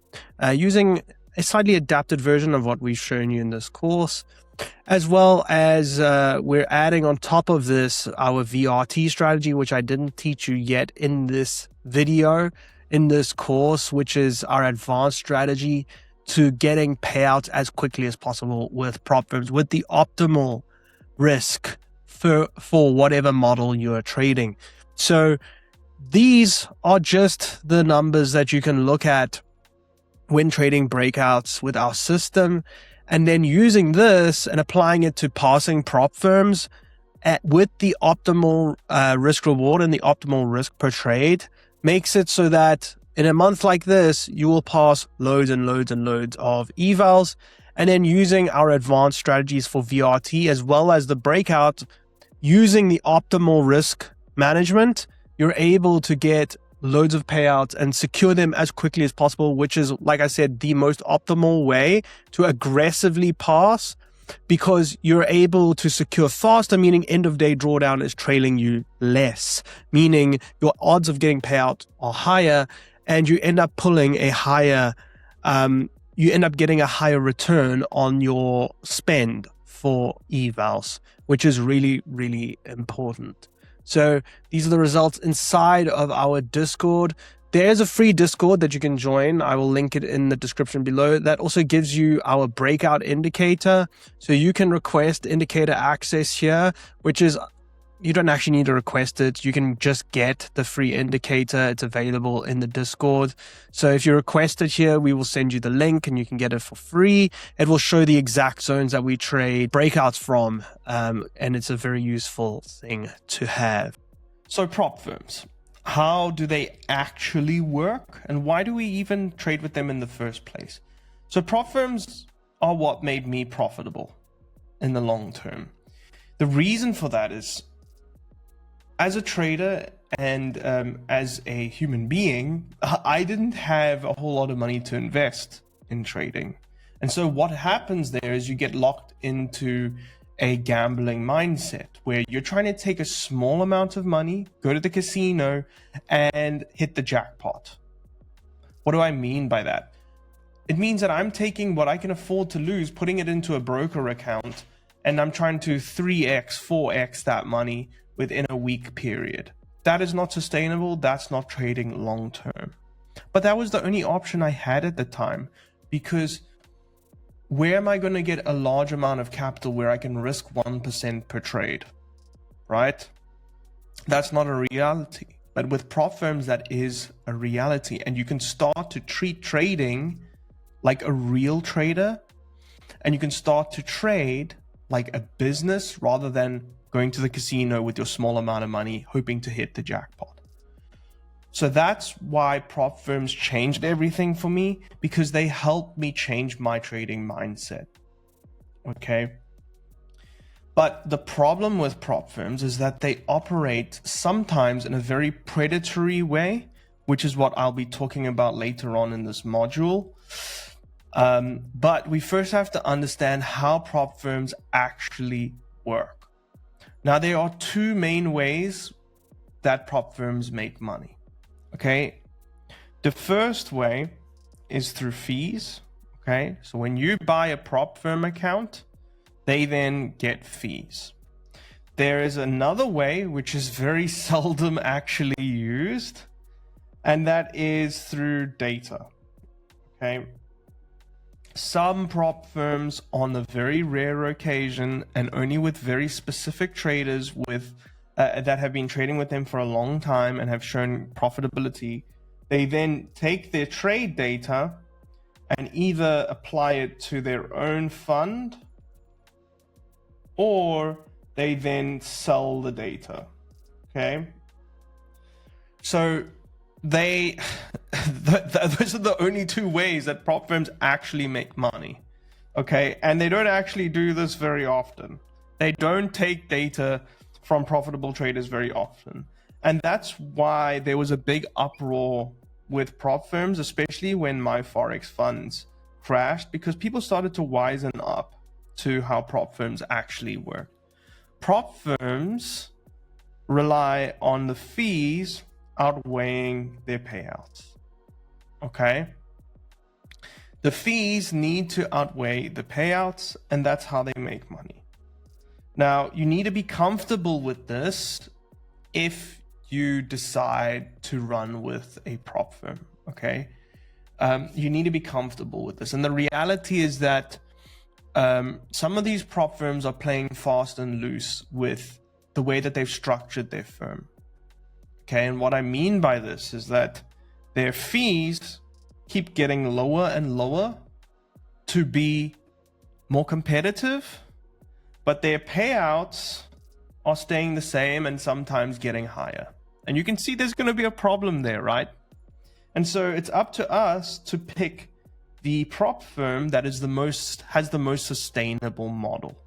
using a slightly adapted version of what we've shown you in this course. As well as we're adding on top of this our VRT strategy, which I didn't teach you yet in this video, in this course, which is our advanced strategy to getting payouts as quickly as possible with prop firms, with the optimal risk for whatever model you are trading. So these are just the numbers that you can look at when trading breakouts with our system. And then using this and applying it to passing prop firms with the optimal risk reward and the optimal risk per trade makes it so that in a month like this, you will pass loads and loads and loads of evals. And then using our advanced strategies for VRT as well as the breakout, using the optimal risk management, you're able to get loads of payouts and secure them as quickly as possible, which is, like I said, the most optimal way to aggressively pass, because you're able to secure faster, meaning end of day drawdown is trailing you less, meaning your odds of getting payout are higher, and you end up pulling a higher, you end up getting a higher return on your spend for evals, which is really, really important. So these are the results inside of our Discord. There's a free Discord that you can join. I will link it in the description below. That also gives you our breakout indicator. So you can request indicator access here, which is, you don't actually need to request it. You can just get the free indicator. It's available in the Discord. So if you request it here, we will send you the link and you can get it for free. It will show the exact zones that we trade breakouts from. And it's a very useful thing to have. So prop firms, how do they actually work? And why do we even trade with them in the first place? So prop firms are what made me profitable in the long term. The reason for that is, as a trader and as a human being, I didn't have a whole lot of money to invest in trading. And so what happens there is you get locked into a gambling mindset where you're trying to take a small amount of money, go to the casino and hit the jackpot. What do I mean by that? It means that I'm taking what I can afford to lose, putting it into a broker account, and I'm trying to 3x, 4x that money within a week period. That is not sustainable. That's not trading long term. But that was the only option I had at the time, because where am I going to get a large amount of capital where I can risk 1% per trade, right? That's not a reality. But with prop firms, that is a reality. And you can start to treat trading like a real trader, and you can start to trade like a business rather than going to the casino with your small amount of money, hoping to hit the jackpot. So that's why prop firms changed everything for me, because they helped me change my trading mindset. Okay. But the problem with prop firms is that they operate sometimes in a very predatory way, which is what I'll be talking about later on in this module. But we first have to understand how prop firms actually work. Now, there are two main ways that prop firms make money. Okay. The first way is through fees. Okay. So when you buy a prop firm account, they then get fees. There is another way, which is very seldom actually used, and that is through data. Okay. Some prop firms, on a very rare occasion and only with very specific traders with that have been trading with them for a long time and have shown profitability, they then take their trade data and either apply it to their own fund, or they then sell the data. Okay. So those are the only two ways that prop firms actually make money. Okay. And they don't actually do this very often. They don't take data from profitable traders very often. And that's why there was a big uproar with prop firms, especially when my Forex funds crashed, because people started to wisen up to how prop firms actually work. Prop firms rely on the fees outweighing their payouts. Okay? The fees need to outweigh the payouts, and that's how they make money. Now, you need to be comfortable with this if you decide to run with a prop firm. Okay? You need to be comfortable with this. And the reality is that some of these prop firms are playing fast and loose with the way that they've structured their firm. Okay, and what I mean by this is that their fees keep getting lower and lower to be more competitive, but their payouts are staying the same and sometimes getting higher. And you can see there's going to be a problem there, right? And so it's up to us to pick the prop firm that is has the most sustainable model.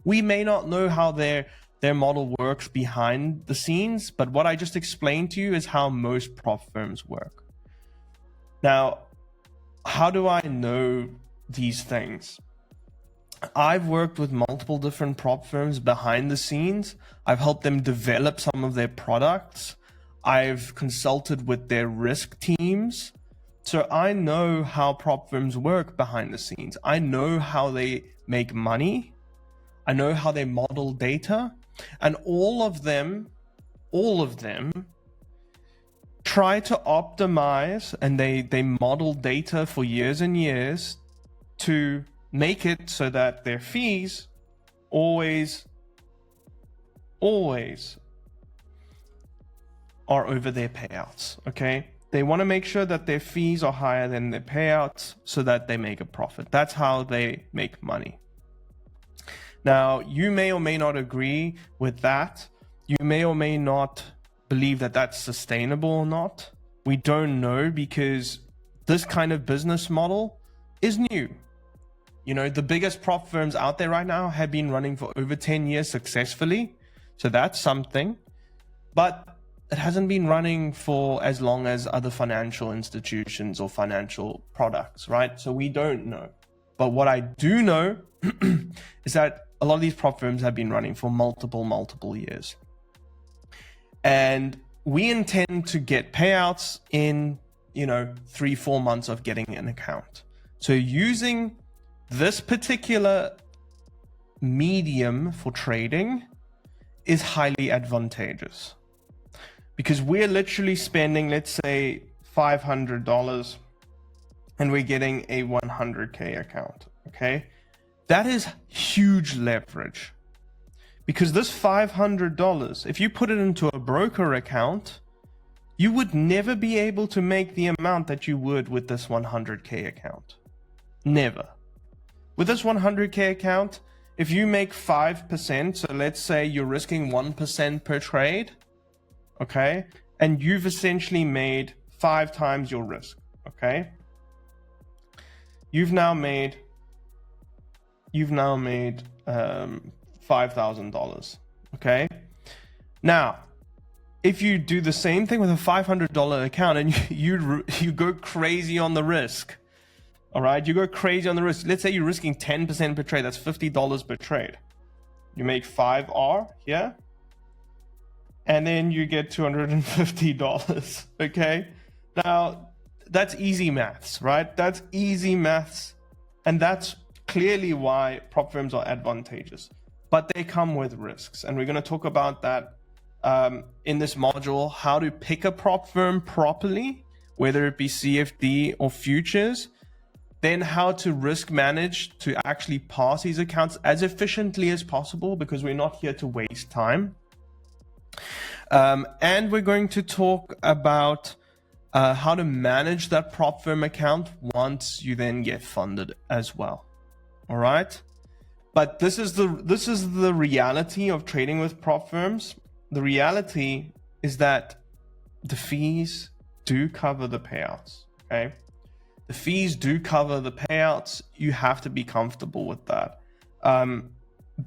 We may not know how their model works behind the scenes, but what I just explained to you is how most prop firms work. Now, how do I know these things? I've worked with multiple different prop firms behind the scenes. I've helped them develop some of their products. I've consulted with their risk teams. So I know how prop firms work behind the scenes. I know how they make money. I know how they model data. And all of them try to optimize, and they model data for years and years to make it so that their fees always are over their payouts, okay? They want to make sure that their fees are higher than their payouts so that they make a profit. That's how they make money. Now, you may or may not agree with that. You may or may not believe that that's sustainable or not. We don't know, because this kind of business model is new. You know, the biggest prop firms out there right now have been running for over 10 years successfully. So that's something. But it hasn't been running for as long as other financial institutions or financial products, right? So we don't know. But what I do know is that a lot of these prop firms have been running for multiple years. And we intend to get payouts in, 3-4 months of getting an account. So using this particular medium for trading is highly advantageous, because we're literally spending, let's say, $500 and we're getting a 100K account, okay? That is huge leverage, because this $500, if you put it into a broker account, you would never be able to make the amount that you would with this 100K account. Never. With this 100K account, if you make 5%, so let's say you're risking 1% per trade, okay? And you've essentially made 5 times your risk, okay? You've now made $5,000, okay? Now, if you do the same thing with a $500 account and you go crazy on the risk, all right? You go crazy on the risk. Let's say you're risking 10% per trade. That's $50 per trade. You make 5R here, and then you get $250, okay? Now, that's easy maths, right? That's easy maths, and that's clearly why prop firms are advantageous. But they come with risks, and we're going to talk about that in this module, how to pick a prop firm properly, whether it be CFD or futures, then how to risk manage to actually pass these accounts as efficiently as possible, because we're not here to waste time. And we're going to talk about how to manage that prop firm account once you then get funded as well. All right. But this is the reality of trading with prop firms. The reality is that the fees do cover the payouts. Okay. The fees do cover the payouts. You have to be comfortable with that.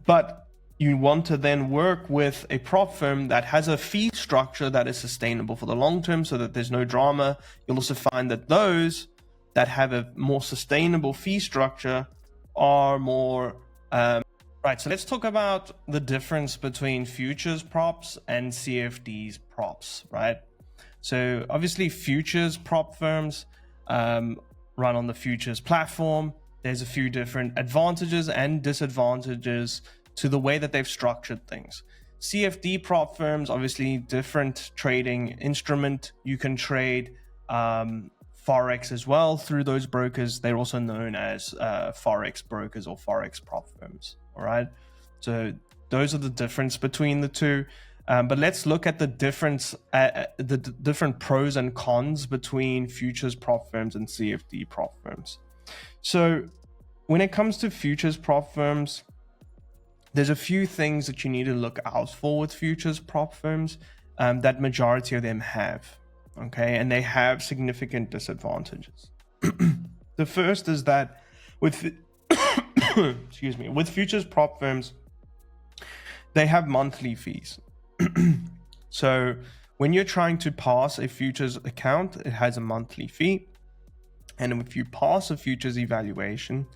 But you want to then work with a prop firm that has a fee structure that is sustainable for the long term, so that there's no drama. You'll also find that those that have a more sustainable fee structure are more right. So let's talk about the difference between futures props and CFDs props, right? So obviously futures prop firms run on the futures platform. There's a few different advantages and disadvantages to the way that they've structured things. CFD prop firms, obviously different trading instrument. You can trade Forex as well through those brokers. They're also known as Forex brokers or Forex prop firms. All right. So those are the difference between the two. But let's look at the difference, the different pros and cons between futures prop firms and CFD prop firms. So when it comes to futures prop firms, there's a few things that you need to look out for with futures prop firms that majority of them have, okay? And they have significant disadvantages. The first is that with excuse me, with futures prop firms, they have monthly fees. So when you're trying to pass a futures account, it has a monthly fee. And if you pass a futures evaluation,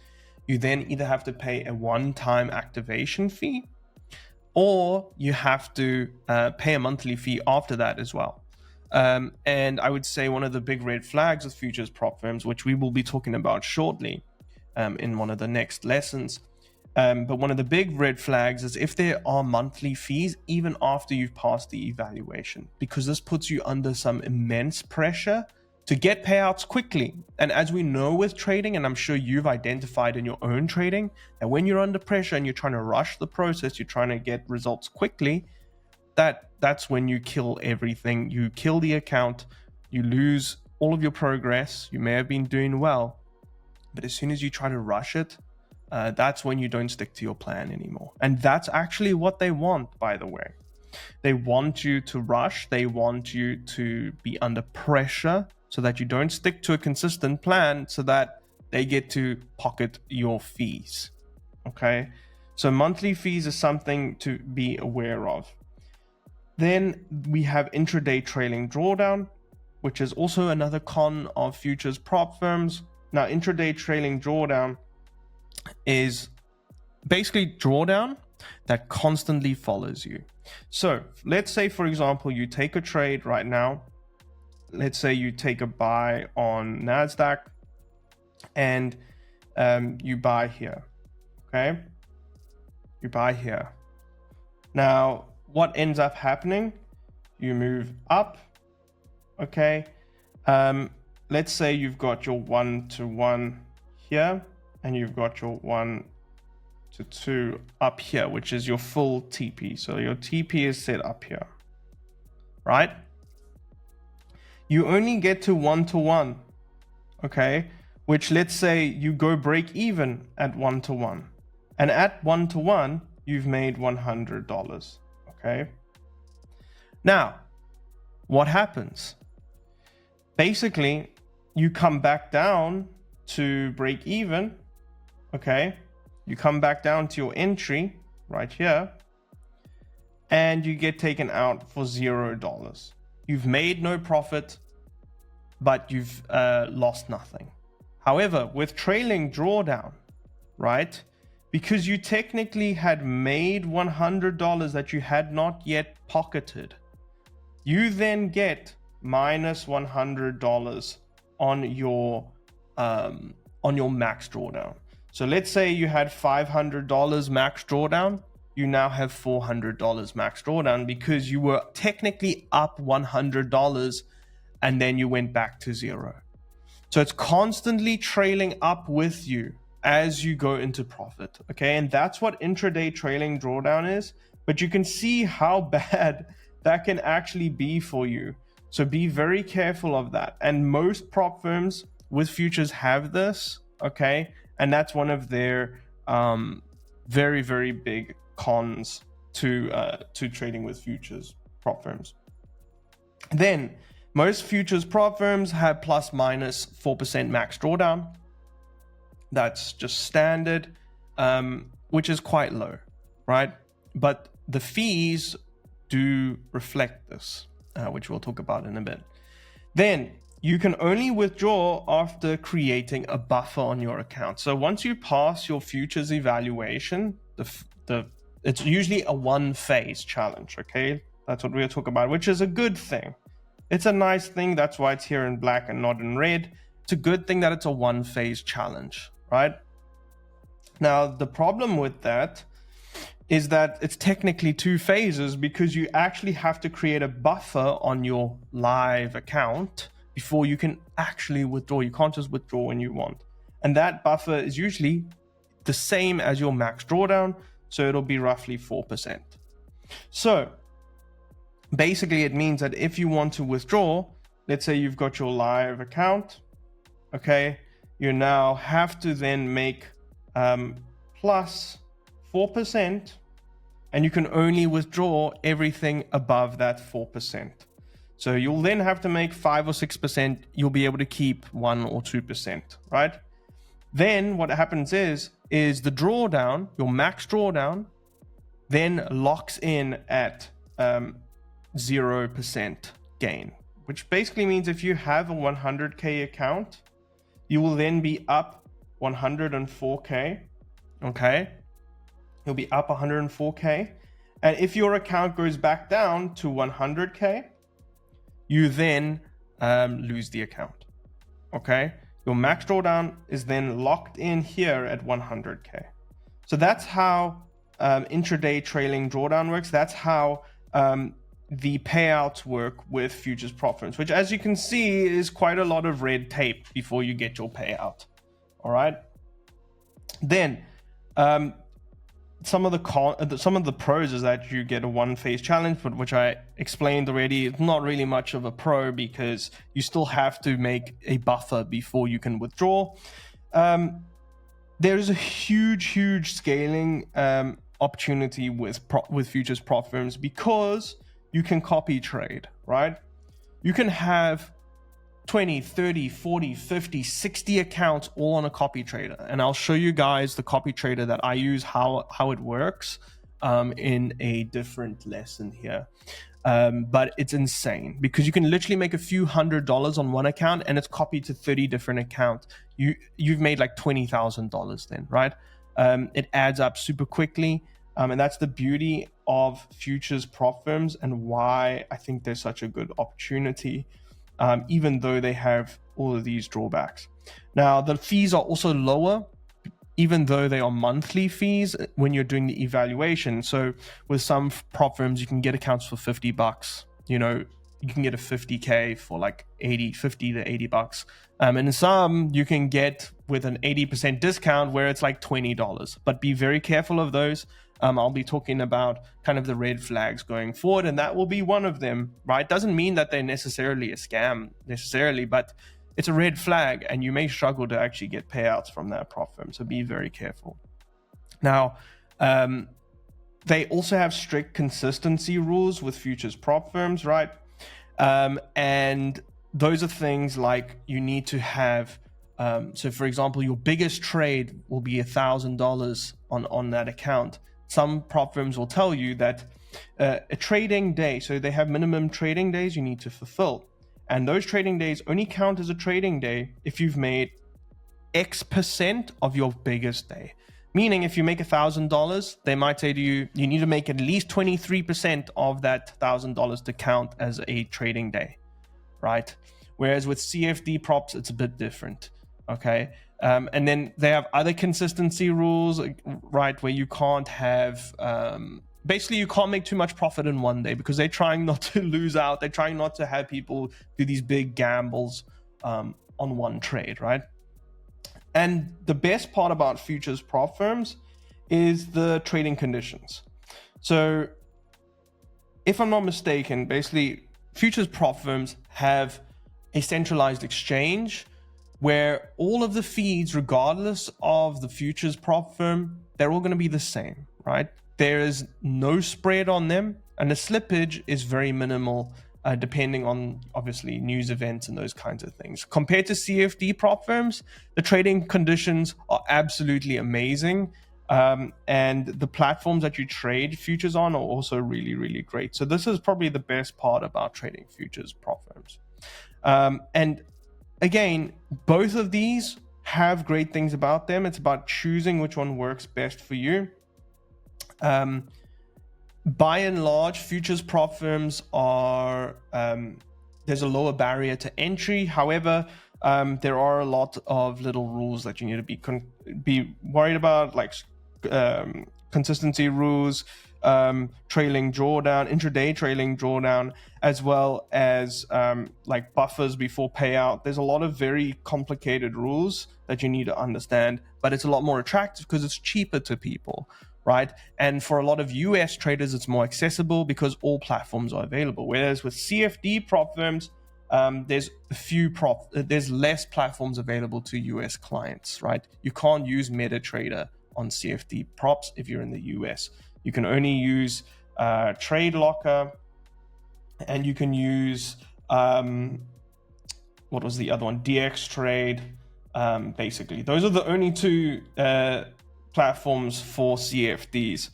you then either have to pay a one-time activation fee, or you have to pay a monthly fee after that as well. And I would say one of the big red flags with futures prop firms, which we will be talking about shortly in one of the next lessons, but one of the big red flags is if there are monthly fees even after you've passed the evaluation, because this puts you under some immense pressure to get payouts quickly. And as we know with trading, and I'm sure you've identified in your own trading, that when you're under pressure and you're trying to rush the process, you're trying to get results quickly, that's when you kill everything. You kill the account, you lose all of your progress. You may have been doing well, but as soon as you try to rush it, that's when you don't stick to your plan anymore. And that's actually what they want, by the way. They want you to rush. They want you to be under pressure so that you don't stick to a consistent plan, so that they get to pocket your fees. Okay, so monthly fees is something to be aware of. Then we have intraday trailing drawdown, which is also another con of futures prop firms. Now, intraday trailing drawdown is basically drawdown that constantly follows you. So let's say, for example, you take a trade right now. Let's say you take a buy on Nasdaq and you buy here. Okay, you buy here. Now, what ends up happening? You move up. Okay, let's say you've got your 1-to-1 here, and you've got your 1-to-2 up here, which is your full TP. So your TP is set up here, right? You only get to 1-to-1, okay? Which, let's say you go break even at 1-to-1, and at 1-to-1 you've made $100. Okay. Now, what happens? Basically, you come back down to break even. Okay. You come back down to your entry right here, and you get taken out for $0. You've made no profit, but you've lost nothing. However, with trailing drawdown, right? Because you technically had made $100 that you had not yet pocketed, you then get minus $100 on your max drawdown. So let's say you had $500 max drawdown, you now have $400 max drawdown because you were technically up $100 and then you went back to zero. So it's constantly trailing up with you as you go into profit, okay? And that's what intraday trailing drawdown is, but you can see how bad that can actually be for you. So be very careful of that. And most prop firms with futures have this, okay? And that's one of their very, very big cons to trading with futures prop firms. Then most futures prop firms have plus minus 4% max drawdown. That's just standard, which is quite low, right? But the fees do reflect this, which we'll talk about in a bit. Then you can only withdraw after creating a buffer on your account. So once you pass your futures evaluation, it's usually a one-phase challenge, okay? That's what we'll talk about, which is a good thing. It's a nice thing. That's why it's here in black and not in red. It's a good thing that it's a one-phase challenge, right? Now, the problem with that is that it's technically two phases, because you actually have to create a buffer on your live account before you can actually withdraw. You can't just withdraw when you want. And that buffer is usually the same as your max drawdown. So it'll be roughly 4%. So basically it means that if you want to withdraw, let's say you've got your live account, okay, you now have to then make plus 4%, and you can only withdraw everything above that 4%. So you'll then have to make 5 or 6%. You'll be able to keep 1 or 2%, right? Then what happens is the drawdown, your max drawdown, then locks in at 0% gain, which basically means if you have a 100K account, you will then be up 104K, okay? You'll be up 104K. And if your account goes back down to 100K, you then lose the account, okay? Your max drawdown is then locked in here at 100K. So that's how intraday trailing drawdown works. That's how the payouts work with futures prop firms, which, as you can see, is quite a lot of red tape before you get your payout. All right. Then some of the pros is that you get a one-phase challenge, but which I explained already, it's not really much of a pro because you still have to make a buffer before you can withdraw. There is a huge scaling opportunity with futures prop firms because you can copy trade, right? You can have 20, 30, 40, 50, 60 accounts all on a copy trader. And I'll show you guys the copy trader that I use, how it works in a different lesson here. But it's insane because you can literally make a few $100s on one account and it's copied to 30 different accounts. You've made like $20,000 then, right? It adds up super quickly. And that's the beauty of futures prop firms and why I think they're such a good opportunity, even though they have all of these drawbacks. Now, the fees are also lower, even though they are monthly fees when you're doing the evaluation. So with some prop firms, you can get accounts for $50. You know, you can get a 50K for like 50 to $80. And some you can get with an 80% discount where it's like $20. But be very careful of those. I'll be talking about kind of the red flags going forward, and that will be one of them, right? Doesn't mean that they're necessarily a scam necessarily, but it's a red flag and you may struggle to actually get payouts from that prop firm. So be very careful. Now, they also have strict consistency rules with futures prop firms, right? And those are things like you need to have, so for example, your biggest trade will be $1,000 on that account. Some prop firms will tell you that a trading day, so they have minimum trading days you need to fulfill. And those trading days only count as a trading day if you've made X% of your biggest day. Meaning if you make $1,000, they might say to you, you need to make at least 23% of that $1,000 to count as a trading day, right? Whereas with CFD props, it's a bit different, okay? And then they have other consistency rules, right, where you can't have, basically you can't make too much profit in one day because they're trying not to lose out. They're trying not to have people do these big gambles on one trade, right? And the best part about futures prop firms is the trading conditions. So if I'm not mistaken, basically futures prop firms have a centralized exchange where all of the feeds, regardless of the futures prop firm, they're all going to be the same, right? There is no spread on them, and the slippage is very minimal, depending on obviously news events and those kinds of things. Compared to CFD prop firms, the trading conditions are absolutely amazing, and the platforms that you trade futures on are also really great. So this is probably the best part about trading futures prop firms. And again, both of these have great things about them. It's about choosing which one works best for you. By and large, futures prop firms are, there's a lower barrier to entry. However, there are a lot of little rules that you need to be worried about, like consistency rules, trailing drawdown, intraday trailing drawdown, as well as like buffers before payout. There's a lot of very complicated rules that you need to understand, but it's a lot more attractive because it's cheaper to people, right? And for a lot of US traders, it's more accessible because all platforms are available. Whereas with CFD prop firms, there's less platforms available to US clients, right? You can't use MetaTrader on CFD props if you're in the US. You can only use Trade Locker, and you can use what was the other one? DX Trade. Basically, those are the only two platforms for CFDs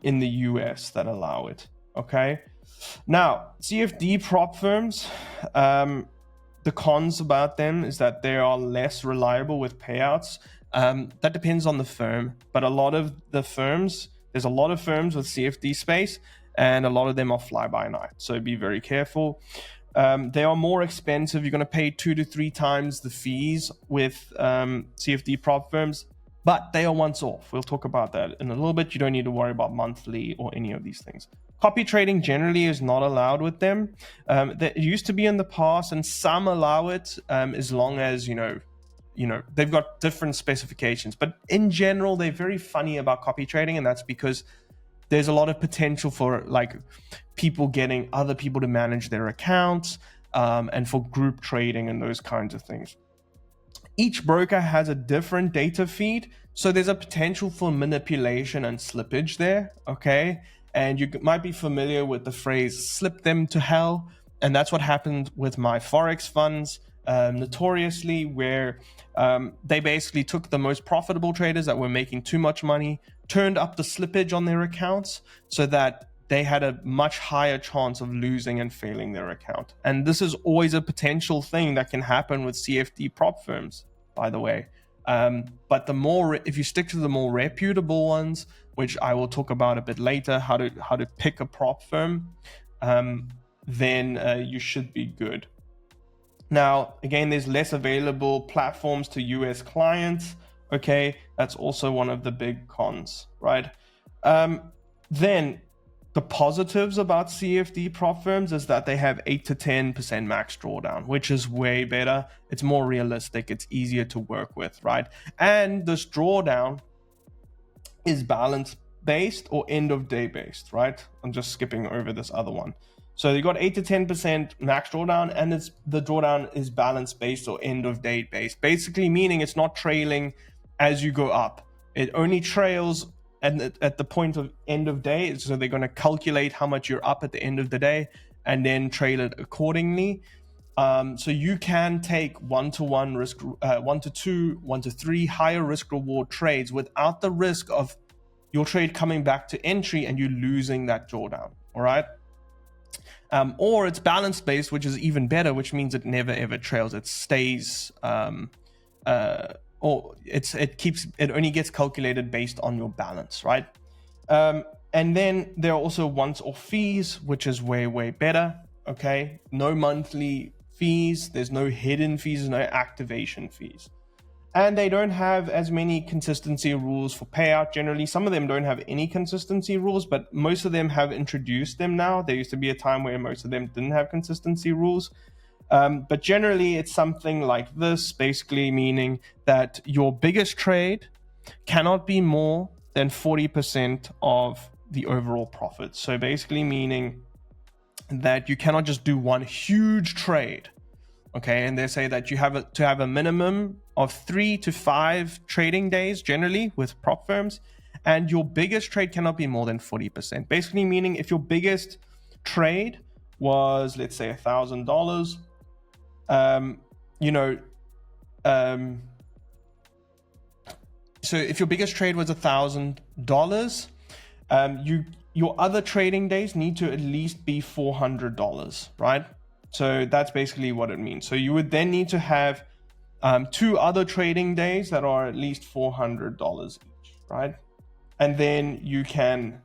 in the US that allow it. Okay. Now, CFD prop firms, the cons about them is that they are less reliable with payouts. That depends on the firm, but a lot of the firms, there's a lot of firms with CFD space, and a lot of them are fly-by-night. So be very careful. They are more expensive. You're going to pay 2 to 3 times the fees with CFD prop firms, but they are once off. We'll talk about that in a little bit. You don't need to worry about monthly or any of these things. Copy trading generally is not allowed with them. That used to be in the past, and some allow it as long as, they've got different specifications. But in general, they're very funny about copy trading, and that's because there's a lot of potential for like people getting other people to manage their accounts and for group trading and those kinds of things. Each broker has a different data feed, so there's a potential for manipulation and slippage there, okay? And you might be familiar with the phrase slip them to hell, and that's what happened with my Forex funds notoriously, where they basically took the most profitable traders that were making too much money, turned up the slippage on their accounts so that they had a much higher chance of losing and failing their account. And this is always a potential thing that can happen with CFD prop firms, by the way. But if you stick to the more reputable ones, which I will talk about a bit later, how to pick a prop firm, then you should be good. Now, again, there's less available platforms to US clients. Okay, that's also one of the big cons, right? Then the positives about CFD prop firms is that they have 8 to 10% max drawdown, which is way better. It's more realistic. It's easier to work with, right? And this drawdown is balance based or end of day based, right? I'm just skipping over this other one. So you got 8 to 10% max drawdown, and the drawdown is balance based or end of day based, basically meaning it's not trailing as you go up. It only trails at the point of end of day. So they're going to calculate how much you're up at the end of the day and then trail it accordingly. So you can take 1-to-1 risk, 1-to-2, 1-to-3 higher risk reward trades without the risk of your trade coming back to entry and you losing that drawdown. All right. Or it's balance based, which is even better, which means it never ever trails. It stays, or it only gets calculated based on your balance, right? And then there are also once-off fees, which is way better. Okay, no monthly fees. There's no hidden fees. There's no activation fees. And they don't have as many consistency rules for payout generally. Some of them don't have any consistency rules, but most of them have introduced them now. There used to be a time where most of them didn't have consistency rules. But generally, it's something like this, basically meaning that your biggest trade cannot be more than 40% of the overall profit. So basically meaning that you cannot just do one huge trade. Okay, and they say that you have to have a minimum of 3 to 5 trading days generally with prop firms, and your biggest trade cannot be more than 40%. Basically meaning if your biggest trade was, let's say, $1,000, so if your biggest trade was $1,000, your other trading days need to at least be $400, right? So that's basically what it means. So you would then need to have 2 other trading days that are at least $400 each, right? And then you can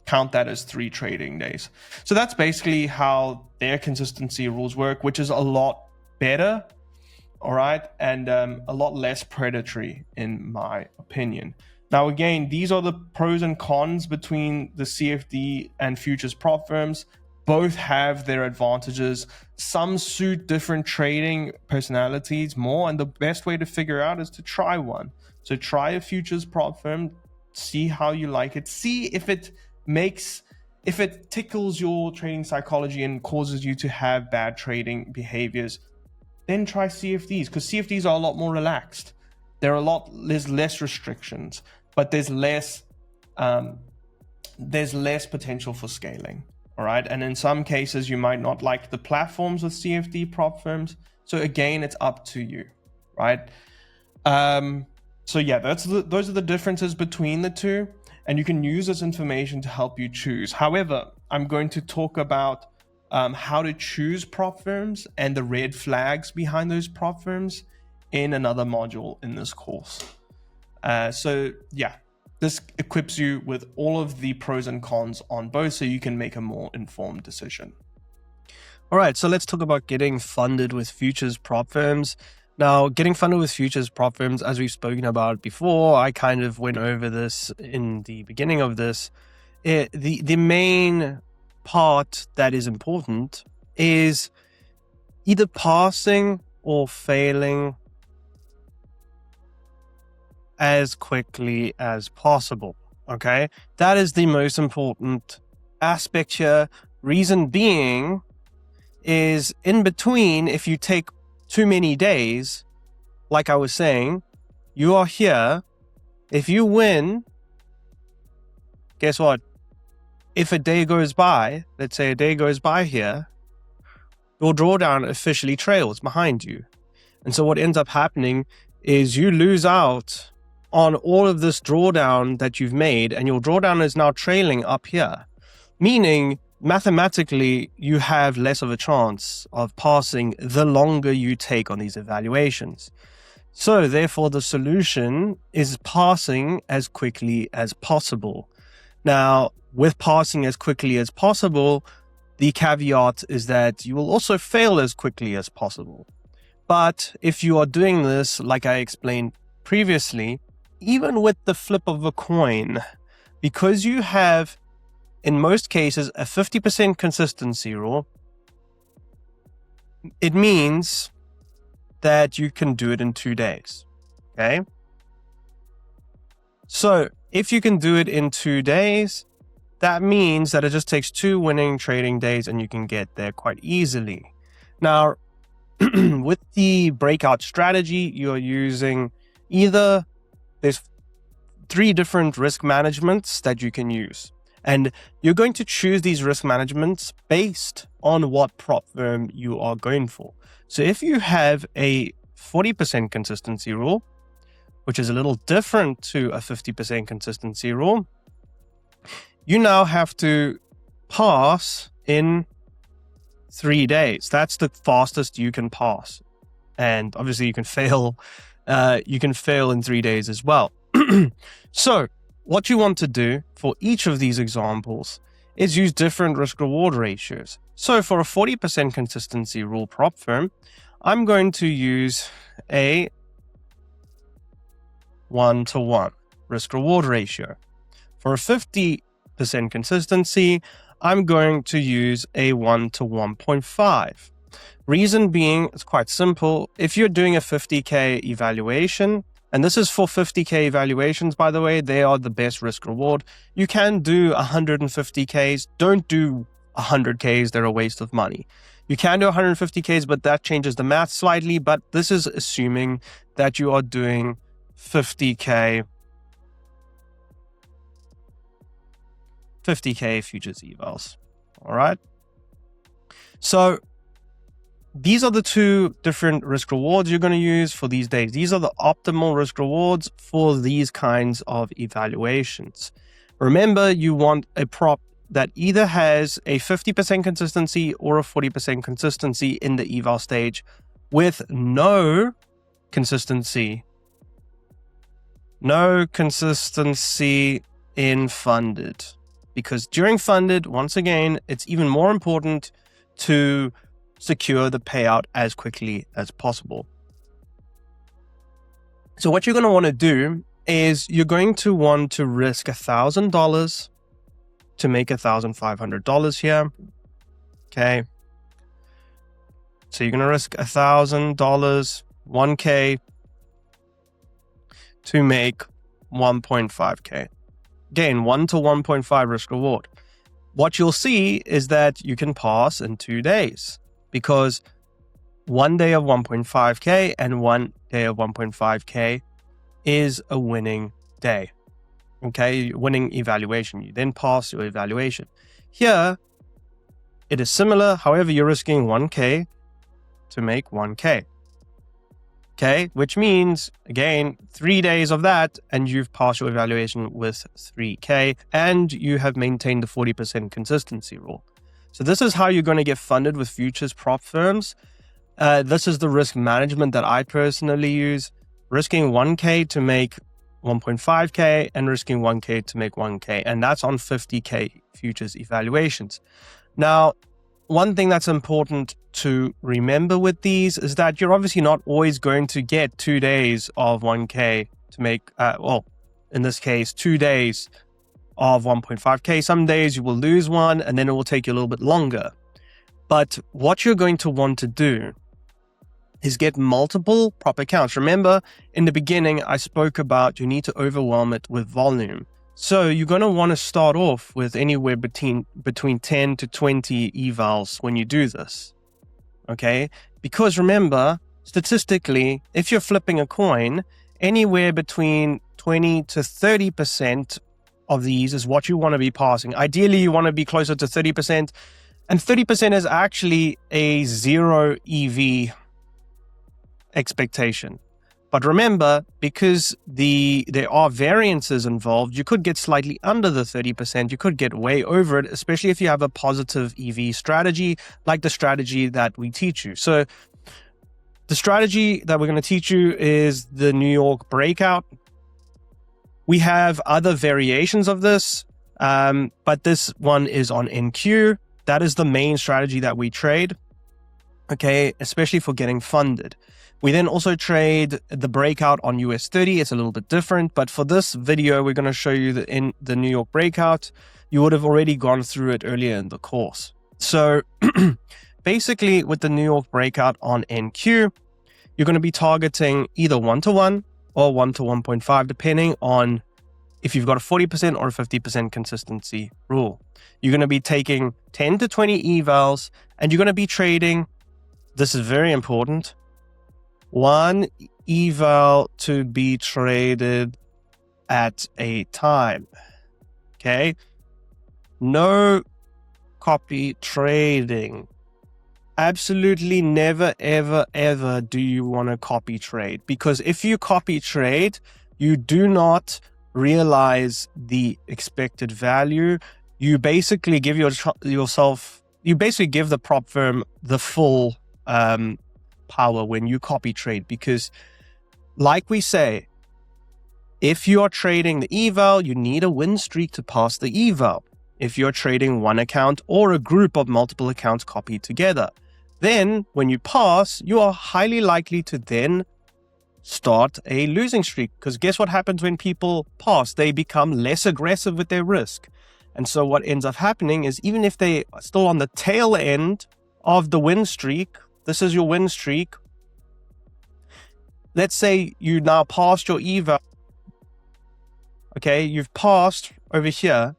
count that as 3 trading days. So that's basically how their consistency rules work, which is a lot better, all right, and a lot less predatory in my opinion. Now, again, these are the pros and cons between the CFD and futures prop firms. Both have their advantages. Some suit different trading personalities more, and the best way to figure out is to try one. So try a futures prop firm, see how you like it, see if it tickles your trading psychology and causes you to have bad trading behaviors. Then try CFDs, because CFDs are a lot more relaxed. There's less restrictions, but there's less there's less potential for scaling. All right. And in some cases, you might not like the platforms with CFD prop firms. So again, it's up to you, right? So yeah, those are the differences between the two. And you can use this information to help you choose. However, I'm going to talk about how to choose prop firms and the red flags behind those prop firms in another module in this course. So yeah, this equips you with all of the pros and cons on both so you can make a more informed decision. All right, so let's talk about getting funded with futures prop firms. Now, getting funded with futures prop firms, as we've spoken about before, I kind of went over this in the beginning of this. The main part that is important is either passing or failing as quickly as possible. Okay, that is the most important aspect here. Reason being is in between, if you take too many days, like I was saying, you are here. If you win, guess what? If a day goes by, let's say a day goes by here, your drawdown officially trails behind you. And so what ends up happening is you lose out on all of this drawdown that you've made, and your drawdown is now trailing up here, meaning mathematically you have less of a chance of passing the longer you take on these evaluations. So therefore the solution is passing as quickly as possible. Now, with passing as quickly as possible, the caveat is that you will also fail as quickly as possible. But if you are doing this, like I explained previously, even with the flip of a coin, because you have, in most cases, a 50% consistency rule, it means that you can do it in 2 days. Okay? So if you can do it in 2 days, that means that it just takes 2 winning trading days and you can get there quite easily. Now, with the breakout strategy, you're using there's 3 different risk managements that you can use. And you're going to choose these risk managements based on what prop firm you are going for. So if you have a 40% consistency rule, which is a little different to a 50% consistency rule, you now have to pass in 3 days. That's the fastest you can pass. And obviously you can fail. You can fail in 3 days as well. So what you want to do for each of these examples is use different risk reward ratios. So for a 40% consistency rule prop firm, I'm going to use a 1-to-1 risk reward ratio. For a 50% consistency, I'm going to use a 1-to-1.5. Reason being, it's quite simple. If you're doing a 50K evaluation, and this is for 50K evaluations, by the way, they are the best risk reward. You can do 150Ks. Don't do 100Ks. They're a waste of money. You can do 150Ks, but that changes the math slightly. But this is assuming that you are doing 50K futures evals. All right. So these are the 2 different risk rewards you're going to use for these days. These are the optimal risk rewards for these kinds of evaluations. Remember, you want a prop that either has a 50% consistency or a 40% consistency in the eval stage with no consistency in funded. Because during funded, once again, it's even more important to secure the payout as quickly as possible. So what you're going to want to do is you're going to want to risk $1,000 to make $1,500 here. Okay. So you're going to risk $1,000, 1K to make 1.5K. Again, 1 to 1.5 risk reward. What you'll see is that you can pass in 2 days because 1 day of 1.5K and 1 day of 1.5K is a winning day. Okay, winning evaluation. You then pass your evaluation. Here, it is similar. However, you're risking 1K to make 1K. Okay, which means, again, 3 days of that, and you've passed your evaluation with 3K, and you have maintained the 40% consistency rule. So this is how you're going to get funded with futures prop firms. This is the risk management that I personally use. Risking 1K to make 1.5K and risking 1K to make 1K. And that's on 50K futures evaluations. Now, one thing that's important to remember with these is that you're obviously not always going to get 2 days of 1K to make, in this case, 2 days of 1.5K. Some days you will lose one and then it will take you a little bit longer. But what you're going to want to do is get multiple prop accounts. Remember, in the beginning, I spoke about you need to overwhelm it with volume. So you're going to want to start off with anywhere between 10 to 20 evals when you do this. Okay? Because remember, statistically, if you're flipping a coin, anywhere between 20 to 30% of these is what you want to be passing. Ideally, you want to be closer to 30%. And 30% is actually a zero EV expectation. But remember, because there are variances involved, you could get slightly under the 30%. You could get way over it, especially if you have a positive EV strategy, like the strategy that we teach you. So the strategy that we're going to teach you is the New York Breakout. We have other variations of this, but this one is on NQ. That is the main strategy that we trade, okay, especially for getting funded. We then also trade the breakout on US 30. It's a little bit different, but for this video, we're going to show you in the New York Breakout. You would have already gone through it earlier in the course. So basically with the New York Breakout on NQ, you're going to be targeting either 1-to-1 or 1-to-1.5, depending on if you've got a 40% or a 50% consistency rule. You're going to be taking 10 to 20 evals, and you're going to be trading, this is very important, one eval to be traded at a time. Okay? No copy trading. Absolutely never, ever, ever do you want to copy trade, because if you copy trade, you do not realize the expected value. You basically give yourself, you basically give the prop firm the full power when you copy trade, because like we say, if you are trading the eval, you need a win streak to pass the eval. If you're trading one account or a group of multiple accounts copied together, then when you pass, you are highly likely to then start a losing streak, because guess what happens when people pass? They become less aggressive with their risk. And so what ends up happening is, even if they are still on the tail end of the win streak, this is your win streak. Let's say you now passed your eval. Okay, you've passed over here.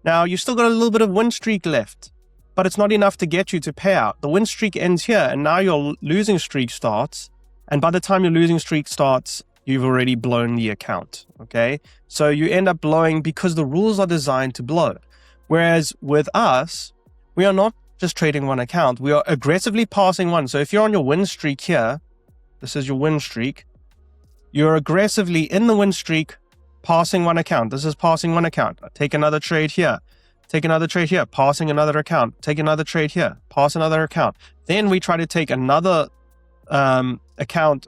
Now you've still got a little bit of win streak left, but it's not enough to get you to payout. The win streak ends here, and now your losing streak starts. And by the time your losing streak starts, you've already blown the account. Okay, so you end up blowing because the rules are designed to blow. Whereas with us, we are not just trading one account, we are aggressively passing one. So if you're on your win streak here, this is your win streak, you're aggressively in the win streak, passing one account. This is passing one account. Take another trade here, take another trade here, passing another account, take another trade here, pass another account. Then we try to take another account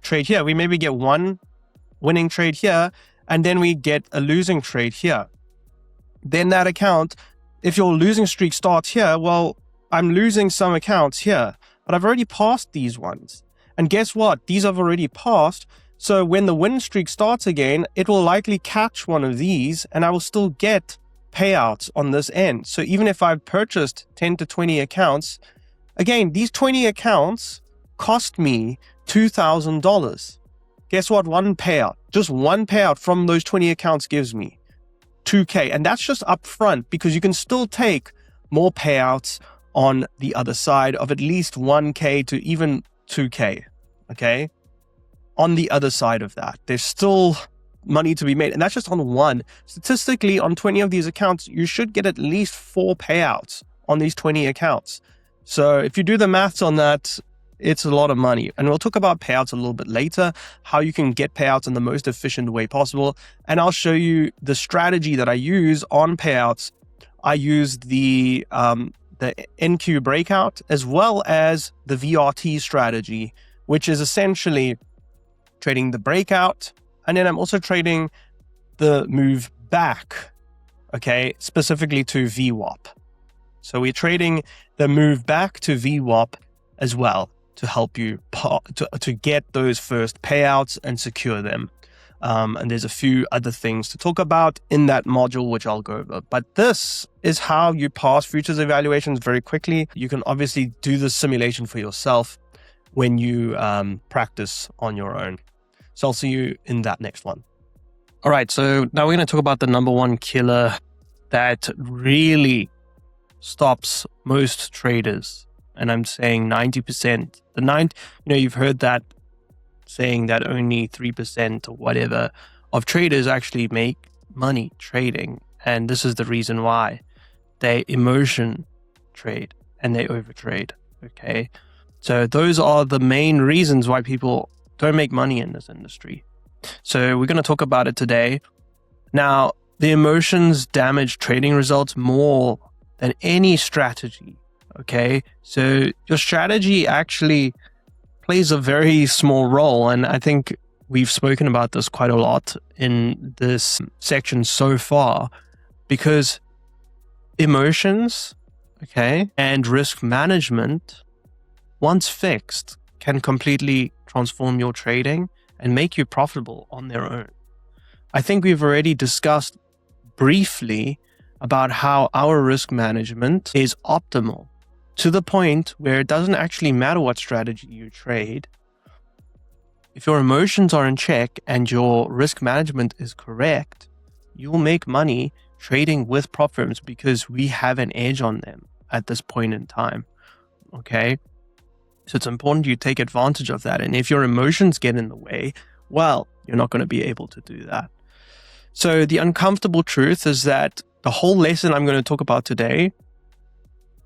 trade here. We maybe get one winning trade here, and then we get a losing trade here. Then that account, if your losing streak starts here, well, I'm losing some accounts here, but I've already passed these ones. And guess what? These have already passed. So when the win streak starts again, it will likely catch one of these, and I will still get payouts on this end. So even if I've purchased 10 to 20 accounts, again, these 20 accounts cost me $2,000. Guess what? One payout, just one payout from those 20 accounts gives me $2K. And that's just upfront, because you can still take more payouts on the other side of at least 1K to even 2K. Okay. On the other side of that, there's still money to be made. And that's just on one. Statistically, on 20 of these accounts, you should get at least 4 payouts on these 20 accounts. So if you do the maths on that, it's a lot of money. And we'll talk about payouts a little bit later, how you can get payouts in the most efficient way possible. And I'll show you the strategy that I use on payouts. I use the NQ breakout as well as the VRT strategy, which is essentially trading the breakout. And then I'm also trading the move back, okay, specifically to VWAP. So we're trading the move back to VWAP as well to help you to get those first payouts and secure them. And there's a few other things to talk about in that module, which I'll go over. But this is how you pass futures evaluations very quickly. You can obviously do the simulation for yourself when you practice on your own. So I'll see you in that next one. All right, so now we're going to talk about the number one killer that really stops most traders. And I'm saying 90%. You've heard that saying that only 3% or whatever of traders actually make money trading. And this is the reason why. They emotion trade and they overtrade. Okay. So those are the main reasons why people don't make money in this industry. So we're going to talk about it today. Now, the emotions damage trading results more than any strategy. Okay. So your strategy actually plays a very small role. And I think we've spoken about this quite a lot in this section so far, because emotions, okay, and risk management, once fixed, can completely transform your trading and make you profitable on their own. I think we've already discussed briefly about how our risk management is optimal, to the point where it doesn't actually matter what strategy you trade. If your emotions are in check and your risk management is correct, you will make money trading with prop firms because we have an edge on them at this point in time. Okay? So it's important you take advantage of that. And if your emotions get in the way, well, you're not going to be able to do that. So the uncomfortable truth is that the whole lesson I'm going to talk about today,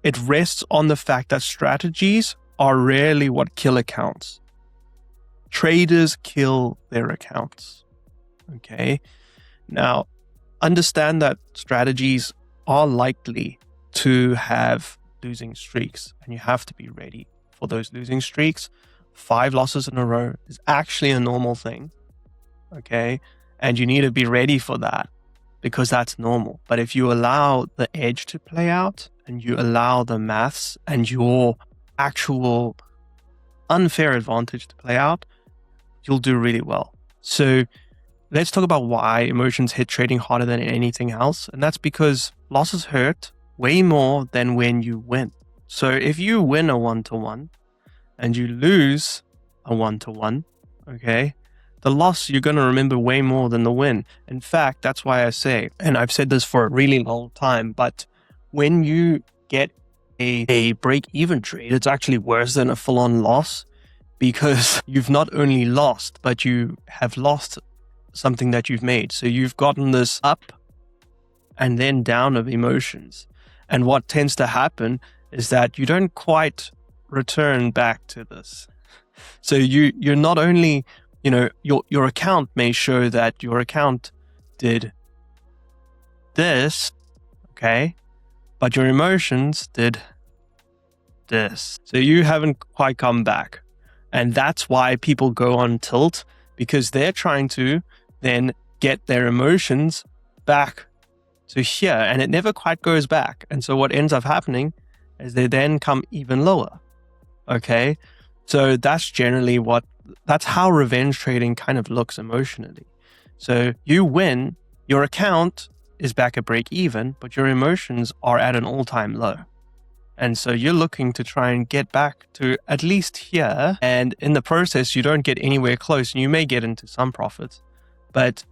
it rests on the fact that strategies are rarely what kill accounts. Traders kill their accounts. Okay. Now, understand that strategies are likely to have losing streaks, and you have to be ready for those losing streaks. 5 losses in a row is actually a normal thing. Okay. And you need to be ready for that because that's normal. But if you allow the edge to play out and you allow the maths and your actual unfair advantage to play out, you'll do really well. So let's talk about why emotions hit trading harder than anything else. And that's because losses hurt way more than when you win. So if you win a 1-to-1 and you lose a 1-to-1, okay, the loss you're going to remember way more than the win. In fact, that's why I say, and I've said this for a really long time, but when you get a break-even trade, it's actually worse than a full-on loss, because you've not only lost, but you have lost something that you've made. So you've gotten this up and then down of emotions. And what tends to happen is that you don't quite return back to this. So you're not only, your account may show that your account did this, okay, but your emotions did this. So you haven't quite come back. And that's why people go on tilt, because they're trying to then get their emotions back to here, and it never quite goes back. And so what ends up happening is they then come even lower. Okay. So that's how revenge trading kind of looks emotionally. So you win, your account is back at break even, but your emotions are at an all-time low. And so you're looking to try and get back to at least here. And in the process, you don't get anywhere close, and you may get into some profits, but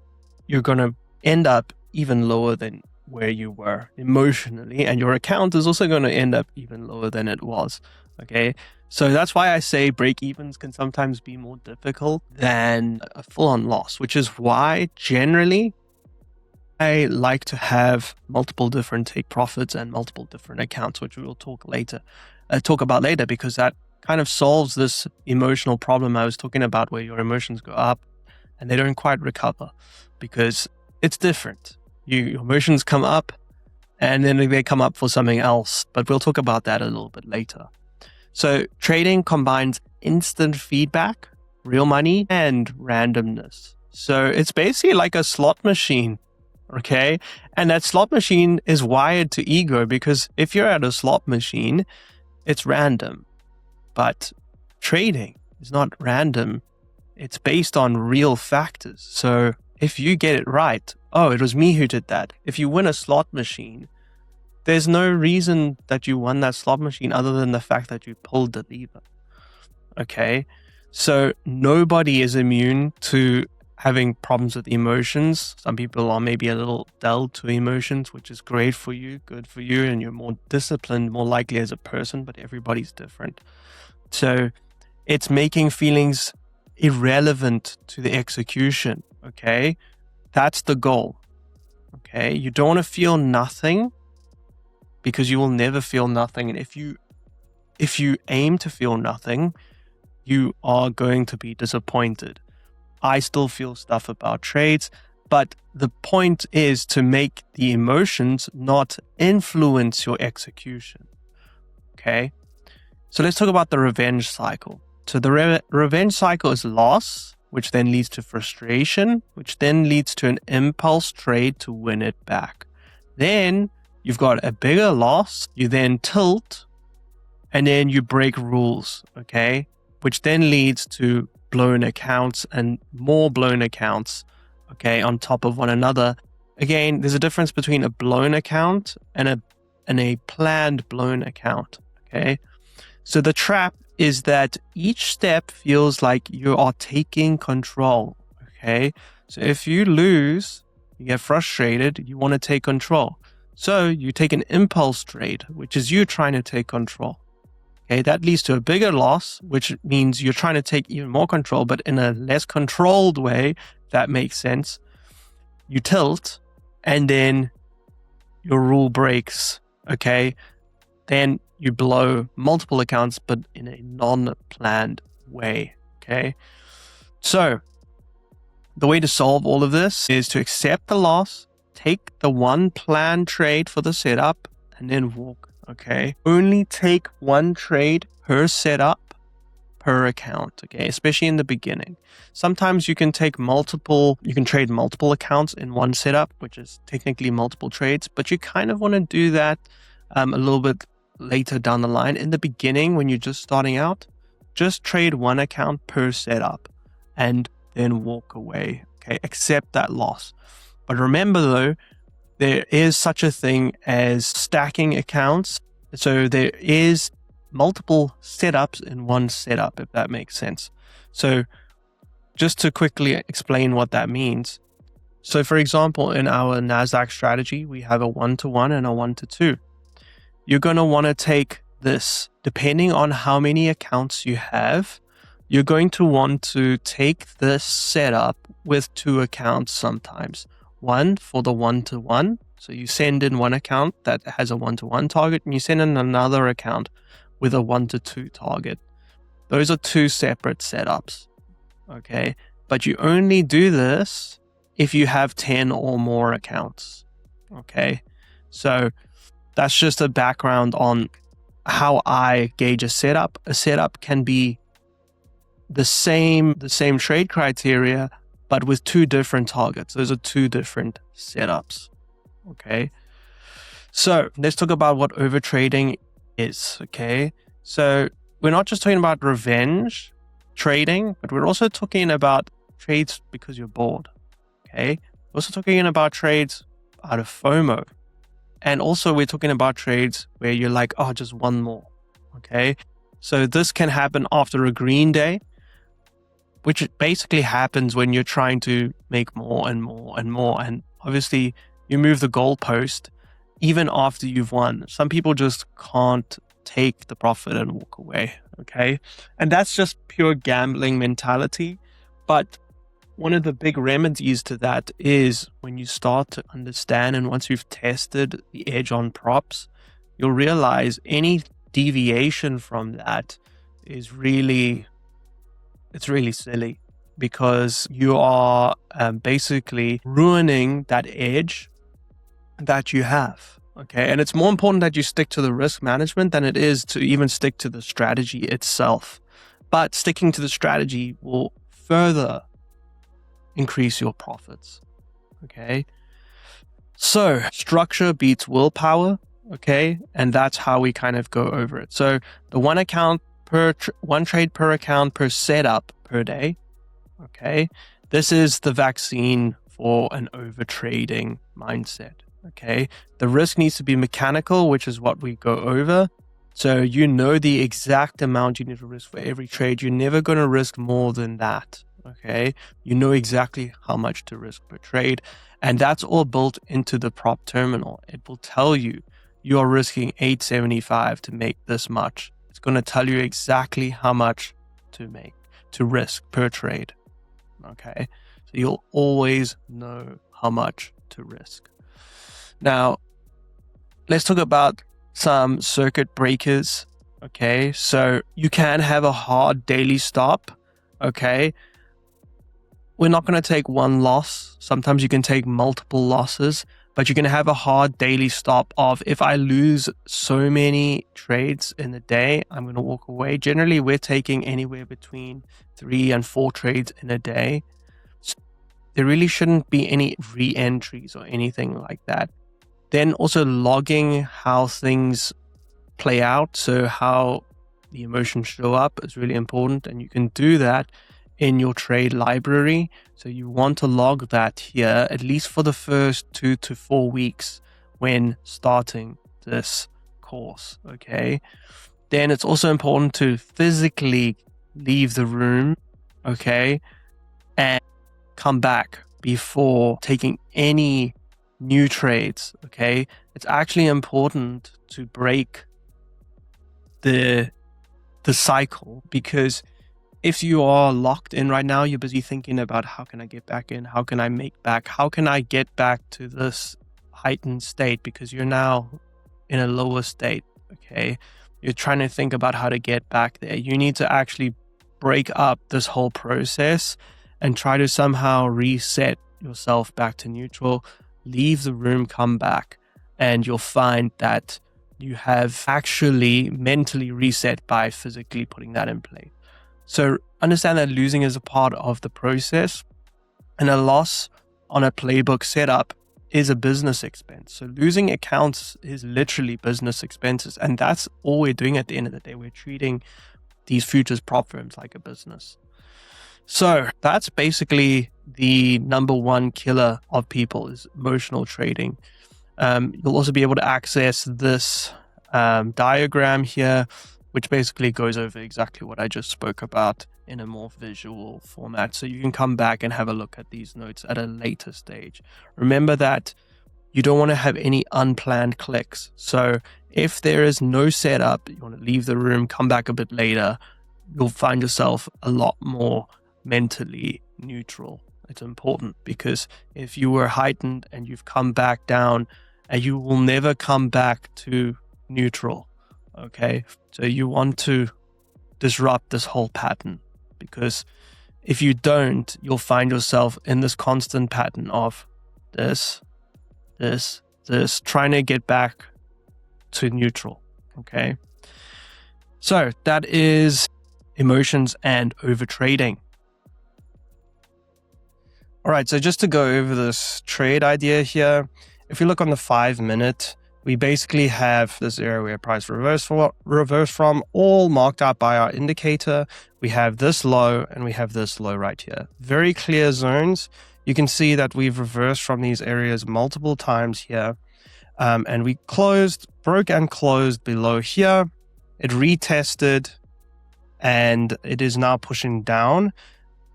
you're going to end up even lower than where you were emotionally. And your account is also going to end up even lower than it was. Okay. So that's why I say break-evens can sometimes be more difficult than a full-on loss, which is why generally I like to have multiple different take profits and multiple different accounts, which we will talk about later, because that kind of solves this emotional problem I was talking about, where your emotions go up and they don't quite recover because it's different. Your emotions come up and then they come up for something else, but we'll talk about that a little bit later. So trading combines instant feedback, real money, and randomness. So it's basically like a slot machine, okay? And that slot machine is wired to ego, because if you're at a slot machine, it's random. But trading is not random. It's based on real factors. So if you get it right, oh, it was me who did that. If you win a slot machine, there's no reason that you won that slot machine other than the fact that you pulled the lever. Okay? So nobody is immune to having problems with emotions. Some people are maybe a little dull to emotions, which is great for you, good for you, and you're more disciplined, more likely as a person, but everybody's different. So it's making feelings irrelevant to the execution, okay? That's the goal, okay? You don't want to feel nothing, because you will never feel nothing. And if you aim to feel nothing, you are going to be disappointed. I still feel stuff about trades, but the point is to make the emotions not influence your execution. Okay? So let's talk about the revenge cycle. So the revenge cycle is loss, which then leads to frustration, which then leads to an impulse trade to win it back. Then you've got a bigger loss, you then tilt, and then you break rules, okay? Which then leads to blown accounts and more blown accounts, okay, on top of one another. Again, there's a difference between a blown account and a planned blown account, okay? So the trap is that each step feels like you are taking control, okay? So if you lose, you get frustrated, you want to take control. So you take an impulse trade, which is you trying to take control. Okay, that leads to a bigger loss, which means you're trying to take even more control, but in a less controlled way. That makes sense. You tilt, and then your rule breaks. Okay, then you blow multiple accounts, but in a non-planned way. Okay, so the way to solve all of this is to accept the loss, take the one planned trade for the setup, and then walk. Okay, only take one trade per setup, per account. Okay, especially in the beginning. Sometimes you can trade multiple accounts in one setup, which is technically multiple trades, but you kind of want to do that a little bit later down the line. In the beginning, when you're just starting out, just trade one account per setup and then walk away. Okay, accept that loss. But remember though, there is such a thing as stacking accounts. So there is multiple setups in one setup, if that makes sense. So just to quickly explain what that means. So for example, in our Nasdaq strategy, we have a 1-to-1 and a 1-to-2. You're going to want to take this, depending on how many accounts you have, you're going to want to take this setup with two accounts sometimes. One for the 1-to-1. So you send in one account that has a 1-to-1 target, and you send in another account with a 1-to-2 target. Those are two separate setups. Okay. But you only do this if you have 10 or more accounts. Okay. So that's just a background on how I gauge a setup. A setup can be the same trade criteria, but with two different targets. Those are two different setups. Okay. So let's talk about what overtrading is. Okay. So we're not just talking about revenge trading, but we're also talking about trades because you're bored. Okay. We're also talking about trades out of FOMO. And also we're talking about trades where you're like, oh, just one more. Okay. So this can happen after a green day, which basically happens when you're trying to make more and more and more. And obviously you move the goalpost even after you've won. Some people just can't take the profit and walk away. Okay. And that's just pure gambling mentality. But one of the big remedies to that is when you start to understand, and once you've tested the edge on props, you'll realize any deviation from that is really silly, because you are basically ruining that edge that you have. Okay. And it's more important that you stick to the risk management than it is to even stick to the strategy itself. But sticking to the strategy will further increase your profits. Okay. So structure beats willpower. Okay. And that's how we kind of go over it. So the one trade per account per setup per day. Okay. This is the vaccine for an overtrading mindset. Okay. The risk needs to be mechanical, which is what we go over. So you know the exact amount you need to risk for every trade. You're never going to risk more than that. Okay. You know exactly how much to risk per trade. And that's all built into the prop terminal. It will tell you you are risking 875 to make this much. It's going to tell you exactly how much to risk per trade. Okay. So you'll always know how much to risk. Now, let's talk about some circuit breakers. Okay. So you can have a hard daily stop. Okay. We're not going to take one loss. Sometimes you can take multiple losses, but you're going to have a hard daily stop of, if I lose so many trades in a day, I'm going to walk away. Generally, we're taking anywhere between 3 and 4 trades in a day. So there really shouldn't be any re-entries or anything like that. Then also logging how things play out. So how the emotions show up is really important. And you can do that in your trade library. So you want to log that here, at least for the first 2 to 4 weeks when starting this course. Okay. Then it's also important to physically leave the room. Okay. And come back before taking any new trades. Okay. It's actually important to break the cycle, because if you are locked in right now, you're busy thinking about, how can I get back in? How can I make back? How can I get back to this heightened state? Because you're now in a lower state. Okay. You're trying to think about how to get back there. You need to actually break up this whole process and try to somehow reset yourself back to neutral, leave the room, come back, and you'll find that you have actually mentally reset by physically putting that in play. So understand that losing is a part of the process, and a loss on a playbook setup is a business expense. So losing accounts is literally business expenses. And that's all we're doing at the end of the day. We're treating these futures prop firms like a business. So that's basically the number one killer of people, is emotional trading. You'll also be able to access this diagram here, which basically goes over exactly what I just spoke about in a more visual format. So you can come back and have a look at these notes at a later stage. Remember that you don't want to have any unplanned clicks. So if there is no setup, you want to leave the room, come back a bit later, you'll find yourself a lot more mentally neutral. It's important, because if you were heightened and you've come back down, and you will never come back to neutral. Okay, so you want to disrupt this whole pattern, because if you don't, you'll find yourself in this constant pattern of this, trying to get back to neutral. Okay, so that is emotions and overtrading. All right, so just to go over this trade idea here, if you look on the 5-minute, we basically have this area where price reverse from, all marked out by our indicator. We have this low and we have this low right here. Very clear zones. You can see that we've reversed from these areas multiple times here. And we broke and closed below here. It retested and it is now pushing down.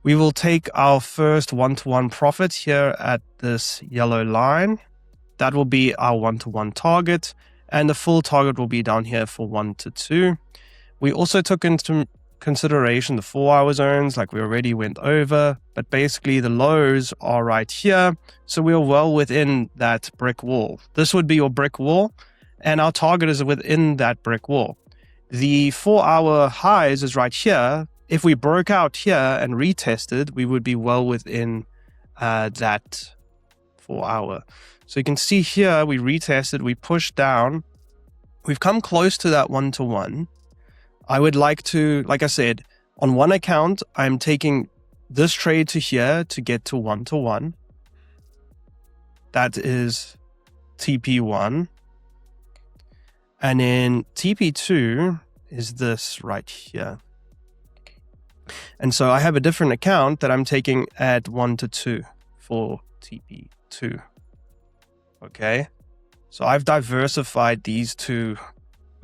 We will take our first one-to-one profit here at this yellow line. That will be our one-to-one target. and the full target will be down here for 1 to 2. We also took into consideration the 4-hour zones, like we already went over, but basically the lows are right here. So we are well within that brick wall. This would be your brick wall, and our target is within that brick wall. The 4-hour highs is right here. If we broke out here and retested, we would be well within that 4-hour. So you can see here, we retested, we pushed down. We've come close to that 1-to-1. I would like to, like I said, on one account, I'm taking this trade to here to get to 1-to-1. That is TP1. And then TP2 is this right here. And so I have a different account that I'm taking at 1-to-2 for TP2. Okay. So I've diversified these two.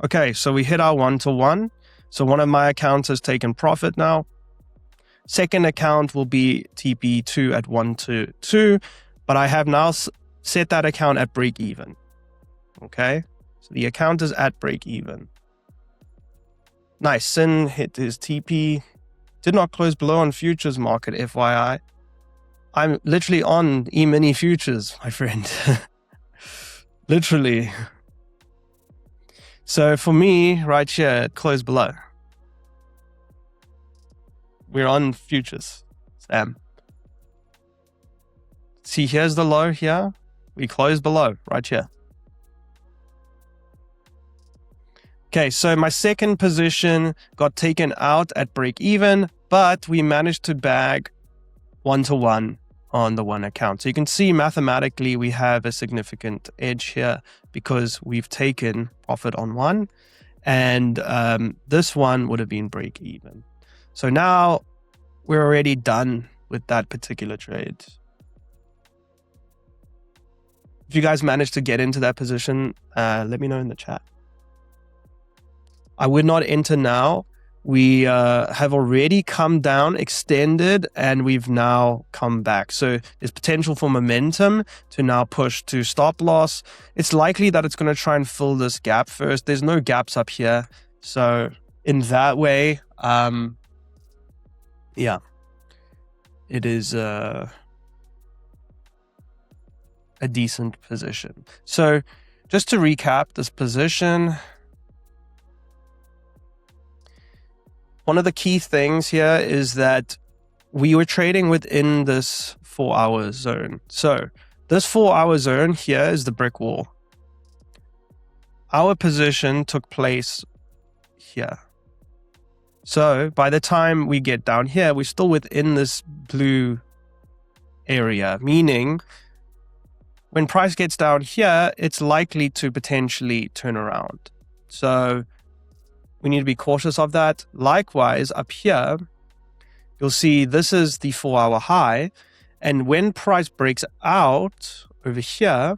Okay. So we hit our 1-to-1. So one of my accounts has taken profit now. Second account will be TP2 at 1-to-2, but I have now set that account at break even. Okay. So the account is at break even. Nice. Sin hit his TP. Did not close below on futures market, FYI. I'm literally on E-mini futures, my friend. Literally. So for me, right here, it closed below. We're on futures, Sam. See, here's the low here. We closed below, right here. Okay, so my second position got taken out at break even, but we managed to bag 1-to-1 on the one account. So you can see mathematically we have a significant edge here because we've taken profit on one, and this one would have been break even. So now we're already done with that particular trade. If you guys managed to get into that position, let me know in the chat. I would not enter now. We have already come down, extended, and we've now come back. So there's potential for momentum to now push to stop loss. It's likely that it's going to try and fill this gap first. There's no gaps up here. So in that way, yeah, it is a decent position. So just to recap this position, one of the key things here is that we were trading within this 4-hour zone. So this 4-hour zone here is the brick wall. Our position took place here. So by the time we get down here, we're still within this blue area, meaning when price gets down here, it's likely to potentially turn around. So we need to be cautious of that. Likewise, up here, you'll see this is the 4-hour high. And when price breaks out over here,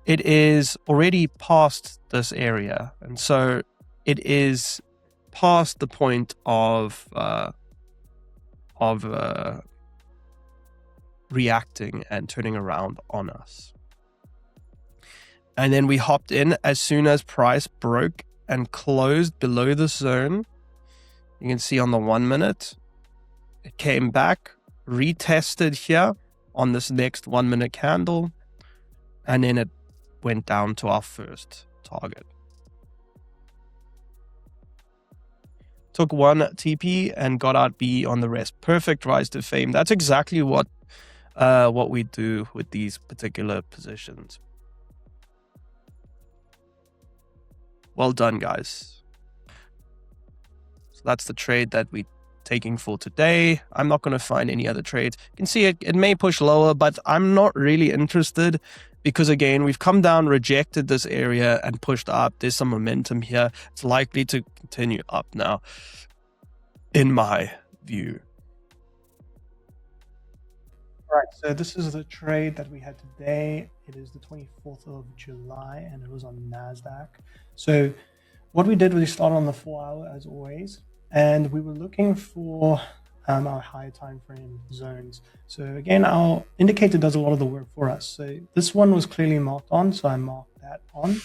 it is already past this area. And so it is past the point of reacting and turning around on us. And then we hopped in as soon as price broke and closed below the zone. You can see on the 1 minute, it came back, retested here on this next 1 minute candle, and then it went down to our first target. Took one TP and got out B on the rest. Perfect rise to fame. That's exactly what we do with these particular positions. Well done, guys. So that's the trade that we're taking for today. I'm not going to find any other trades. You can see it may push lower, but I'm not really interested because, again, we've come down, rejected this area, and pushed up. There's some momentum here. It's likely to continue up now, in my view. All right, so this is the trade that we had today. It is the 24th of July, and it was on Nasdaq. So what we did was we started on the 4-hour as always, and we were looking for our higher time frame zones. So again, our indicator does a lot of the work for us. So this one was clearly marked on, so I marked that on.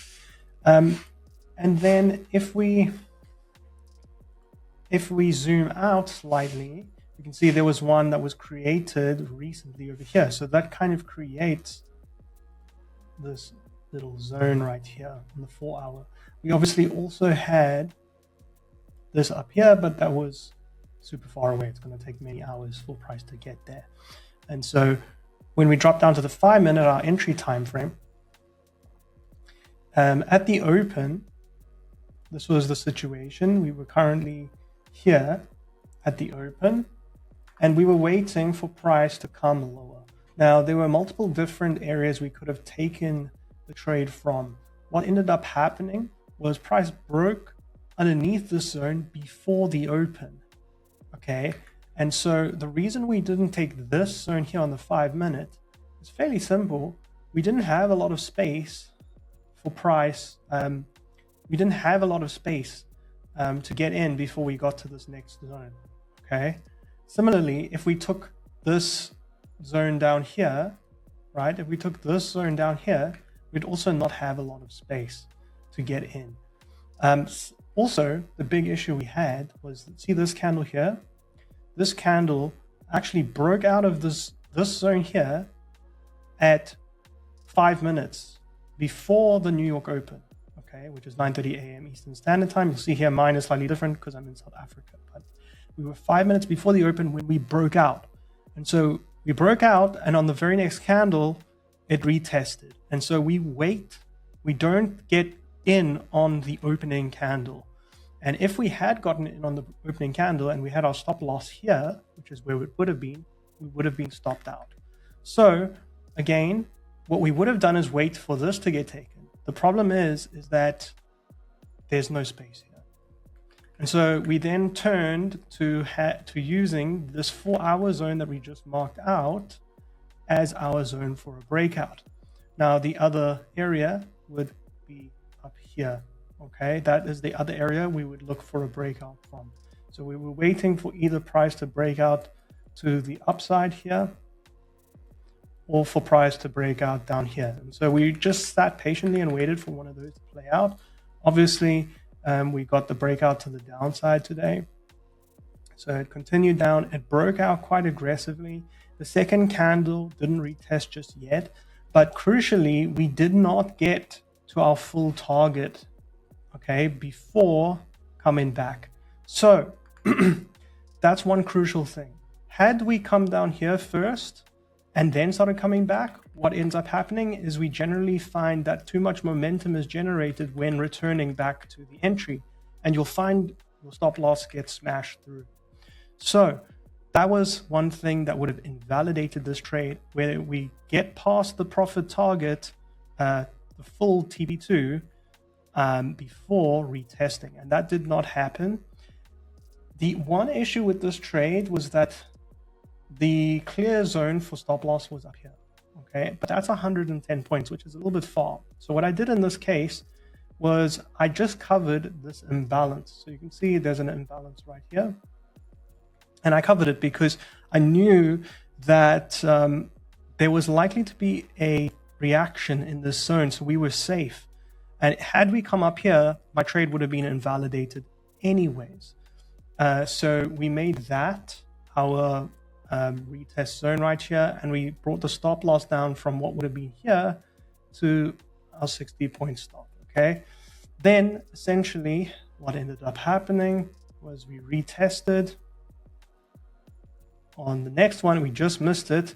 And then if we zoom out slightly, you can see there was one that was created recently over here. So that kind of creates this little zone right here in the 4 hour. We obviously also had this up here, but that was super far away. It's going to take many hours for price to get there. And so when we drop down to the 5 minute, our entry time frame, at the open, this was the situation. We were currently here at the open, and we were waiting for price to come lower. Now, there were multiple different areas we could have taken the trade from. What ended up happening was price broke underneath this zone before the open. Okay, and so the reason we didn't take this zone here on the 5 minute is fairly simple. We didn't have a lot of space for price. We didn't have a lot of space to get in before we got to this next zone. Okay, similarly, if we took this zone down here, right? If we took this zone down here, we'd also not have a lot of space to get in. Also, the big issue we had was, see this candle here? This candle actually broke out of this zone here at 5 minutes before the New York Open, okay, which is 9:30 a.m. Eastern Standard Time. You'll see here mine is slightly different because I'm in South Africa, but we were 5 minutes before the open when we broke out. And so we broke out, and on the very next candle, it retested. And so we wait. We don't get in on the opening candle. And if we had gotten in on the opening candle and we had our stop loss here, which is where it would have been, we would have been stopped out. So again, what we would have done is wait for this to get taken. The problem is that there's no space here. And so we then turned to using this 4 hour zone that we just marked out as our zone for a breakout. Now the other area would be up here. Okay, that is the other area we would look for a breakout from. So we were waiting for either price to break out to the upside here or for price to break out down here. And so we just sat patiently and waited for one of those to play out. Obviously, we got the breakout to the downside today. So it continued down. It broke out quite aggressively. The second candle didn't retest just yet, but crucially, we did not get to our full target, okay, before coming back. So that's one crucial thing. Had we come down here first and then started coming back, what ends up happening is we generally find that too much momentum is generated when returning back to the entry, and you'll find your stop loss gets smashed through. So that was one thing that would have invalidated this trade, where we get past the profit target, the full TP2, before retesting, and that did not happen. The one issue with this trade was that the clear zone for stop loss was up here, okay, but that's 110 points, which is a little bit far. So what I did in this case was I just covered this imbalance. So you can see there's an imbalance right here, and I covered it because I knew that there was likely to be a reaction in this zone, so we were safe. And had we come up here, my trade would have been invalidated anyways. So we made that our retest zone right here, and we brought the stop loss down from what would have been here to our 60-point stop, okay? Then essentially what ended up happening was we retested. On the next one, we just missed it.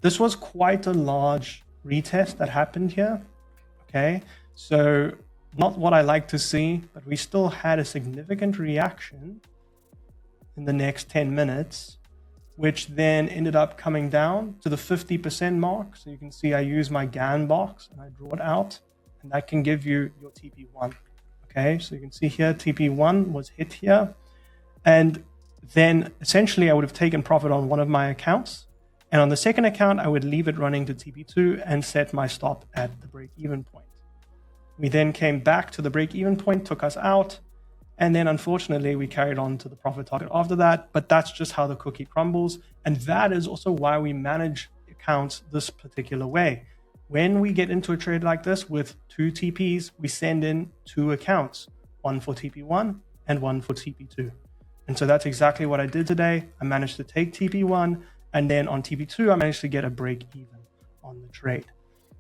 This was quite a large retest that happened here, okay? So not what I like to see, but we still had a significant reaction in the next 10 minutes, which then ended up coming down to the 50% mark. So you can see I use my Gann box and I draw it out, and that can give you your TP1. Okay, so you can see here TP1 was hit here, and then essentially I would have taken profit on one of my accounts, and on the second account I would leave it running to TP2 and set my stop at the break-even point. We then came back to the break-even point, took us out, And then unfortunately, we carried on to the profit target after that, but that's just how the cookie crumbles. And that is also why we manage accounts this particular way. When we get into a trade like this with 2 TPs, we send in 2 accounts, one for TP1 and one for TP2. And so that's exactly what I did today. I managed to take TP1, and then on TP2, I managed to get a break even on the trade.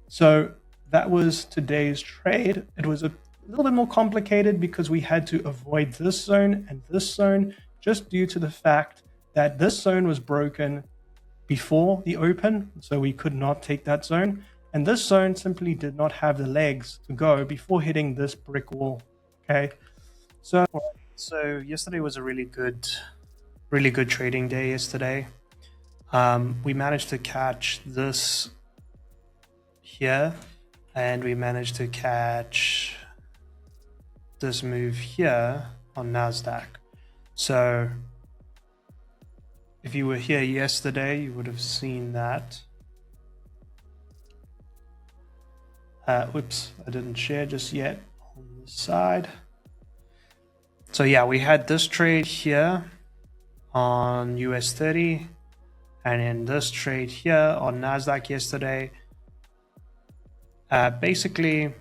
So that was today's trade. It was a little bit more complicated because we had to avoid this zone and this zone just due to the fact that this zone was broken before the open, so we could not take that zone. And this zone simply did not have the legs to go before hitting this brick wall. Okay. So yesterday was a really good trading day yesterday. We managed to catch this here, and we managed to catch this move here on Nasdaq. So if you were here yesterday, you would have seen that. Whoops, I didn't share just yet on the side. So yeah, we had this trade here on US 30, and then this trade here on Nasdaq yesterday. Basically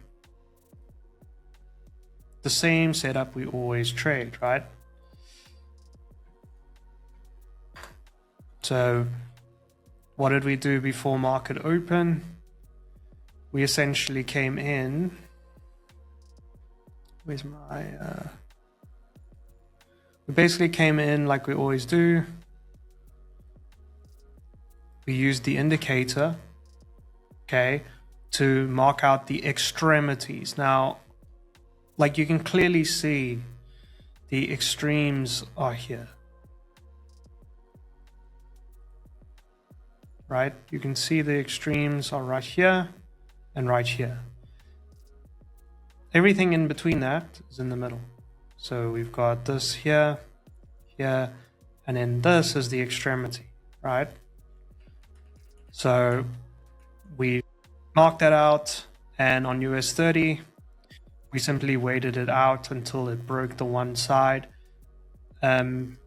the same setup we always trade, right? So what did we do before market open? We essentially came in. Where's my we basically came in like we always do. We used the indicator, okay, to mark out the extremities. Now, like you can clearly see, the extremes are here. Right? You can see the extremes are right here and right here. Everything in between that is in the middle. So we've got this here, here, and then this is the extremity, right? So we marked that out, and on US 30, we simply waited it out until it broke the one side. We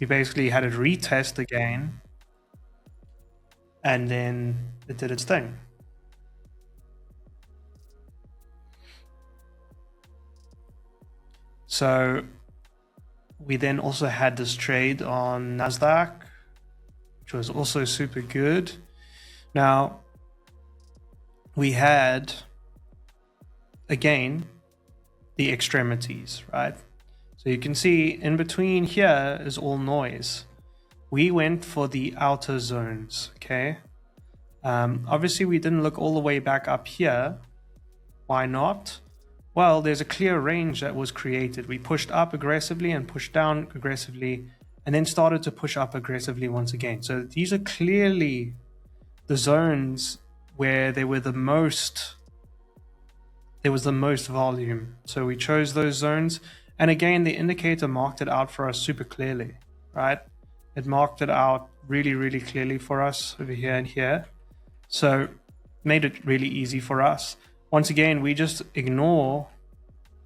basically had it retest again, and then it did its thing. So we then also had this trade on Nasdaq, which was also super good. Now, we had, again, the extremities, right? So you can see in between here is all noise. We went for the outer zones, okay? Obviously, we didn't look all the way back up here. Why not? Well, there's a clear range that was created. We pushed up aggressively and pushed down aggressively, and then started to push up aggressively once again. So these are clearly the zones where there was the most volume. So we chose those zones. And again, the indicator marked it out for us super clearly, right? It marked it out really, really clearly for us over here and here. So made it really easy for us. Once again, we just ignore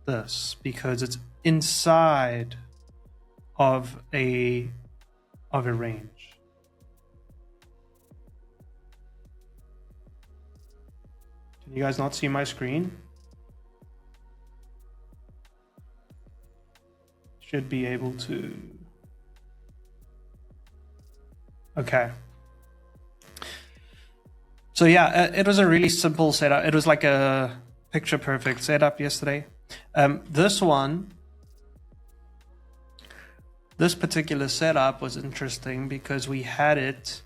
this because it's inside of a range. Can you guys not see my screen? Should be able to. Okay. So yeah, it was a really simple setup. It was like a picture perfect setup yesterday. This particular setup was interesting because we had it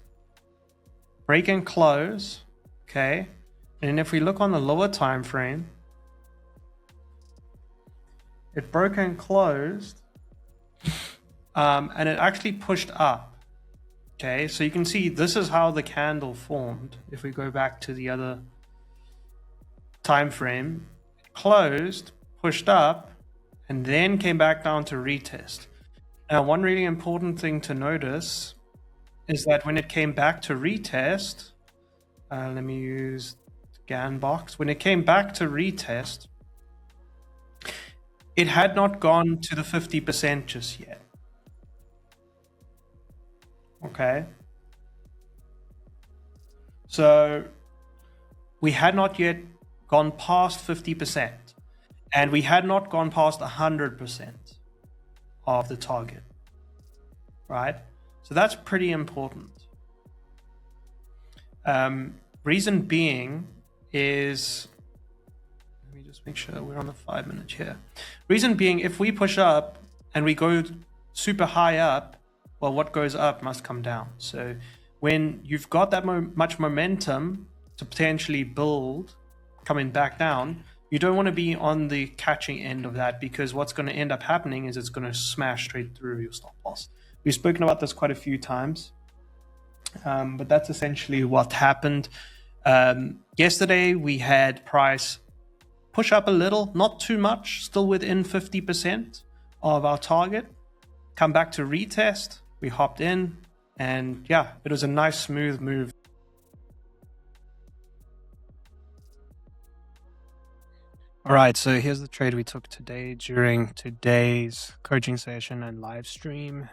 break and close, okay? And if we look on the lower time frame, it broke and closed, and it actually pushed up. Okay, so you can see this is how the candle formed. If we go back to the other time frame, it closed, pushed up, and then came back down to retest. Now, one really important thing to notice is that when it came back to retest, let me use GAN box. When it came back to retest, it had not gone to the 50% just yet. Okay. So we had not yet gone past 50%, and we had not gone past 100% of the target, right? So that's pretty important. Reason being is, let me just make sure we're on the 5 minute here. Reason being, if we push up and we go super high up, well, what goes up must come down. So when you've got that much momentum to potentially build coming back down, you don't want to be on the catching end of that, because what's going to end up happening is it's going to smash straight through your stop loss. We've spoken about this quite a few times, but that's essentially what happened. Yesterday, we had price push up a little, not too much, still within 50% of our target. Come back to retest, we hopped in, and yeah, it was a nice smooth move. All right, so here's the trade we took today during today's coaching session and live stream.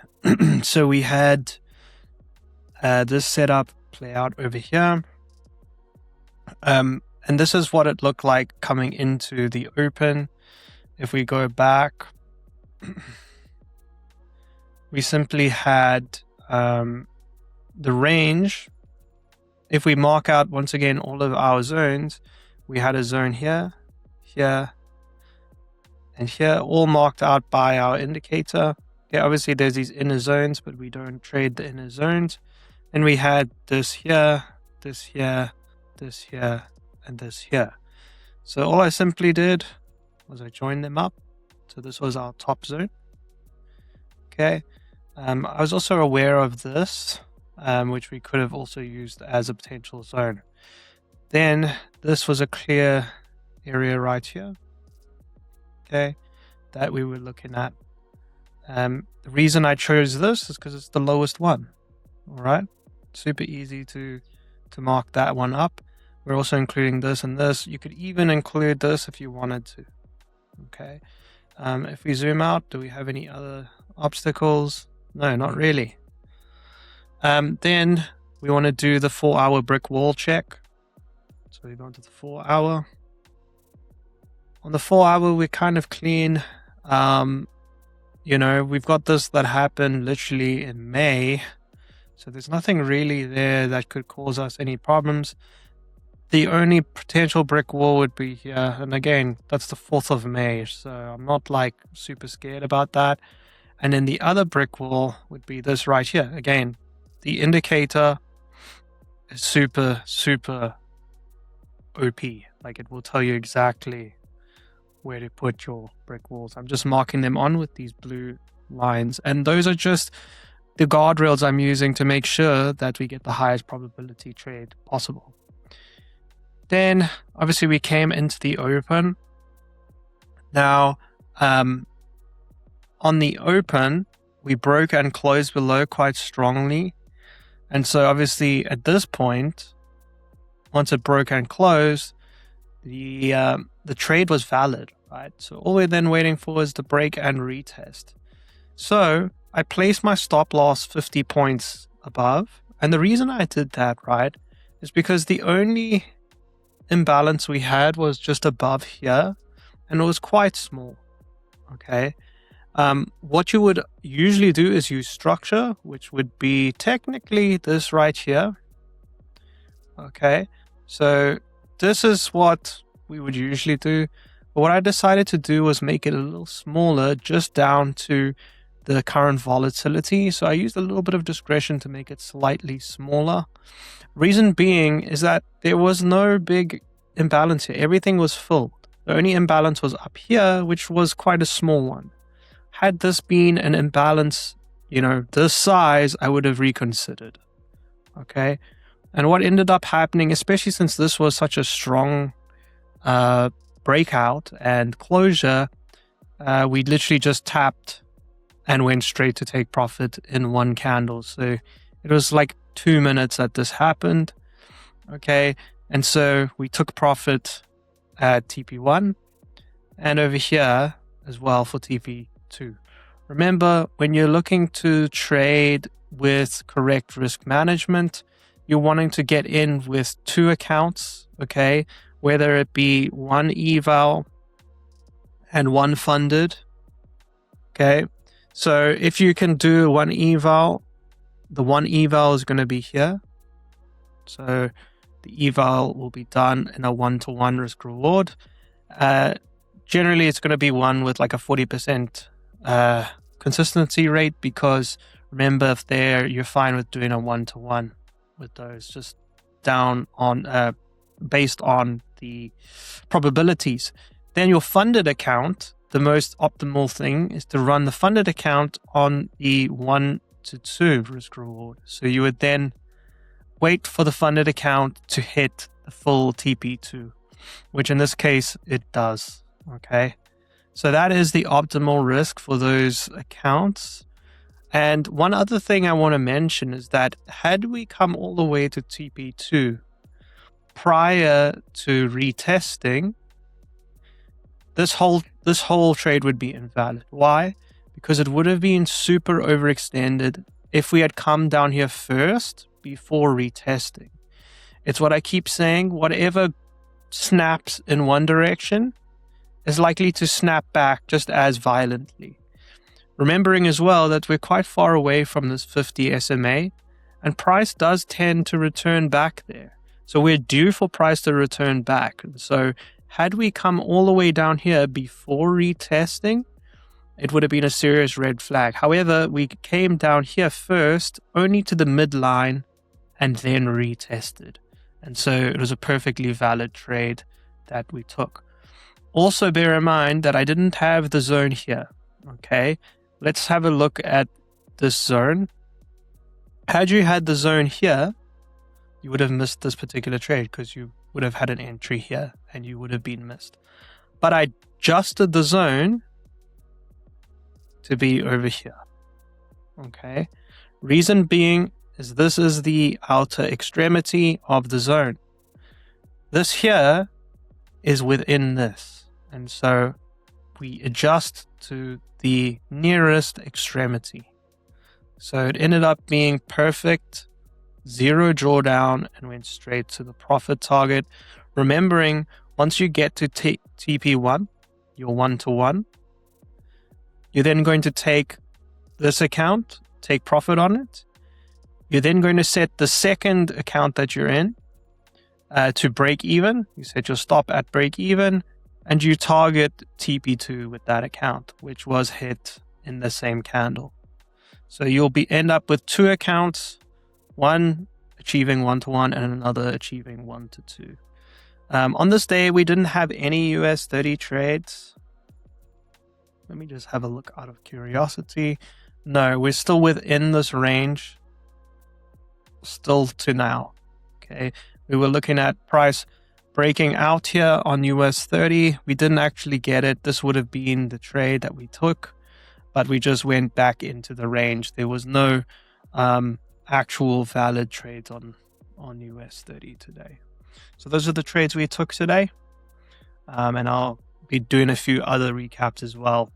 So we had this setup play out over here. And this is what it looked like coming into the open. If we go back, we simply had the range. If we mark out once again all of our zones, we had a zone here, here, and here, all marked out by our indicator. Okay, obviously there's these inner zones, but we don't trade the inner zones. And we had this here, this here, this here, and this here. So all I simply did was I joined them up. So this was our top zone. Okay. I was also aware of this, which we could have also used as a potential zone. Then this was a clear area right here, okay, that we were looking at. The reason I chose this is because it's the lowest one. All right, super easy to mark that one up. We're also including this and this. You could even include this if you wanted to. Okay, if we zoom out, do we have any other obstacles? No, not really. Then we want to do the 4-hour brick wall check. So we go into the 4-hour. On the 4-hour, we're kind of clean. You know, we've got this that happened literally in May. So there's nothing really there that could cause us any problems. The only potential brick wall would be here. And again, that's the 4th of May. So I'm not like super scared about that. And then the other brick wall would be this right here. Again, the indicator is super, super OP. Like it will tell you exactly where to put your brick walls. I'm just marking them on with these blue lines. And those are just the guardrails I'm using to make sure that we get the highest probability trade possible. Then obviously we came into the open. Now, on the open, we broke and closed below quite strongly. And so obviously at this point, once it broke and closed, the trade was valid, right? So all we're then waiting for is the break and retest. So I placed my stop loss 50 points above. And the reason I did that, right, is because the only imbalance we had was just above here, and it was quite small. Okay. What you would usually do is use structure, which would be technically this right here. Okay. So this is what we would usually do. But what I decided to do was make it a little smaller, just down to the current volatility. So I used a little bit of discretion to make it slightly smaller. Reason being is that there was no big imbalance here. Everything was filled. The only imbalance was up here, which was quite a small one. Had this been an imbalance, you know, this size, I would have reconsidered. Okay. And what ended up happening, especially since this was such a strong breakout and closure, we literally just tapped and went straight to take profit in one candle. So it was like 2 minutes that this happened. Okay. And so we took profit at TP1. And over here, as well for TP2. Remember, when you're looking to trade with correct risk management, you're wanting to get in with 2 accounts, okay? Whether it be 1 eval and 1 funded, okay? So if you can do 1 eval, the 1 eval is going to be here. So the eval will be done in a 1-to-1 risk reward. Generally, it's going to be one with like a 40% consistency rate, because remember, if you're fine with doing a 1-to-1 with those, just down on based on the probabilities. Then your funded account, the most optimal thing is to run the funded account on the 1-to-2 risk reward. So you would then wait for the funded account to hit the full TP2, which in this case it does. Okay, so that is the optimal risk for those accounts. And one other thing I want to mention is that had we come all the way to TP2 prior to retesting, this whole trade would be invalid. Why? Because it would have been super overextended if we had come down here first before retesting. It's what I keep saying, whatever snaps in one direction is likely to snap back just as violently. Remembering as well that we're quite far away from this 50 SMA, and price does tend to return back there. So we're due for price to return back. And so had we come all the way down here before retesting, it would have been a serious red flag. However, we came down here first, only to the midline, and then retested. And so it was a perfectly valid trade that we took. Also bear in mind that I didn't have the zone here. Okay, let's have a look at this zone. Had you had the zone here, you would have missed this particular trade because you would have had an entry here and you would have been missed. But I adjusted the zone to be over here. Okay, reason being is this is the outer extremity of the zone. This here is within this. And so we adjust to the nearest extremity. So it ended up being perfect, 0 drawdown, and went straight to the profit target. Remembering, once you get to TP1, your 1-to-1, you're then going to take this account, take profit on it. You're then going to set the second account that you're in to break even. You set your stop at break even, and you target TP2 with that account, which was hit in the same candle. So you'll end up with 2 accounts, one achieving 1-to-1 and another achieving 1-to-2. On this day, we didn't have any US 30 trades. Let me just have a look out of curiosity. No, we're still within this range. Still to now. Okay, we were looking at price breaking out here on US 30. We didn't actually get it. This would have been the trade that we took, but we just went back into the range. There was no actual valid trades on US 30 today. So those are the trades we took today. And I'll be doing a few other recaps as well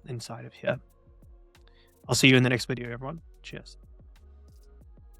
inside of here. I'll see you in the next video, everyone. Cheers.